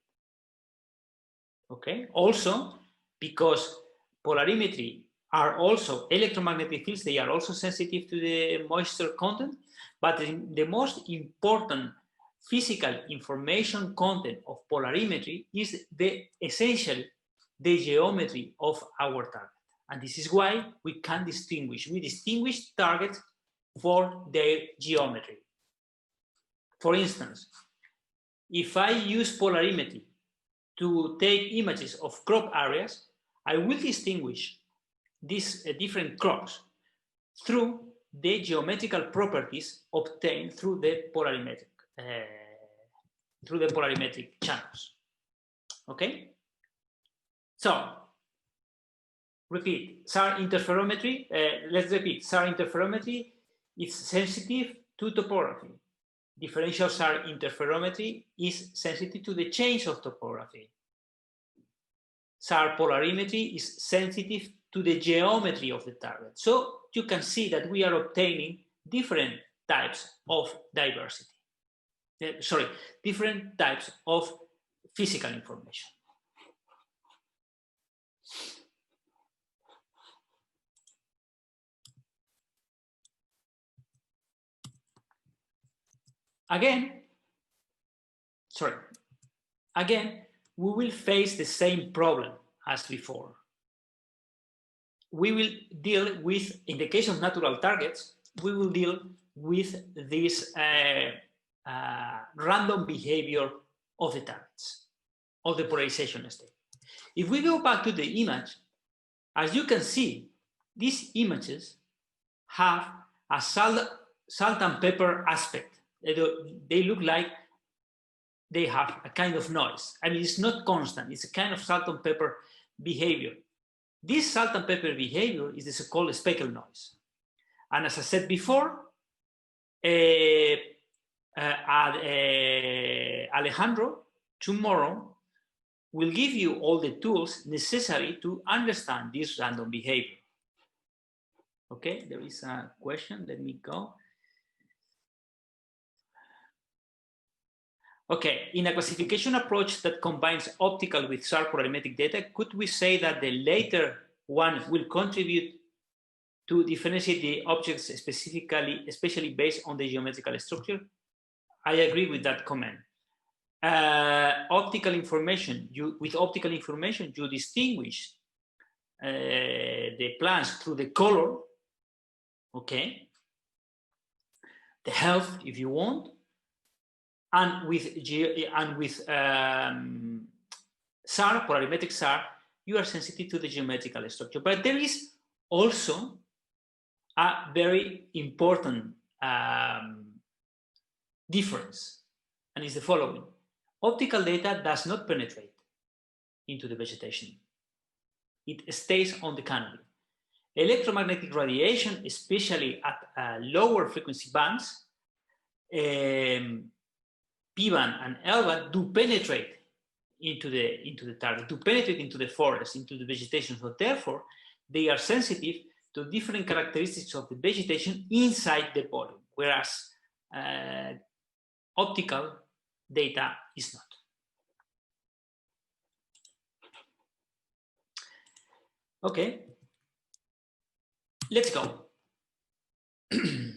Speaker 2: Okay, also because polarimetry are also electromagnetic fields, they are also sensitive to the moisture content, but the most important physical information content of polarimetry is essentially the geometry of our target. And this is why we can distinguish. We distinguish targets for their geometry. For instance, if I use polarimetry to take images of crop areas, I will distinguish these different crops through the geometrical properties obtained through the polarimetric channels. Okay? So, repeat, SAR interferometry, let's repeat, SAR interferometry is sensitive to topography. Differential SAR interferometry is sensitive to the change of topography. SAR polarimetry is sensitive to the geometry of the target. So you can see that we are obtaining different types of diversity. Different types of physical information. Again, we will face the same problem as before. We will deal with, in the case of natural targets, we will deal with this random behavior of the targets, of the polarization state. If we go back to the image, as you can see, these images have a salt and pepper aspect. They look like they have a kind of noise. I mean, it's not constant. It's a kind of salt and pepper behavior. This salt and pepper behavior is the so-called speckle noise. And as I said before, Alejandro tomorrow will give you all the tools necessary to understand this random behavior. Okay, there is a question. Let me go. Okay, in a classification approach that combines optical with sharp polarimetric data, could we say that the later one will contribute to differentiate the objects specifically, especially based on the geometrical structure? I agree with that comment. Optical information, with optical information, you distinguish the plans through the color, okay, the health, if you want, and with SAR, polarimetric SAR, you are sensitive to the geometrical structure. But there is also a very important difference, and it's the following. Optical data does not penetrate into the vegetation. It stays on the canopy. Electromagnetic radiation, especially at lower frequency bands, P-band and L-band, do penetrate into the target, to penetrate into the forest, into the vegetation. So therefore, they are sensitive to different characteristics of the vegetation inside the volume, whereas optical data is not. Okay, let's go.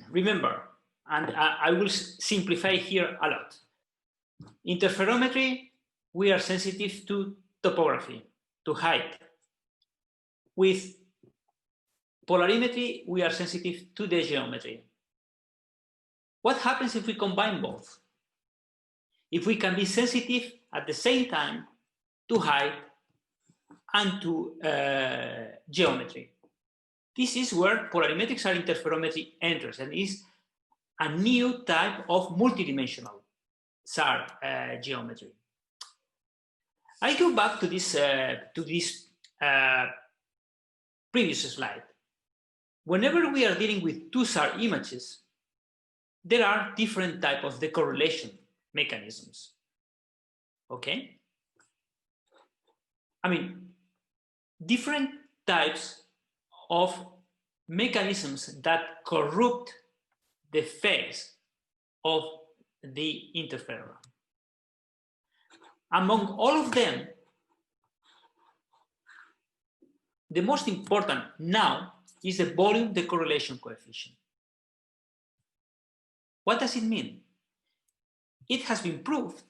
Speaker 2: Remember, and I will simplify here a lot. Interferometry, we are sensitive to topography, to height. With polarimetry, we are sensitive to the geometry. What happens if we combine both? If we can be sensitive at the same time to height and to geometry. This is where polarimetric SAR interferometry enters, and is a new type of multidimensional SAR geometry. I go back to this previous slide. Whenever we are dealing with two SAR images, there are different types of decorrelation mechanisms. Okay? I mean, different types of mechanisms that corrupt the phase of the interferon. Among all of them, the most important now is the volume decorrelation coefficient. What does it mean? It has been proved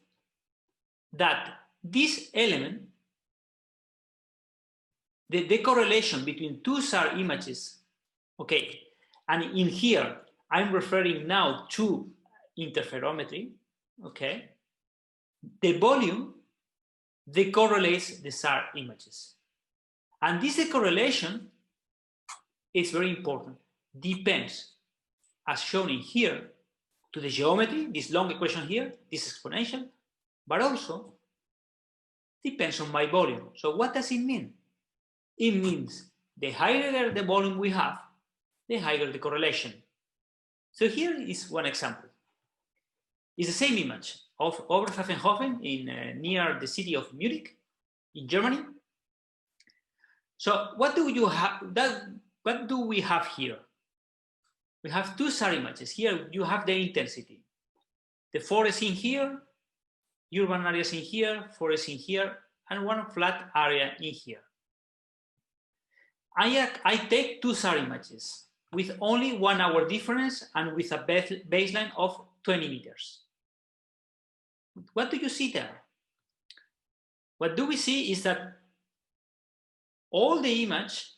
Speaker 2: that this element, the decorrelation between two SAR images, okay, and in here, I'm referring now to interferometry, okay, the volume decorrelates the SAR images. And this decorrelation is very important, depends, as shown in here, to the geometry, this long equation here, this exponential, but also depends on my volume. So what does it mean? It means the higher the volume we have, the higher the correlation. So here is one example. It's the same image of Oberpfaffenhofen in near the city of Munich, in Germany. So what do you have? What do we have here? We have two SAR images. Here you have the intensity. The forest in here, urban areas in here, forest in here, and one flat area in here. I take two SAR images with only 1 hour difference and with a baseline of 20 meters. What do you see there? what do we see is that all the image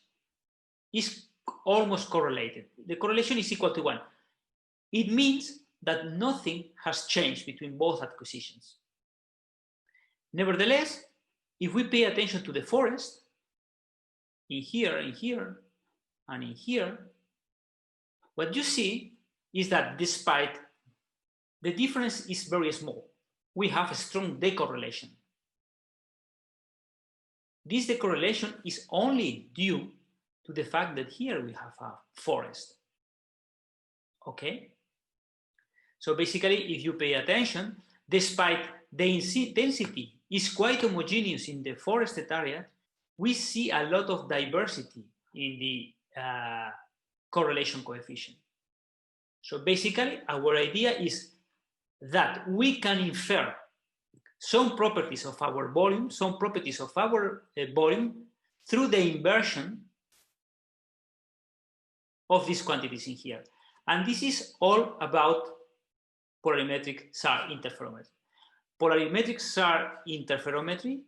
Speaker 2: is almost correlated. The correlation is equal to 1. It means that nothing has changed between both acquisitions. Nevertheless, if we pay attention to the forest, in here, and in here, what you see is that despite the difference is very small, we have a strong decorrelation. This decorrelation is only due to the fact that here we have a forest. Okay? So basically, if you pay attention, despite the density is quite homogeneous in the forested area, we see a lot of diversity in the correlation coefficient. So basically, our idea is that we can infer some properties of our volume, through the inversion of these quantities in here. And this is all about polarimetric SAR interferometry. Polarimetric SAR interferometry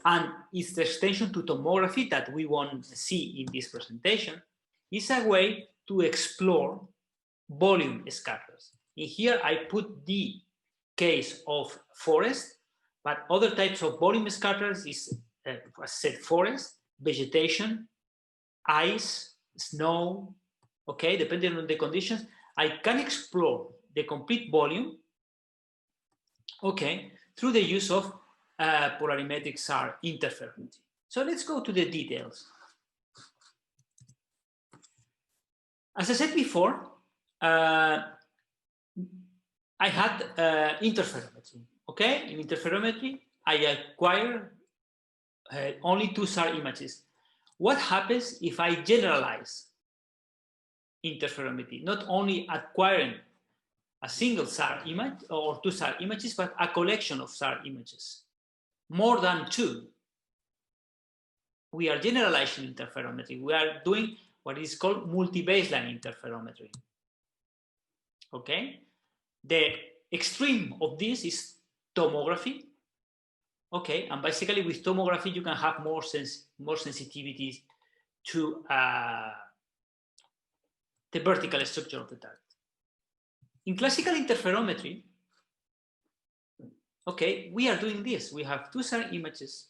Speaker 2: and its extension to tomography that we want to see in this presentation is a way to explore volume scatters. In here, I put the case of forest, but other types of volume scatters is, as I said, forest, vegetation, ice, snow, okay, depending on the conditions. I can explore the complete volume, okay, through the use of polarimetric SAR interferometry. So let's go to the details. As I said before, I had interferometry, okay? In interferometry, I acquire only 2 SAR images. What happens if I generalize interferometry, not only acquiring a single SAR image or 2 SAR images, but a collection of SAR images, more than 2? We are generalizing interferometry. We are doing what is called multi-baseline interferometry. Okay? The extreme of this is tomography. Okay, and basically with tomography you can have more sensitivity to the vertical structure of the target. In classical interferometry, okay, we are doing this. We have 2 SAR images,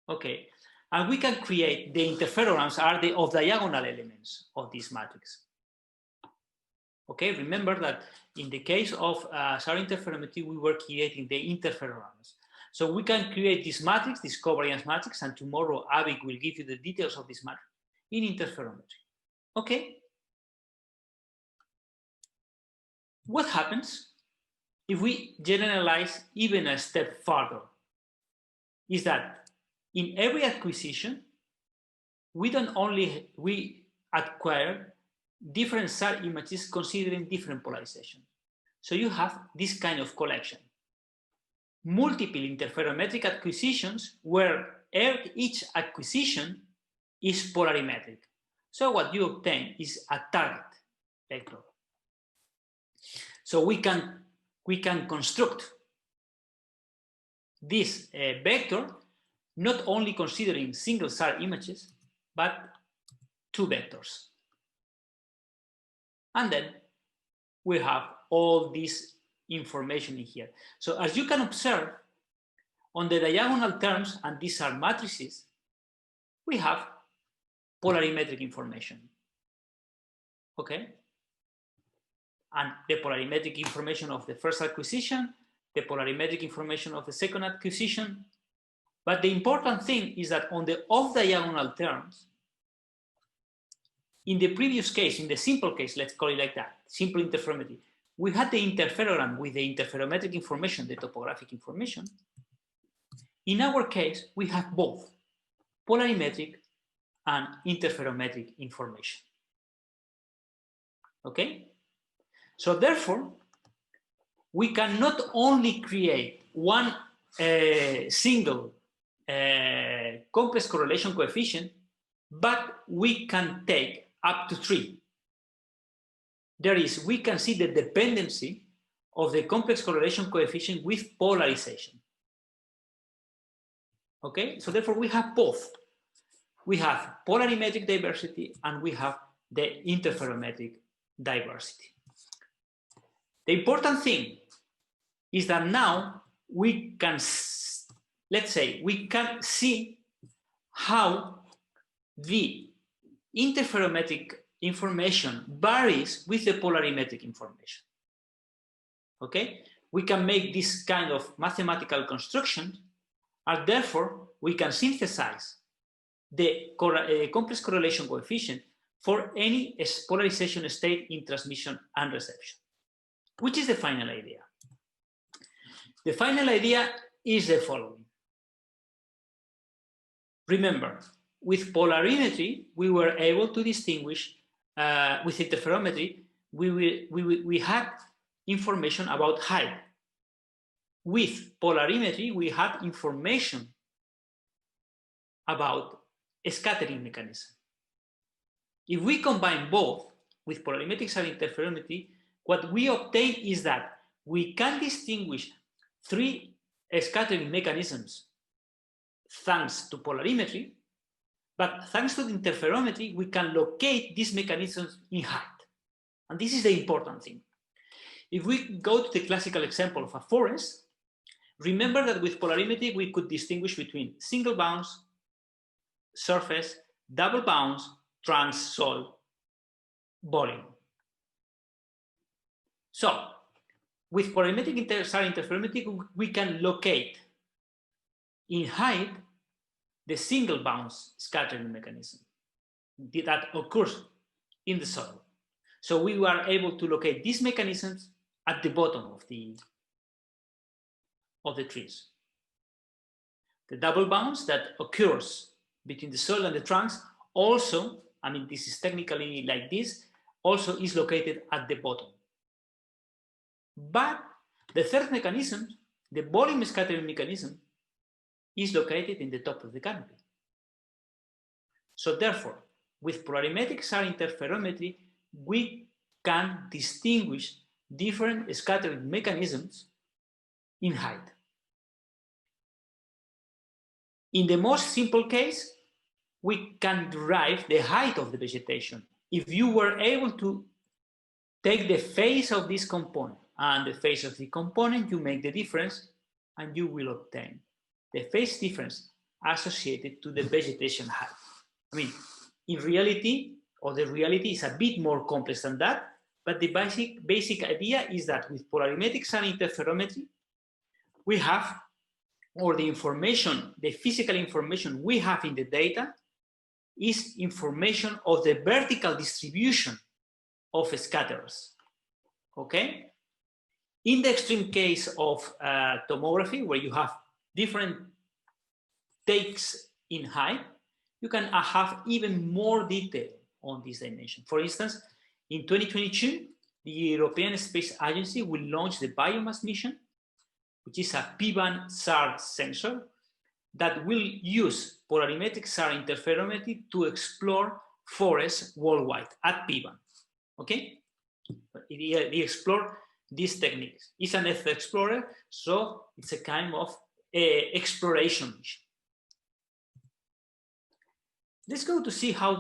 Speaker 2: okay, and we can create the interferograms are the off-diagonal elements of this matrix. Okay, remember that in the case of SAR interferometry, we were creating the interferograms. So we can create this matrix, this covariance matrix, and tomorrow Avik will give you the details of this matrix in interferometry. Okay. What happens if we generalize even a step further? Is that in every acquisition, we acquire different SAR images considering different polarization. So you have this kind of collection. Multiple interferometric acquisitions where each acquisition is polarimetric. So what you obtain is a target vector. So we can construct this vector not only considering single SAR images, but 2 vectors. And then we have all this information in here. So as you can observe, on the diagonal terms, and these are matrices, we have polarimetric information. Okay? And the polarimetric information of the first acquisition, the polarimetric information of the second acquisition. But the important thing is that on the off-diagonal terms, in the previous case, in the simple case, let's call it like that, simple interferometry, we had the interferogram with the interferometric information, the topographic information. In our case, we have both polarimetric and interferometric information. Okay? So therefore, we can not only create one single complex correlation coefficient, but we can take up to 3. There is, we can see the dependency of the complex correlation coefficient with polarization. Okay, so therefore we have both. We have polarimetric diversity and we have the interferometric diversity. The important thing is that now we can, let's say, we can see how the interferometric information varies with the polarimetric information. Okay, we can make this kind of mathematical construction, and therefore we can synthesize the complex correlation coefficient for any polarization state in transmission and reception. Which is the final idea? The final idea is the following. Remember, with polarimetry, we were able to distinguish, with interferometry, we had information about height. With polarimetry, we had information about a scattering mechanism. If we combine both with polarimetric and interferometry, what we obtain is that we can distinguish 3 scattering mechanisms thanks to polarimetry, but thanks to the interferometry, we can locate these mechanisms in height. And this is the important thing. If we go to the classical example of a forest, remember that with polarimetry, we could distinguish between single bounds, surface, double bounds, trunks, soil, volume. So, with polarimetric interferometric, we can locate in height the single bounds scattering mechanism that occurs in the soil. So we were able to locate these mechanisms at the bottom of the trees. The double bounds that occurs between the soil and the trunks also, I mean, this is technically like this, also is located at the bottom. But the third mechanism, the volume scattering mechanism, is located in the top of the canopy. So therefore, with polarimetric interferometry, we can distinguish different scattering mechanisms in height. In the most simple case, we can derive the height of the vegetation. If you were able to take the phase of this component and the phase of the component, you make the difference and you will obtain the phase difference associated to the vegetation height. I mean, in reality, or the reality is a bit more complex than that, but the basic idea is that with polarimetric and interferometry, we have, or the information, the physical information we have in the data is information of the vertical distribution of scatterers, okay? In the extreme case of tomography, where you have different takes in height, you can have even more detail on this dimension. For instance, in 2022, the European Space Agency will launch the Biomass mission, which is a P-band SAR sensor that will use polarimetric SAR interferometry to explore forests worldwide at P-band. Okay? We explore these techniques. It's an Earth explorer, so it's a kind of exploration mission. Let's go to see how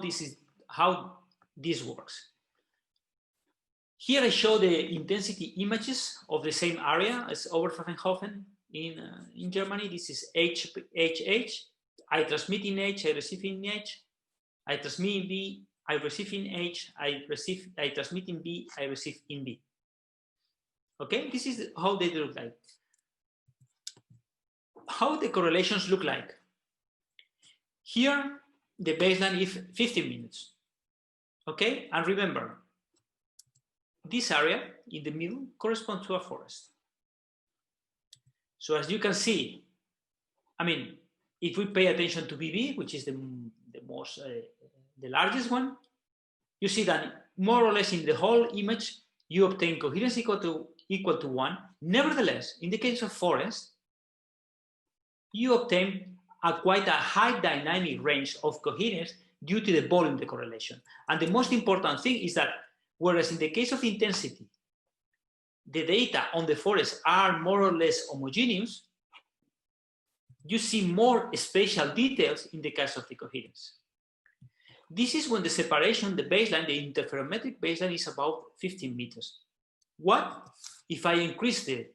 Speaker 2: this works. Here I show the intensity images of the same area as Oberpfaffenhofen in Germany. This is HH. I transmit in H, I receive in H. I transmit in B, I receive in H. I transmit in B, I receive in B. Okay, this is how they look like. How the correlations look like. Here, the baseline is 15 minutes. Okay, and remember, this area in the middle corresponds to a forest. So as you can see, I mean, if we pay attention to BB, which is the largest one, you see that more or less in the whole image, you obtain coherence equal to 1. Nevertheless, in the case of forest, you obtain quite a high dynamic range of coherence due to the volume decorrelation. And the most important thing is that, whereas in the case of intensity, the data on the forest are more or less homogeneous, you see more spatial details in the case of the coherence. This is when the separation, the baseline, the interferometric baseline is about 15 meters. What if I increase the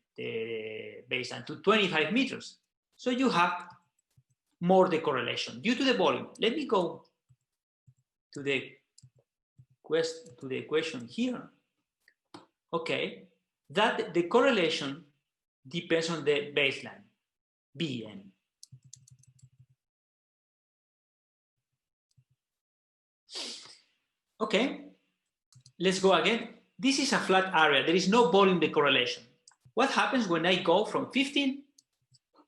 Speaker 2: baseline to 25 meters? So you have more decorrelation due to the volume. Let me go to the equation here. Okay, that the correlation depends on the baseline, Bn. Okay, let's go again. This is a flat area. There is no volume decorrelation. What happens when I go from 15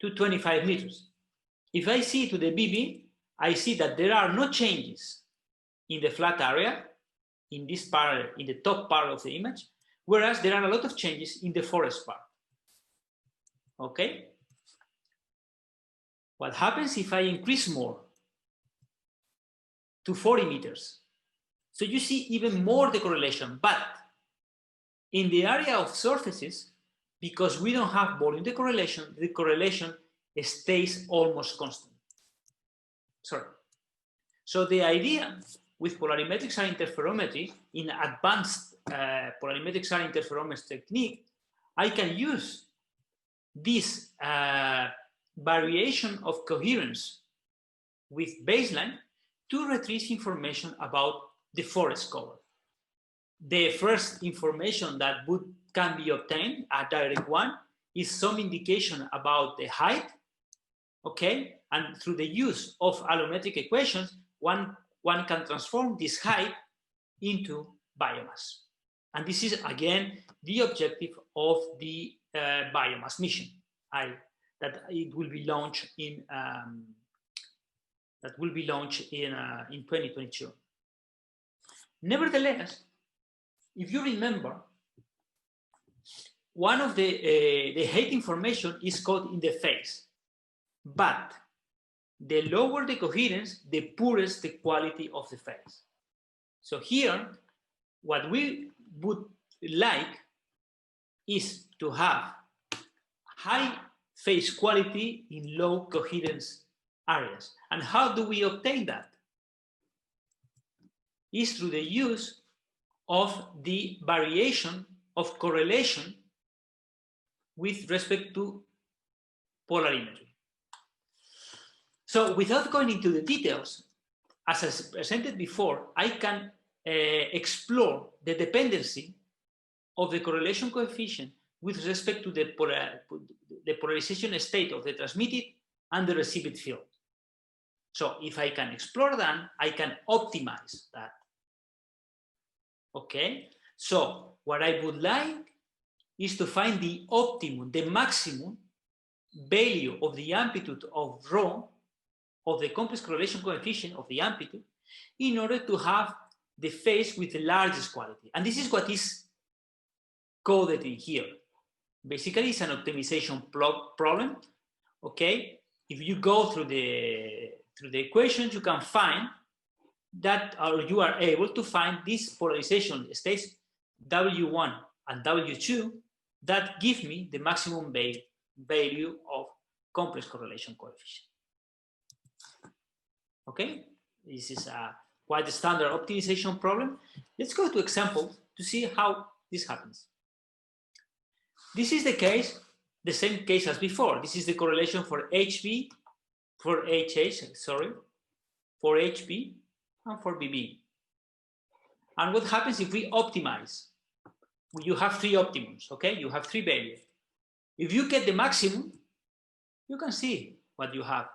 Speaker 2: to 25 meters? If I see to the BB, I see that there are no changes in the flat area, in this part, in the top part of the image, whereas there are a lot of changes in the forest part. Okay? What happens if I increase more to 40 meters? So you see even more decorrelation, but in the area of surfaces, because we don't have volume decorrelation, the correlation stays almost constant. Sorry. So the idea with polarimetric and interferometry, in advanced polarimetric and interferometry technique, I can use this variation of coherence with baseline to retrieve information about the forest cover. The first information that can be obtained, a direct one, is some indication about the height, okay? And through the use of allometric equations, one can transform this height into biomass. And this is, again, the objective of the biomass mission, that it will be launched in 2022. Nevertheless, if you remember, one of the height information is called in the phase, but the lower the coherence, the poorest the quality of the phase. So here, what we would like is to have high phase quality in low coherence areas. And how do we obtain that? Is through the use of the variation of correlation with respect to polarimetry. So without going into the details, as I presented before, I can explore the dependency of the correlation coefficient with respect to the polarization state of the transmitted and the received field. So if I can explore that, I can optimize that. Okay, so what I would like is to find the optimum, the maximum value of the amplitude of rho, of the complex correlation coefficient of the amplitude, in order to have the phase with the largest quality. And this is what is coded in here. Basically, it's an optimization problem. Okay, if you go through the equations, you can find that, or you are able to find these polarization states W1 and W2 that give me the maximum value of complex correlation coefficient. Okay, this is a quite a standard optimization problem. Let's go to example to see how this happens. This is the case, the same case as before. This is the correlation for HB, for HH, sorry, for HB and for BB. And what happens if we optimize? You have three optimums, okay? You have three values. If you get the maximum, you can see what you have.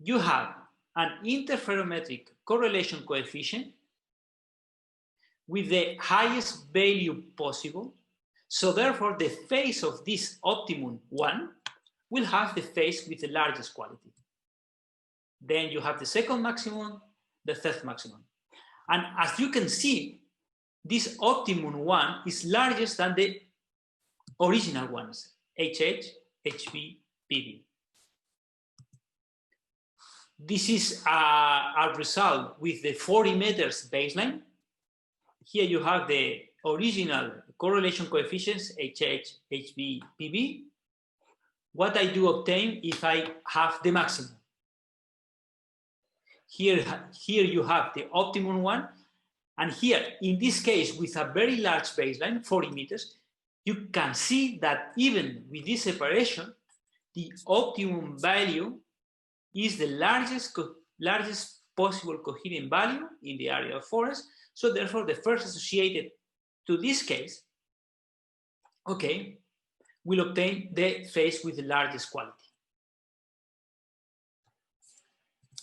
Speaker 2: You have an interferometric correlation coefficient with the highest value possible. So therefore, the phase of this optimum one will have the phase with the largest quality. Then you have the second maximum, the third maximum. And as you can see, this optimum one is larger than the original ones, HH, HB, BB. This is a result with the 40 meters baseline. Here you have the original correlation coefficients, HH, HB, BB. what I do obtain if I have the maximum. Here you have the optimum one. And here, in this case, with a very large baseline, 40 meters, you can see that even with this separation, the optimum value is the largest possible coherent value in the area of forest. So therefore, the first associated to this case, okay, will obtain the phase with the largest quality.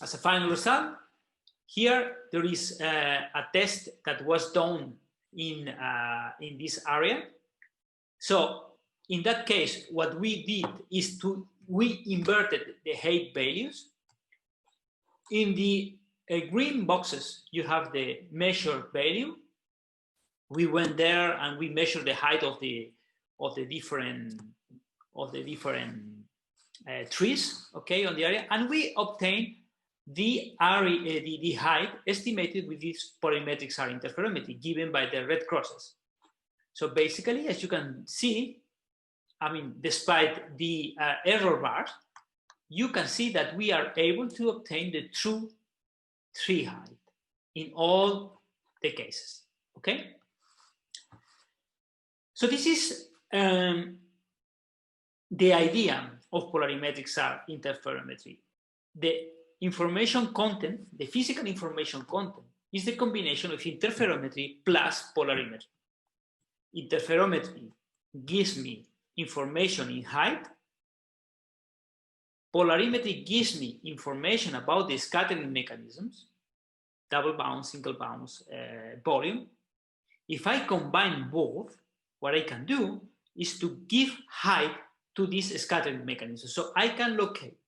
Speaker 2: As a final result, here there is a test that was done in this area. So in that case, what we did is we inverted the height values. In the green boxes, you have the measured value. We went there and we measured the height of the different trees, okay, on the area, and we obtained the area, the height estimated with these polarimetrics are interferometry given by the red crosses. So basically, as you can see, I mean, despite the error bars, you can see that we are able to obtain the true tree height in all the cases, okay? So this is the idea of polarimetric interferometry. The information content, the physical information content, is the combination of interferometry plus polarimetry. Interferometry gives me information in height. Polarimetry gives me information about the scattering mechanisms, double bounce, single bounce, volume. If I combine both, what I can do is to give height to this scattering mechanism. So I can locate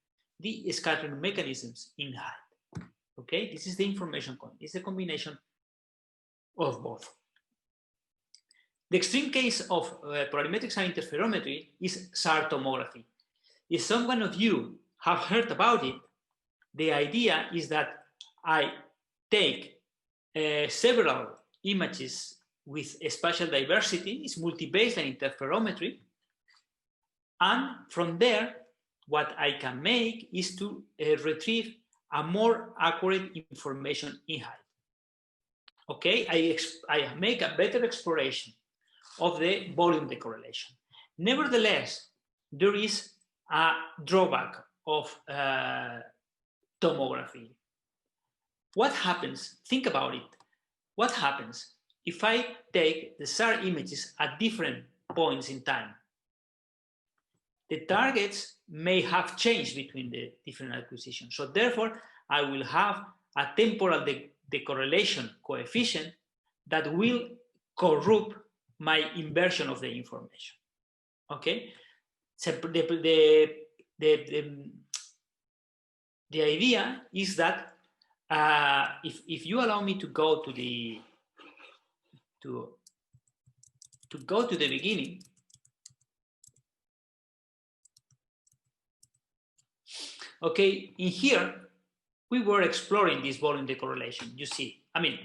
Speaker 2: the scattering mechanisms in height. Okay, this is the information content. It's a combination of both. The extreme case of polarimetrics and interferometry is SAR tomography. If someone of you have heard about it, the idea is that I take several images with a spatial diversity, it's multi-baseline interferometry, and from there, what I can make is to retrieve a more accurate information in height. Okay, I make a better exploration of the volume decorrelation. Nevertheless, there is a drawback of tomography. What happens? Think about it. What happens if I take the SAR images at different points in time? The targets may have changed between the different acquisitions. So therefore, I will have a temporal decorrelation coefficient that will corrupt my inversion of the information. Okay? So the idea is that if you allow me to go to the beginning, okay, in here we were exploring this volume decorrelation. You see, I mean,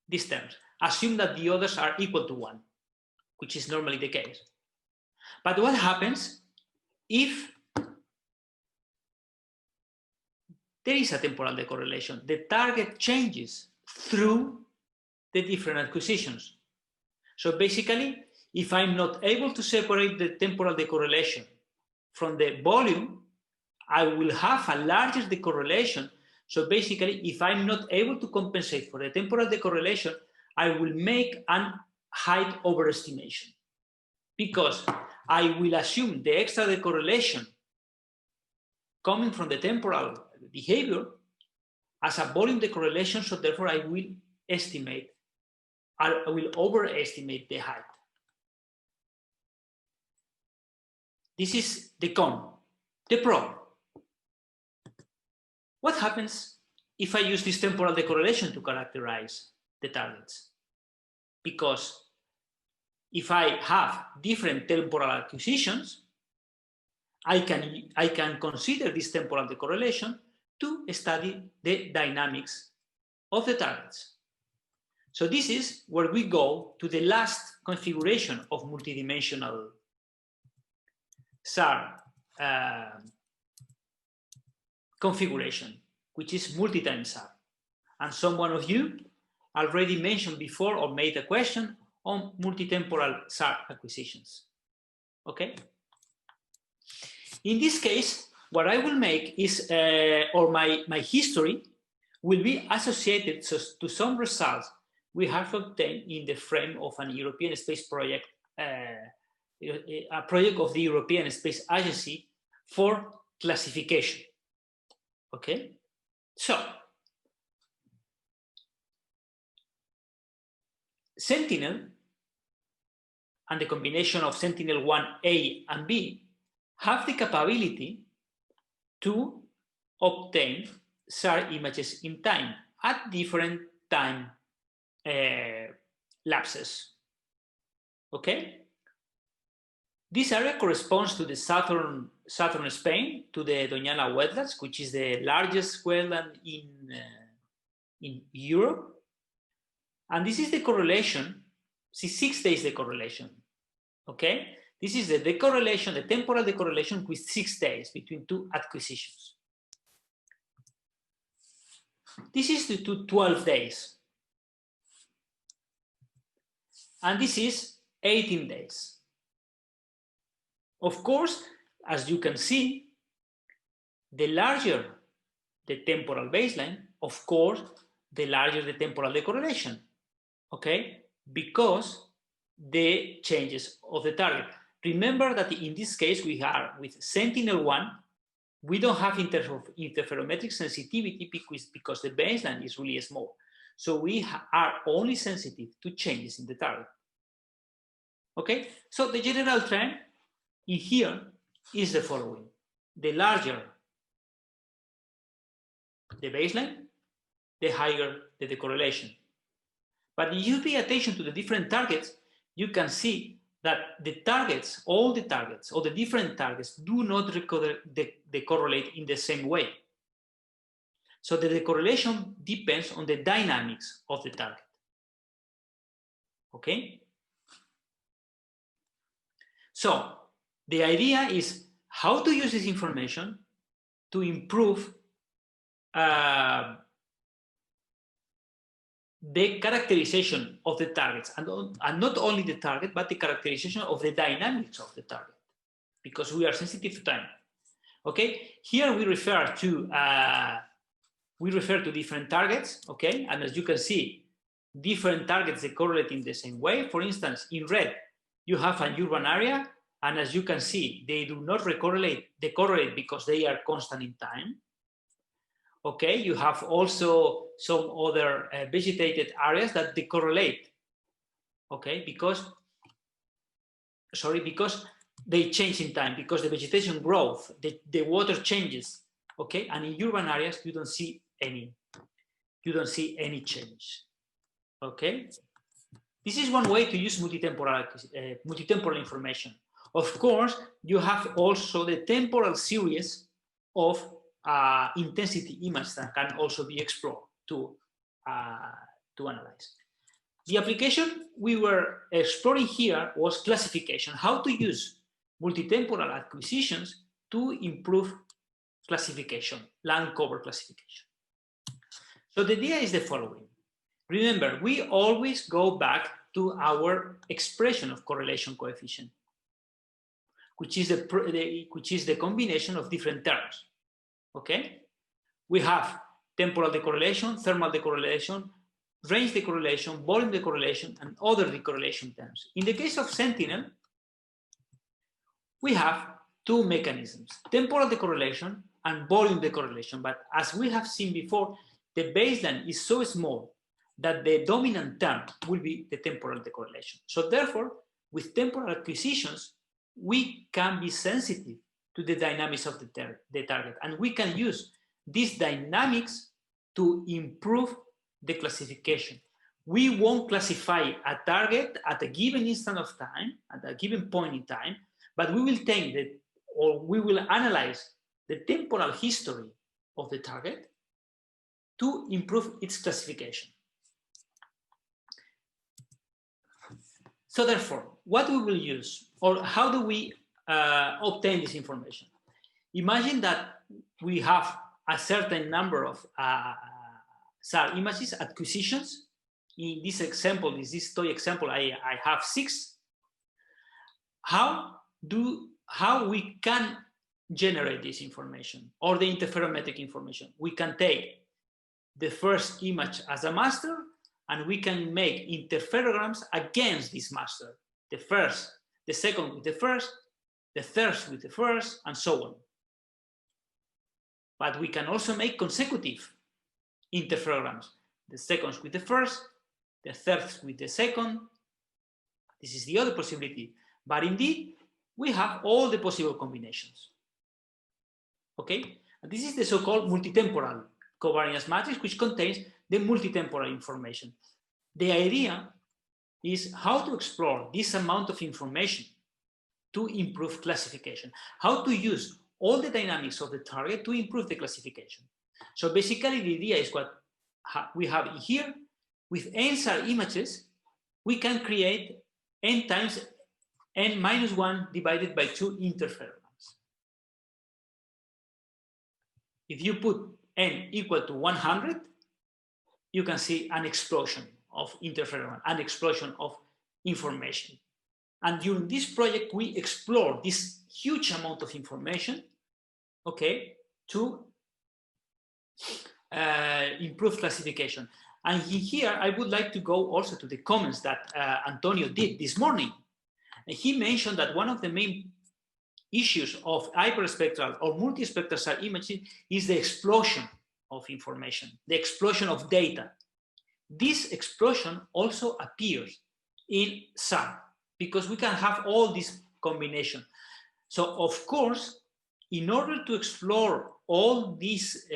Speaker 2: these terms. Assume that the others are equal to 1, which is normally the case. But what happens if there is a temporal decorrelation? The target changes through the different acquisitions. So basically, if I'm not able to separate the temporal decorrelation from the volume, I will have a larger decorrelation. So basically, if I'm not able to compensate for the temporal decorrelation, I will make an height overestimation, because I will assume the extra decorrelation coming from the temporal behavior as a volume decorrelation, so therefore I will estimate, I will overestimate the height. This is the con. The pro. What happens if I use this temporal decorrelation to characterize the targets? Because if I have different temporal acquisitions, I can consider this temporal decorrelation to study the dynamics of the targets. So this is where we go to the last configuration of multidimensional SAR configuration, which is multi-time SAR. And someone of you already mentioned before or made a question on multitemporal SAR acquisitions. Okay. In this case, what I will make is, or my history will be associated to some results we have obtained in the frame of an European space project, a project of the European Space Agency for classification. Okay, so Sentinel and the combination of Sentinel-1A and B have the capability to obtain SAR images in time at different time lapses. Okay? This area corresponds to the southern Spain, to the Doñana wetlands, which is the largest wetland in Europe. And this is the correlation, see 6 days the correlation, okay? This is the decorrelation, the temporal decorrelation with 6 days between two acquisitions. This is to 12 days. And this is 18 days. Of course, as you can see, the larger the temporal baseline, of course, the larger the temporal decorrelation, okay? Because the changes of the target. Remember that in this case, we are with Sentinel-1, we don't have interferometric sensitivity because the baseline is really small. So we are only sensitive to changes in the target. Okay, so the general trend in here is the following. The larger the baseline, the higher the decorrelation. But if you pay attention to the different targets, you can see that the targets, all the different targets do not decorrelate in the same way. So the decorrelation depends on the dynamics of the target. Okay? So the idea is how to use this information to improve the characterization of the targets, and not only the target, but the characterization of the dynamics of the target, because we are sensitive to time. Okay, here we refer to different targets. Okay, and as you can see, different targets they correlate in the same way. For instance, in red, you have an urban area, and as you can see, they do not decorrelate because they are constant in time. Okay, you have also some other vegetated areas that decorrelate. Okay, because they change in time, because the vegetation growth, the water changes. Okay, and in urban areas you don't see any change. Okay, this is one way to use multitemporal information. Of course, you have also the temporal series of intensity images that can also be explored to analyze. The application we were exploring here was classification, how to use multitemporal acquisitions to improve classification, land cover classification. So the idea is the following. Remember, we always go back to our expression of correlation coefficient, which is the combination of different terms. Okay, we have temporal decorrelation, thermal decorrelation, range decorrelation, volume decorrelation, and other decorrelation terms. In the case of Sentinel, we have two mechanisms, temporal decorrelation and volume decorrelation. But as we have seen before, the baseline is so small that the dominant term will be the temporal decorrelation. So therefore, with temporal acquisitions, we can be sensitive to the dynamics of the target, and we can use these dynamics to improve the classification. We won't classify a target at a given instant of time, at a given point in time, but we will take we will analyze the temporal history of the target to improve its classification. So therefore, what we will use, or how do we obtain this information? Imagine that we have a certain number of SAR images acquisitions. In this example, this toy example, I have 6. How we can generate this information or the interferometric information? We can take the first image as a master, and we can make interferograms against this master. The first, the second with the first, the third with the first, and so on. But we can also make consecutive interferograms. The seconds with the first, the third with the second. This is the other possibility. But indeed, we have all the possible combinations. Okay? And this is the so-called multitemporal covariance matrix, which contains the multitemporal information. The idea is how to explore this amount of information to improve classification, how to use all the dynamics of the target to improve the classification. So basically, the idea is what we have here. With n SAR images, we can create n times n-1 divided by 2 interferograms. If you put n equal to 100, you can see an explosion of interferogram, an explosion of information. And during this project, we explore this huge amount of information, okay, to improve classification. And here, I would like to go also to the comments that Antonio did this morning. And he mentioned that one of the main issues of hyperspectral or multispectral SAR imaging is the explosion of information, the explosion of data. This explosion also appears in SAR because we can have all this combination. So of course, in order to explore all this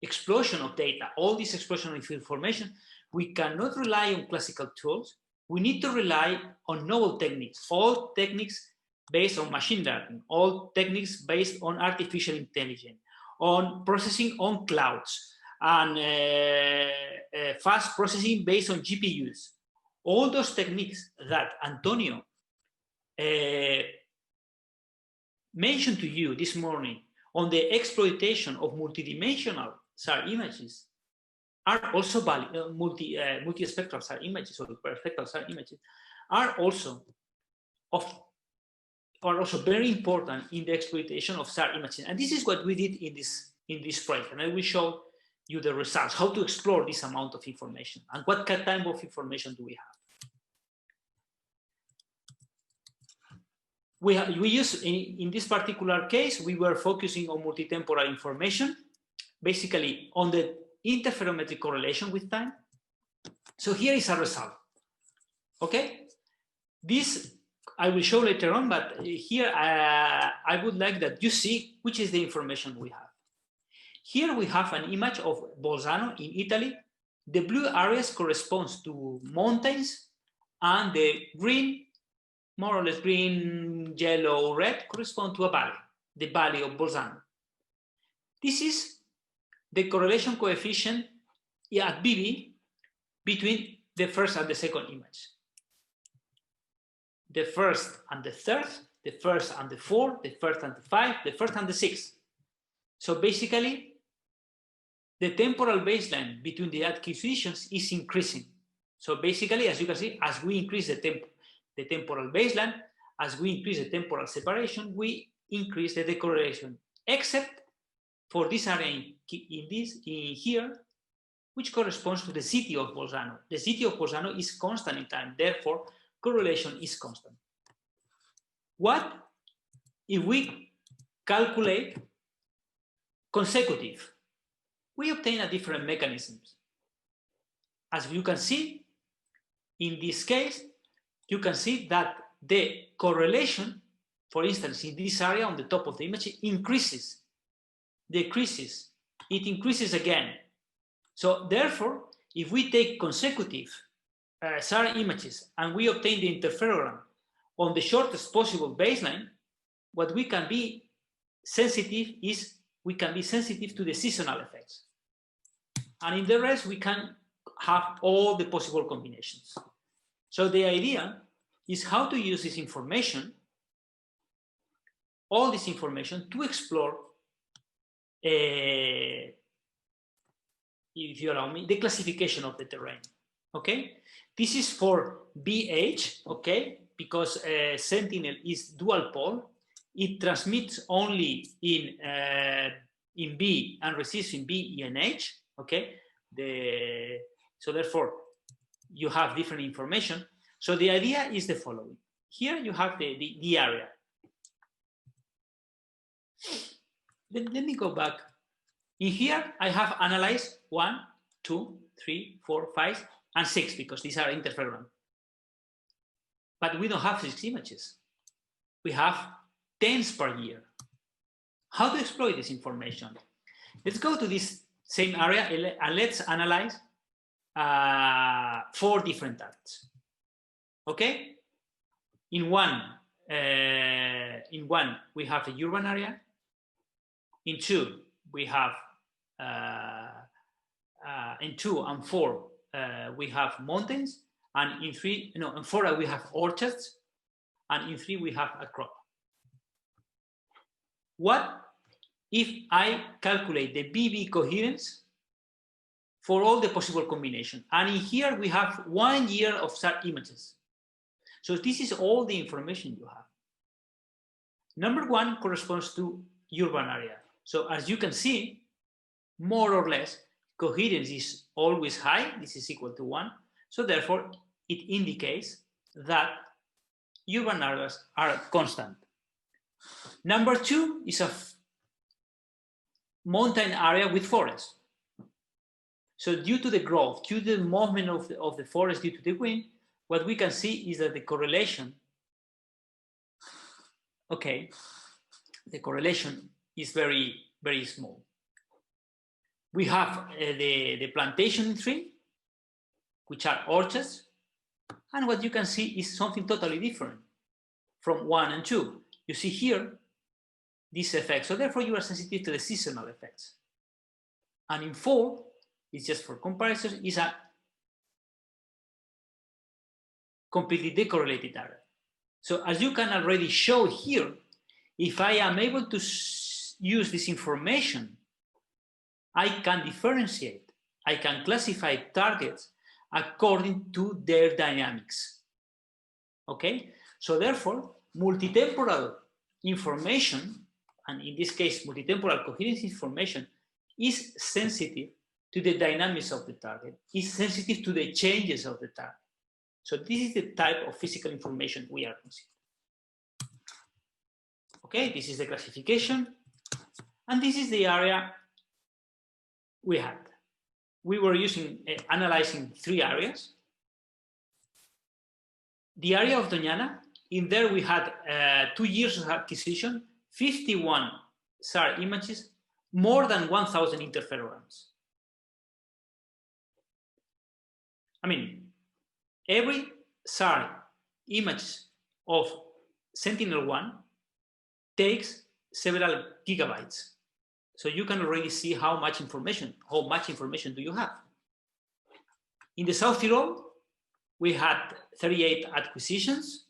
Speaker 2: explosion of data, all this explosion of information, we cannot rely on classical tools. We need to rely on novel techniques, all techniques based on machine learning, all techniques based on artificial intelligence, on processing on clouds, and fast processing based on GPUs. All those techniques that Antonio mentioned to you this morning on the exploitation of multidimensional SAR images are also multispectral SAR images or perfectal SAR images are also very important in the exploitation of SAR imaging. And this is what we did in this project. And I will show you the results, how to explore this amount of information and what type of information do we have. We use, in this particular case, we were focusing on multitemporal information, basically on the interferometric correlation with time. So here is a result, okay? This I will show later on, but here I would like that you see which is the information we have. Here we have an image of Bolzano in Italy. The blue areas corresponds to mountains, and the green, more or less green, yellow, red correspond to a valley, the valley of Bolzano. This is the correlation coefficient at BB between the first and the second image. The first and the third, the first and the fourth, the first and the five, the first and the sixth. So basically, the temporal baseline between the acquisitions is increasing. So basically, as you can see, as we increase the temporal baseline, as we increase the temporal separation, we increase the decorrelation, except for this area in here, which corresponds to the city of Bolzano. The city of Bolzano is constant in time, therefore, correlation is constant. What if we calculate consecutive? We obtain a different mechanisms. As you can see, in this case, you can see that the correlation, for instance, in this area on the top of the image, increases, decreases, it increases again. So therefore, if we take consecutive SAR images and we obtain the interferogram on the shortest possible baseline, what we can be sensitive is we can be sensitive to the seasonal effects. And in the rest, we can have all the possible combinations. So the idea is how to use this information all this information to explore, if you allow me, the classification of the terrain. Okay, this is for BH. Okay, because Sentinel is dual pole. It transmits only in B and receives in B, E, and H. Okay, so therefore you have different information. So the idea is the following. Here you have the area. Let me go back. In here I have analyzed 1, 2, 3, 4, 5, and 6 because these are interferogram. But we don't have 6 images. We have tens per year. How to exploit this information? Let's go to this same area and let's analyze 4 different targets. Okay? In one we have a urban area. In 2 we have in 2 and 4 we have mountains, and in 4 we have orchards, and in 3 we have a crop. What if I calculate the BB coherence for all the possible combinations? And in here we have 1 year of such images. So this is all the information you have. Number 1 corresponds to urban area. So as you can see, more or less, coherence is always high. This is equal to 1. So therefore, it indicates that urban areas are constant. Number 2 is a mountain area with forest. So due to the growth, due to the movement of the forest due to the wind, what we can see is that the correlation, okay, the correlation is very, very small. We have the plantation tree, which are orchards, and what you can see is something totally different from 1 and 2. You see here this effect, so therefore you are sensitive to the seasonal effects. And in 4, it's just for comparison, is a completely decorrelated area. So as you can already show here, if I am able to use this information, I can differentiate, I can classify targets according to their dynamics. Okay, so therefore, multitemporal information, and in this case, multitemporal coherence information, is sensitive to the dynamics of the target, is sensitive to the changes of the target. So this is the type of physical information we are considering. Okay, this is the classification, and this is the area we had. We were analyzing 3 areas. The area of Doñana, in there we had 2 years of acquisition, 51 SAR images, more than 1,000 interferograms. I mean, every SAR image of Sentinel-1 takes several gigabytes. So you can already see how much information do you have. In the South Tyrol, we had 38 acquisitions,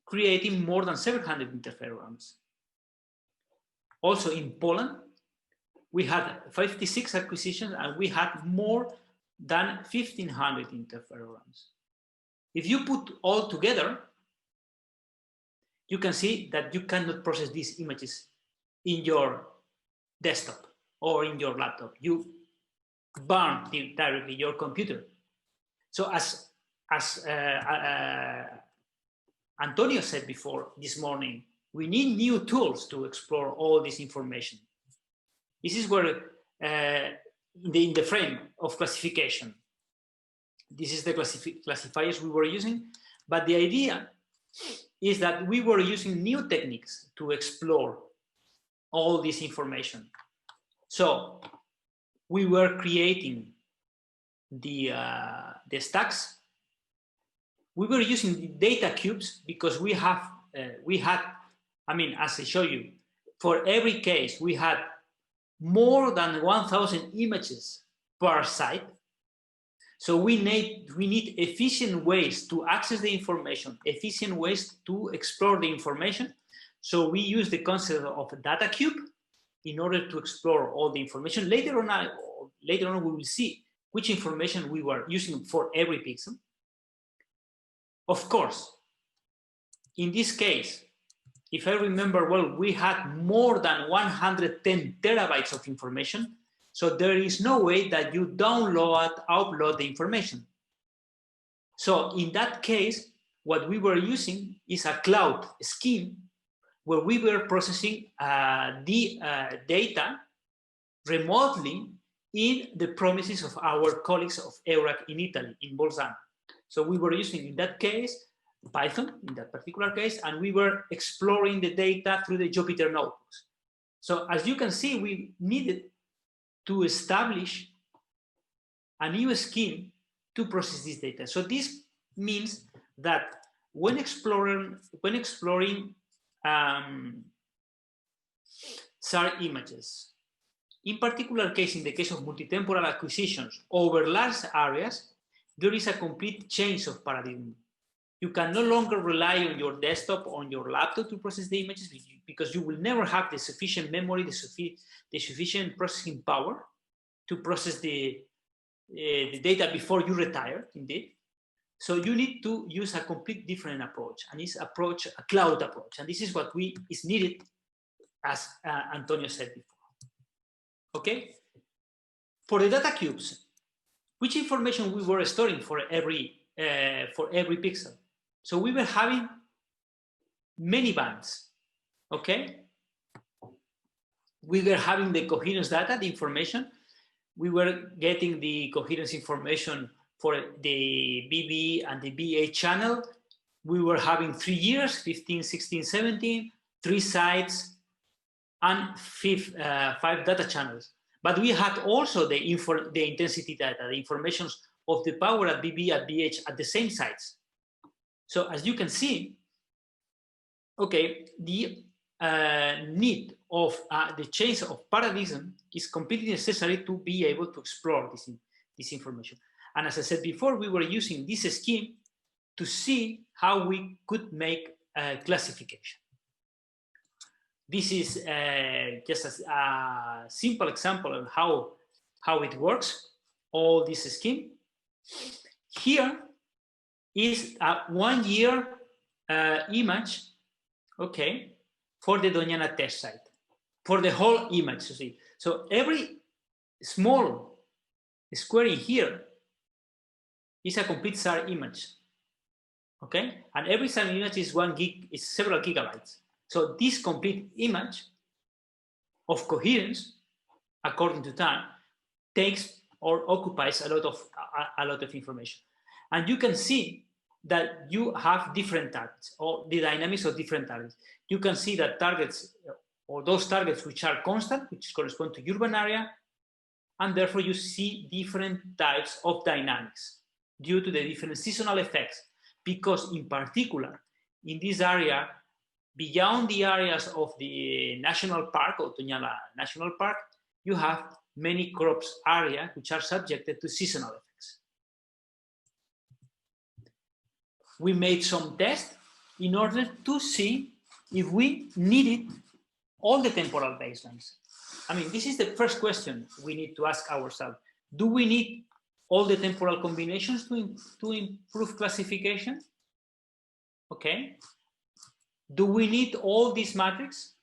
Speaker 2: creating more than 700 interferograms. Also in Poland, we had 56 acquisitions and we had more than 1,500 interferograms. If you put all together, you can see that you cannot process these images in your desktop or in your laptop. You burn directly your computer. So as Antonio said before this morning, we need new tools to explore all this information. This is where in the frame of classification, this is the classifiers we were using, but the idea is that we were using new techniques to explore all this information. So we were creating the stacks. We were using the data cubes because we had, I mean, as I show you, for every case, we had more than 1,000 images per site. So we need efficient ways to access the information, efficient ways to explore the information. So we use the concept of a data cube in order to explore all the information. Later on, we will see which information we were using for every pixel. Of course, in this case, if I remember well, we had more than 110 terabytes of information. So there is no way that you upload the information. So in that case, what we were using is a cloud scheme where we were processing the data remotely in the premises of our colleagues of EURAC in Italy, in Bolzano. So we were using, in that case, Python, in that particular case, and we were exploring the data through the Jupyter notebooks. So as you can see, we needed to establish a new scheme to process this data. So this means that when exploring SAR images, in particular case, in the case of multitemporal acquisitions over large areas, there is a complete change of paradigm. You can no longer rely on your desktop, on your laptop to process the images because you will never have the sufficient memory, the sufficient processing power to process the data before you retire, indeed. So you need to use a complete different approach, and this approach, a cloud approach. And this is what is needed, as Antonio said before. Okay? For the data cubes, which information we were storing for every pixel? So we were having many bands, okay? We were having the coherence data, the information. We were getting the coherence information for the BB and the BA channel. We were having 3 years, 15, 16, 17, 3 sites, and 5 data channels. But we had also the intensity data, the information of the power at BB, at BH, at the same sites. So as you can see, okay, the need of the change of paradigm is completely necessary to be able to explore this information. And as I said before, we were using this scheme to see how we could make classification. This is just a simple example of how it works, all this scheme. Here is a 1 year image, okay, for the Doñana test site, for the whole image, you see. So every small square in here is a complete SAR image, okay? And every SAR image is several gigabytes. So this complete image of coherence, according to time, takes or occupies a lot of information. And you can see that you have different targets, or the dynamics of different targets. You can see that targets, or those targets which are constant, which correspond to urban area, and therefore you see different types of dynamics due to the different seasonal effects, because in particular, in this area, beyond the areas of the national park, or Doñana National Park, you have many crops area which are subjected to seasonal effects. We made some tests in order to see if we needed all the temporal baselines. I mean, this is the first question we need to ask ourselves. Do we need all the temporal combinations to improve classification? Okay. Do we need all these matrices?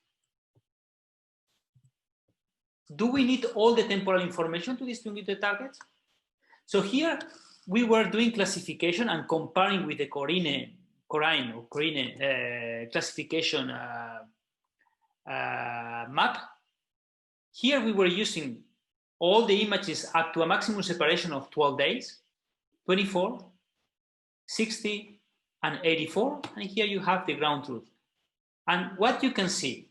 Speaker 2: Do we need all the temporal information to distinguish the targets? So here we were doing classification and comparing with the Corine classification map. Here we were using all the images up to a maximum separation of 12 days, 24, 60, and 84. And here you have the ground truth. And what you can see,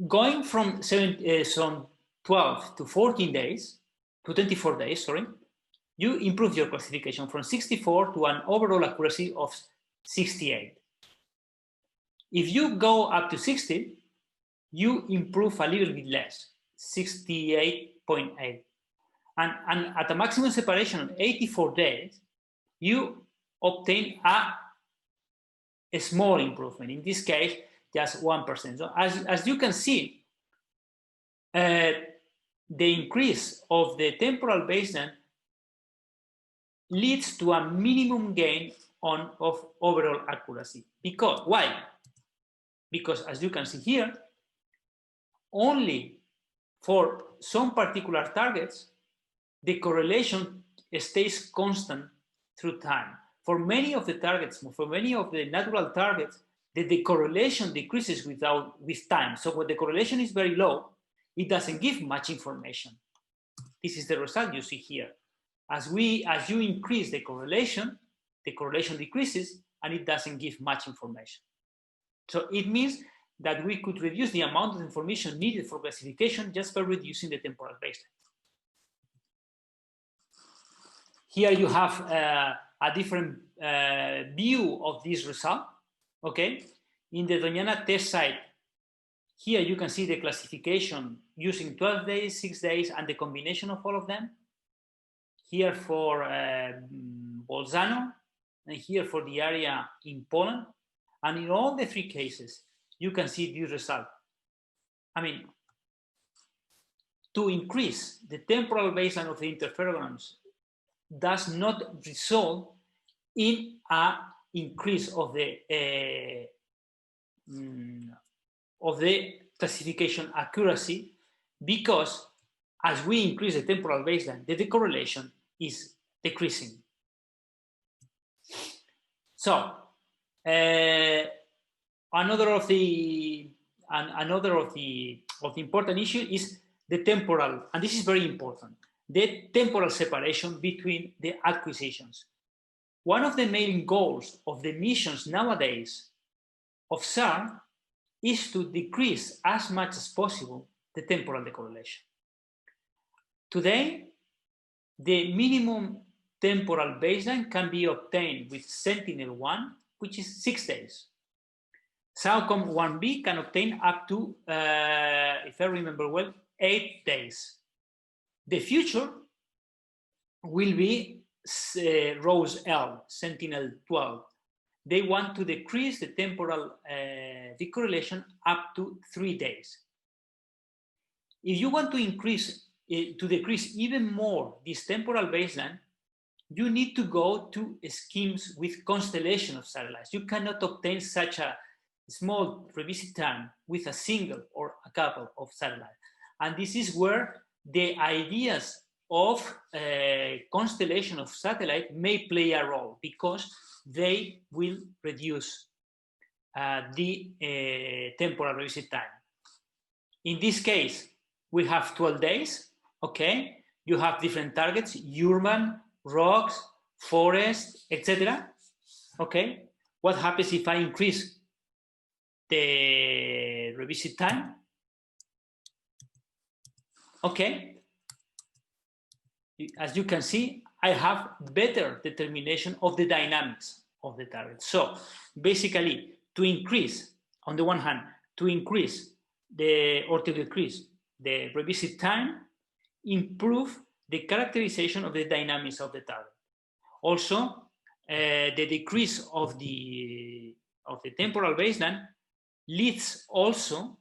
Speaker 2: going from 12 to 14 days, to 24 days, sorry, you improve your classification from 64 to an overall accuracy of 68. If you go up to 60, you improve a little bit less, 68.8. And at a maximum separation of 84 days, you obtain a small improvement. In this case, just 1%. So as you can see, the increase of the temporal baseline leads to a minimum gain of overall accuracy. Because, why? Because as you can see here, only for some particular targets, the correlation stays constant through time. For many of the targets, for many of the natural targets, the correlation decreases with time. So when the correlation is very low, it doesn't give much information. This is the result you see here. As you increase the correlation decreases and it doesn't give much information. So it means that we could reduce the amount of information needed for classification just by reducing the temporal baseline. Here you have a different view of this result, okay? In the Doñana test site, here you can see the classification using 12 days, 6 days, and the combination of all of them. Here for Bolzano, and here for the area in Poland. And in all the three cases, you can see this result. I mean, to increase the temporal baseline of the interferometers does not result in an increase of the classification accuracy, because as we increase the temporal baseline, the decorrelation is decreasing. So another of the important issue is the temporal, and this is very important, the temporal separation between the acquisitions. One of the main goals of the missions nowadays of SAR is to decrease as much as possible the temporal decorrelation. Today, the minimum temporal baseline can be obtained with Sentinel-1, which is 6 days. SAOCOM-1B can obtain up to, if I remember well, 8 days. The future will be ROSE-L, Sentinel-12. They want to decrease the temporal decorrelation up to 3 days. If you want to decrease even more this temporal baseline, you need to go to schemes with constellation of satellites. You cannot obtain such a small revisit time with a single or a couple of satellites. And this is where the ideas of constellation of satellite may play a role, because they will reduce the temporal revisit time. In this case, we have 12 days, okay? You have different targets, urban, rocks, forest, etc. Okay, what happens if I increase the revisit time? Okay, as you can see, I have better determination of the dynamics of the target. So basically, to increase, on the one hand, to increase or to decrease the revisit time, improve the characterization of the dynamics of the target. Also, the decrease of the temporal baseline leads also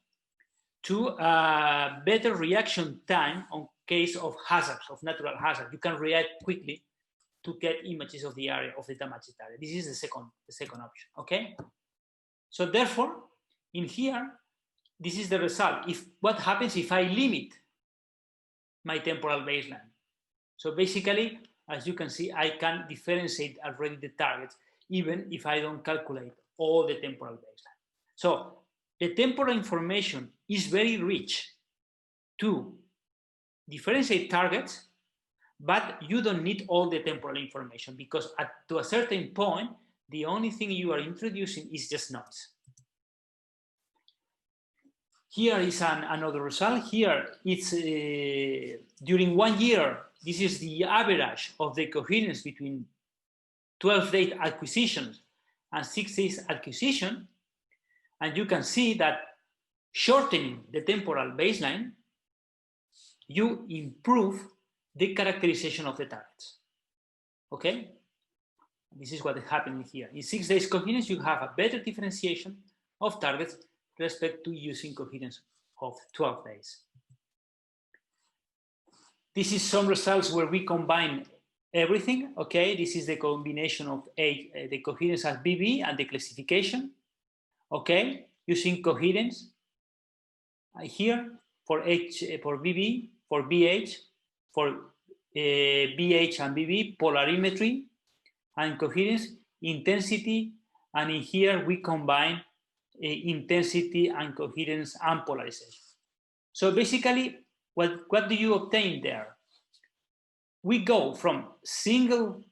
Speaker 2: to a better reaction time on case of hazards, of natural hazard. You can react quickly to get images of the area, of the damaged area. This is the second option, okay? So therefore, in here, this is the result. What happens if I limit my temporal baseline? So basically, as you can see, I can differentiate already the targets, even if I don't calculate all the temporal baseline. So the temporal information is very rich to differentiate targets, but you don't need all the temporal information, because to a certain point, the only thing you are introducing is just noise. Here is another result. Here it's during 1 year, this is the average of the coherence between 12-day acquisitions and 6 days acquisition. And you can see that shortening the temporal baseline, you improve the characterization of the targets. Okay? This is what is happening here. In 6 days coherence, you have a better differentiation of targets respect to using coherence of 12 days. This is some results where we combine everything, okay? This is the combination of the coherence as BB and the classification, okay? Using coherence here for BB, for BH, for BH and BB, polarimetry, and coherence, intensity, and in here we combine intensity and coherence and polarization. So basically, what do you obtain there? We go from single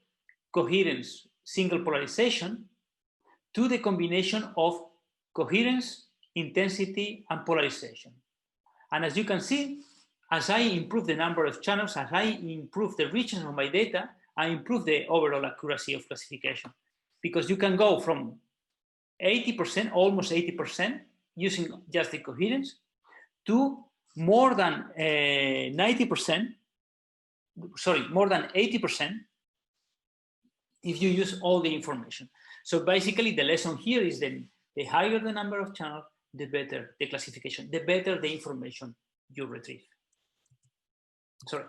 Speaker 2: coherence, single polarization, to the combination of coherence, intensity, and polarization. And as you can see, as I improve the number of channels, as I improve the richness of my data, I improve the overall accuracy of classification. Because you can go from 80%, almost 80%, using just the coherence, to more than 90%, sorry, more than 80% if you use all the information. So basically the lesson here is that the higher the number of channels, the better the classification, the better the information you retrieve. Sorry.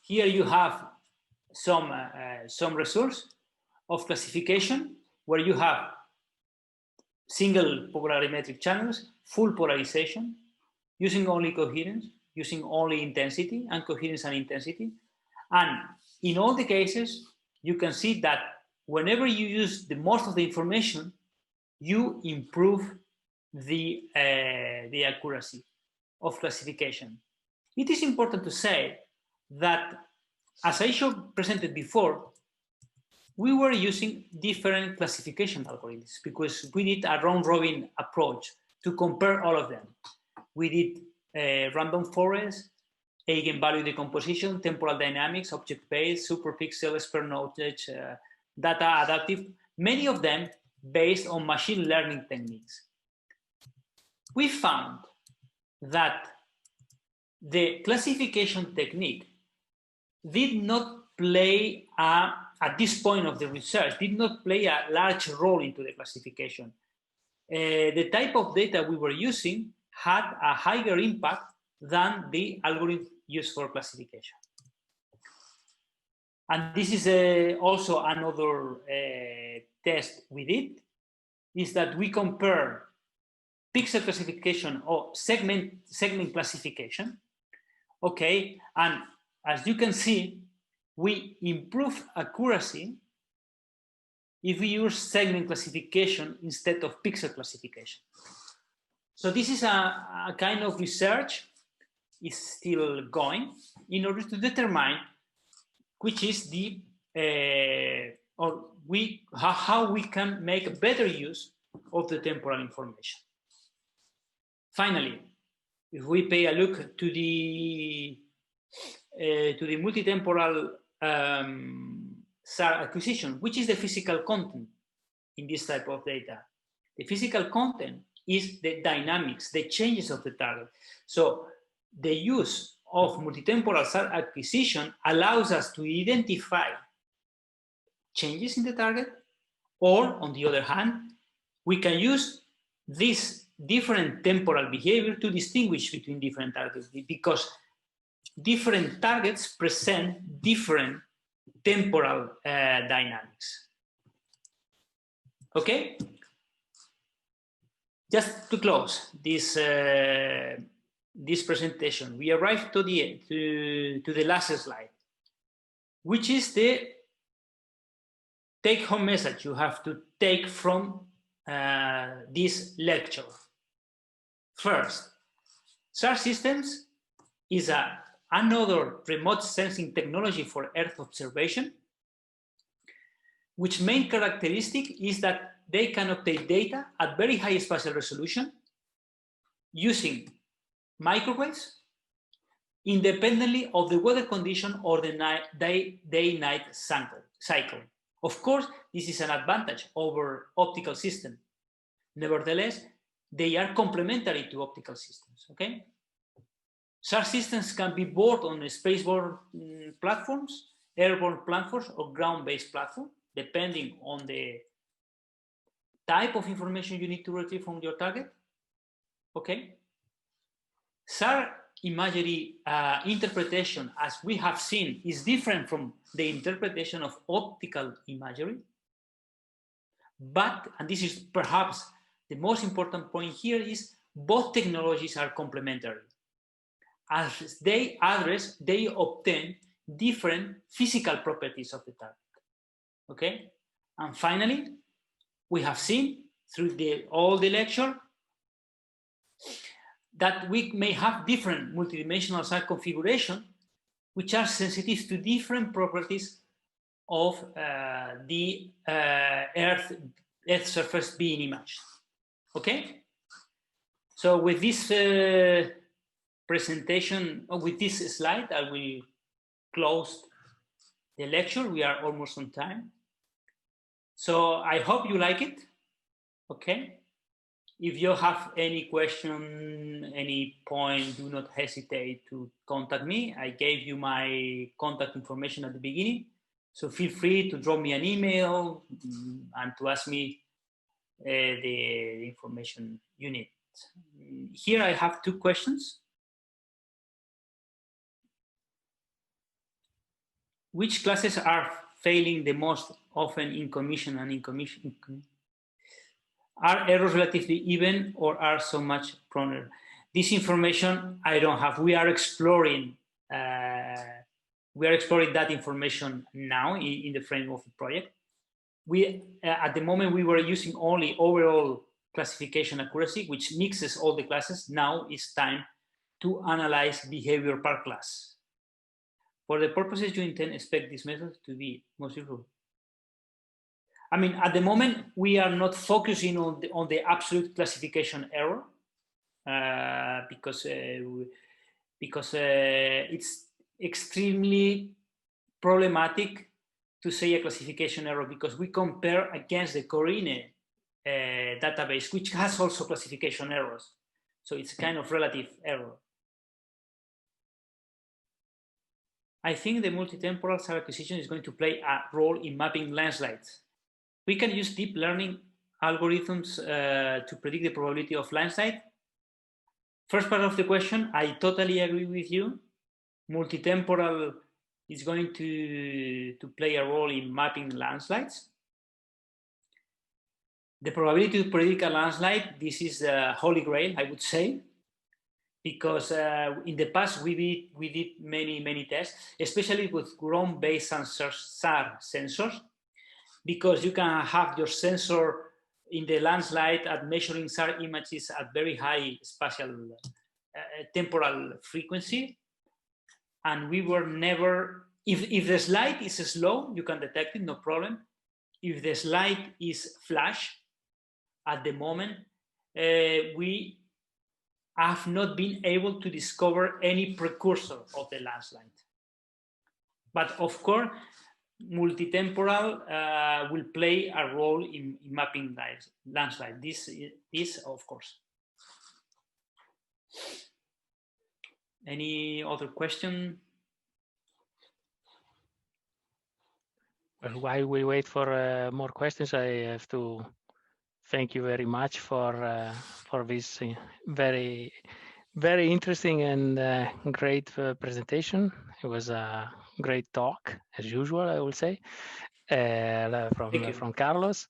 Speaker 2: Here you have some results of classification where you have single polarimetric channels, full polarization, using only coherence, using only intensity and coherence and intensity. And in all the cases, you can see that whenever you use the most of the information, you improve the accuracy of classification. It is important to say that, as I presented before, we were using different classification algorithms because we did a round-robin approach to compare all of them. We did random forest, eigenvalue decomposition, temporal dynamics, object-based, superpixel, expert knowledge, data adaptive, many of them based on machine learning techniques. We found that the classification technique did not play, at this point of the research, did not play a large role into the classification. The type of data we were using had a higher impact than the algorithm used for classification. And this is also another test we did, is that we compare pixel classification or segment classification, okay? And as you can see, we improve accuracy if we use segment classification instead of pixel classification. So this is a kind of research, is still going, in order to determine which is the, how we can make a better use of the temporal information. Finally, if we pay a look to the multitemporal SAR acquisition, which is the physical content in this type of data. The physical content is the dynamics, the changes of the target. So the use of multitemporal SAR acquisition allows us to identify changes in the target, or on the other hand, we can use this different temporal behavior to distinguish between different targets, because different targets present different temporal dynamics. Okay? Just to close this this presentation, we arrived to the last slide, which is the take-home message you have to take from this lecture. First, SAR systems is another remote sensing technology for Earth observation, which main characteristic is that they can obtain data at very high spatial resolution using microwaves independently of the weather condition or the day-night cycle. Of course, this is an advantage over optical systems. Nevertheless, they are complementary to optical systems, okay? SAR systems can be board on spaceborne platforms, airborne platforms, or ground-based platforms, depending on the type of information you need to retrieve from your target. Okay. SAR imagery interpretation, as we have seen, is different from the interpretation of optical imagery. But, and this is perhaps the most important point here, is both technologies are complementary. As they address, they obtain different physical properties of the target. Okay? And finally, we have seen through all the lecture that we may have different multidimensional SAR configuration, which are sensitive to different properties of the Earth surface being imaged. Okay? So with this presentation, with this slide, I will close the lecture. We are almost on time. So I hope you like it. Okay? If you have any question, any point, do not hesitate to contact me. I gave you my contact information at the beginning. So feel free to drop me an email and to ask me the information you need. Here I have two questions. Which classes are failing the most often in commission and in commission? Are errors relatively even or are so much prone? This information I don't have. We are exploring that information now in the frame of the project. We at the moment we were using only overall classification accuracy, which mixes all the classes. Now it's time to analyze behavior per class. For the purposes you intend, expect this method to be most useful. I mean, at the moment, we are not focusing on the absolute classification error because it's extremely problematic to say a classification error because we compare against the Corine database, which has also classification errors. So it's a kind of relative error. I think the multitemporal SAR acquisition is going to play a role in mapping landslides. We can use deep learning algorithms to predict the probability of landslide. First part of the question, I totally agree with you. Multitemporal is going to play a role in mapping landslides. The probability to predict a landslide, this is the holy grail, I would say, because in the past we did many tests, especially with ground-based SAR sensors, because you can have your sensor in the landslide at measuring SAR images at very high spatial temporal frequency. And we were never, if the slide is slow, you can detect it, no problem. If the slide is flash, at the moment, we have not been able to discover any precursor of the landslide. But of course, multitemporal will play a role in mapping landslide. This is, of course. Any other question?
Speaker 1: Well, while we wait for more questions, I have to thank you very much for this very interesting and great presentation. It was a great talk, as usual, I will say, from Carlos.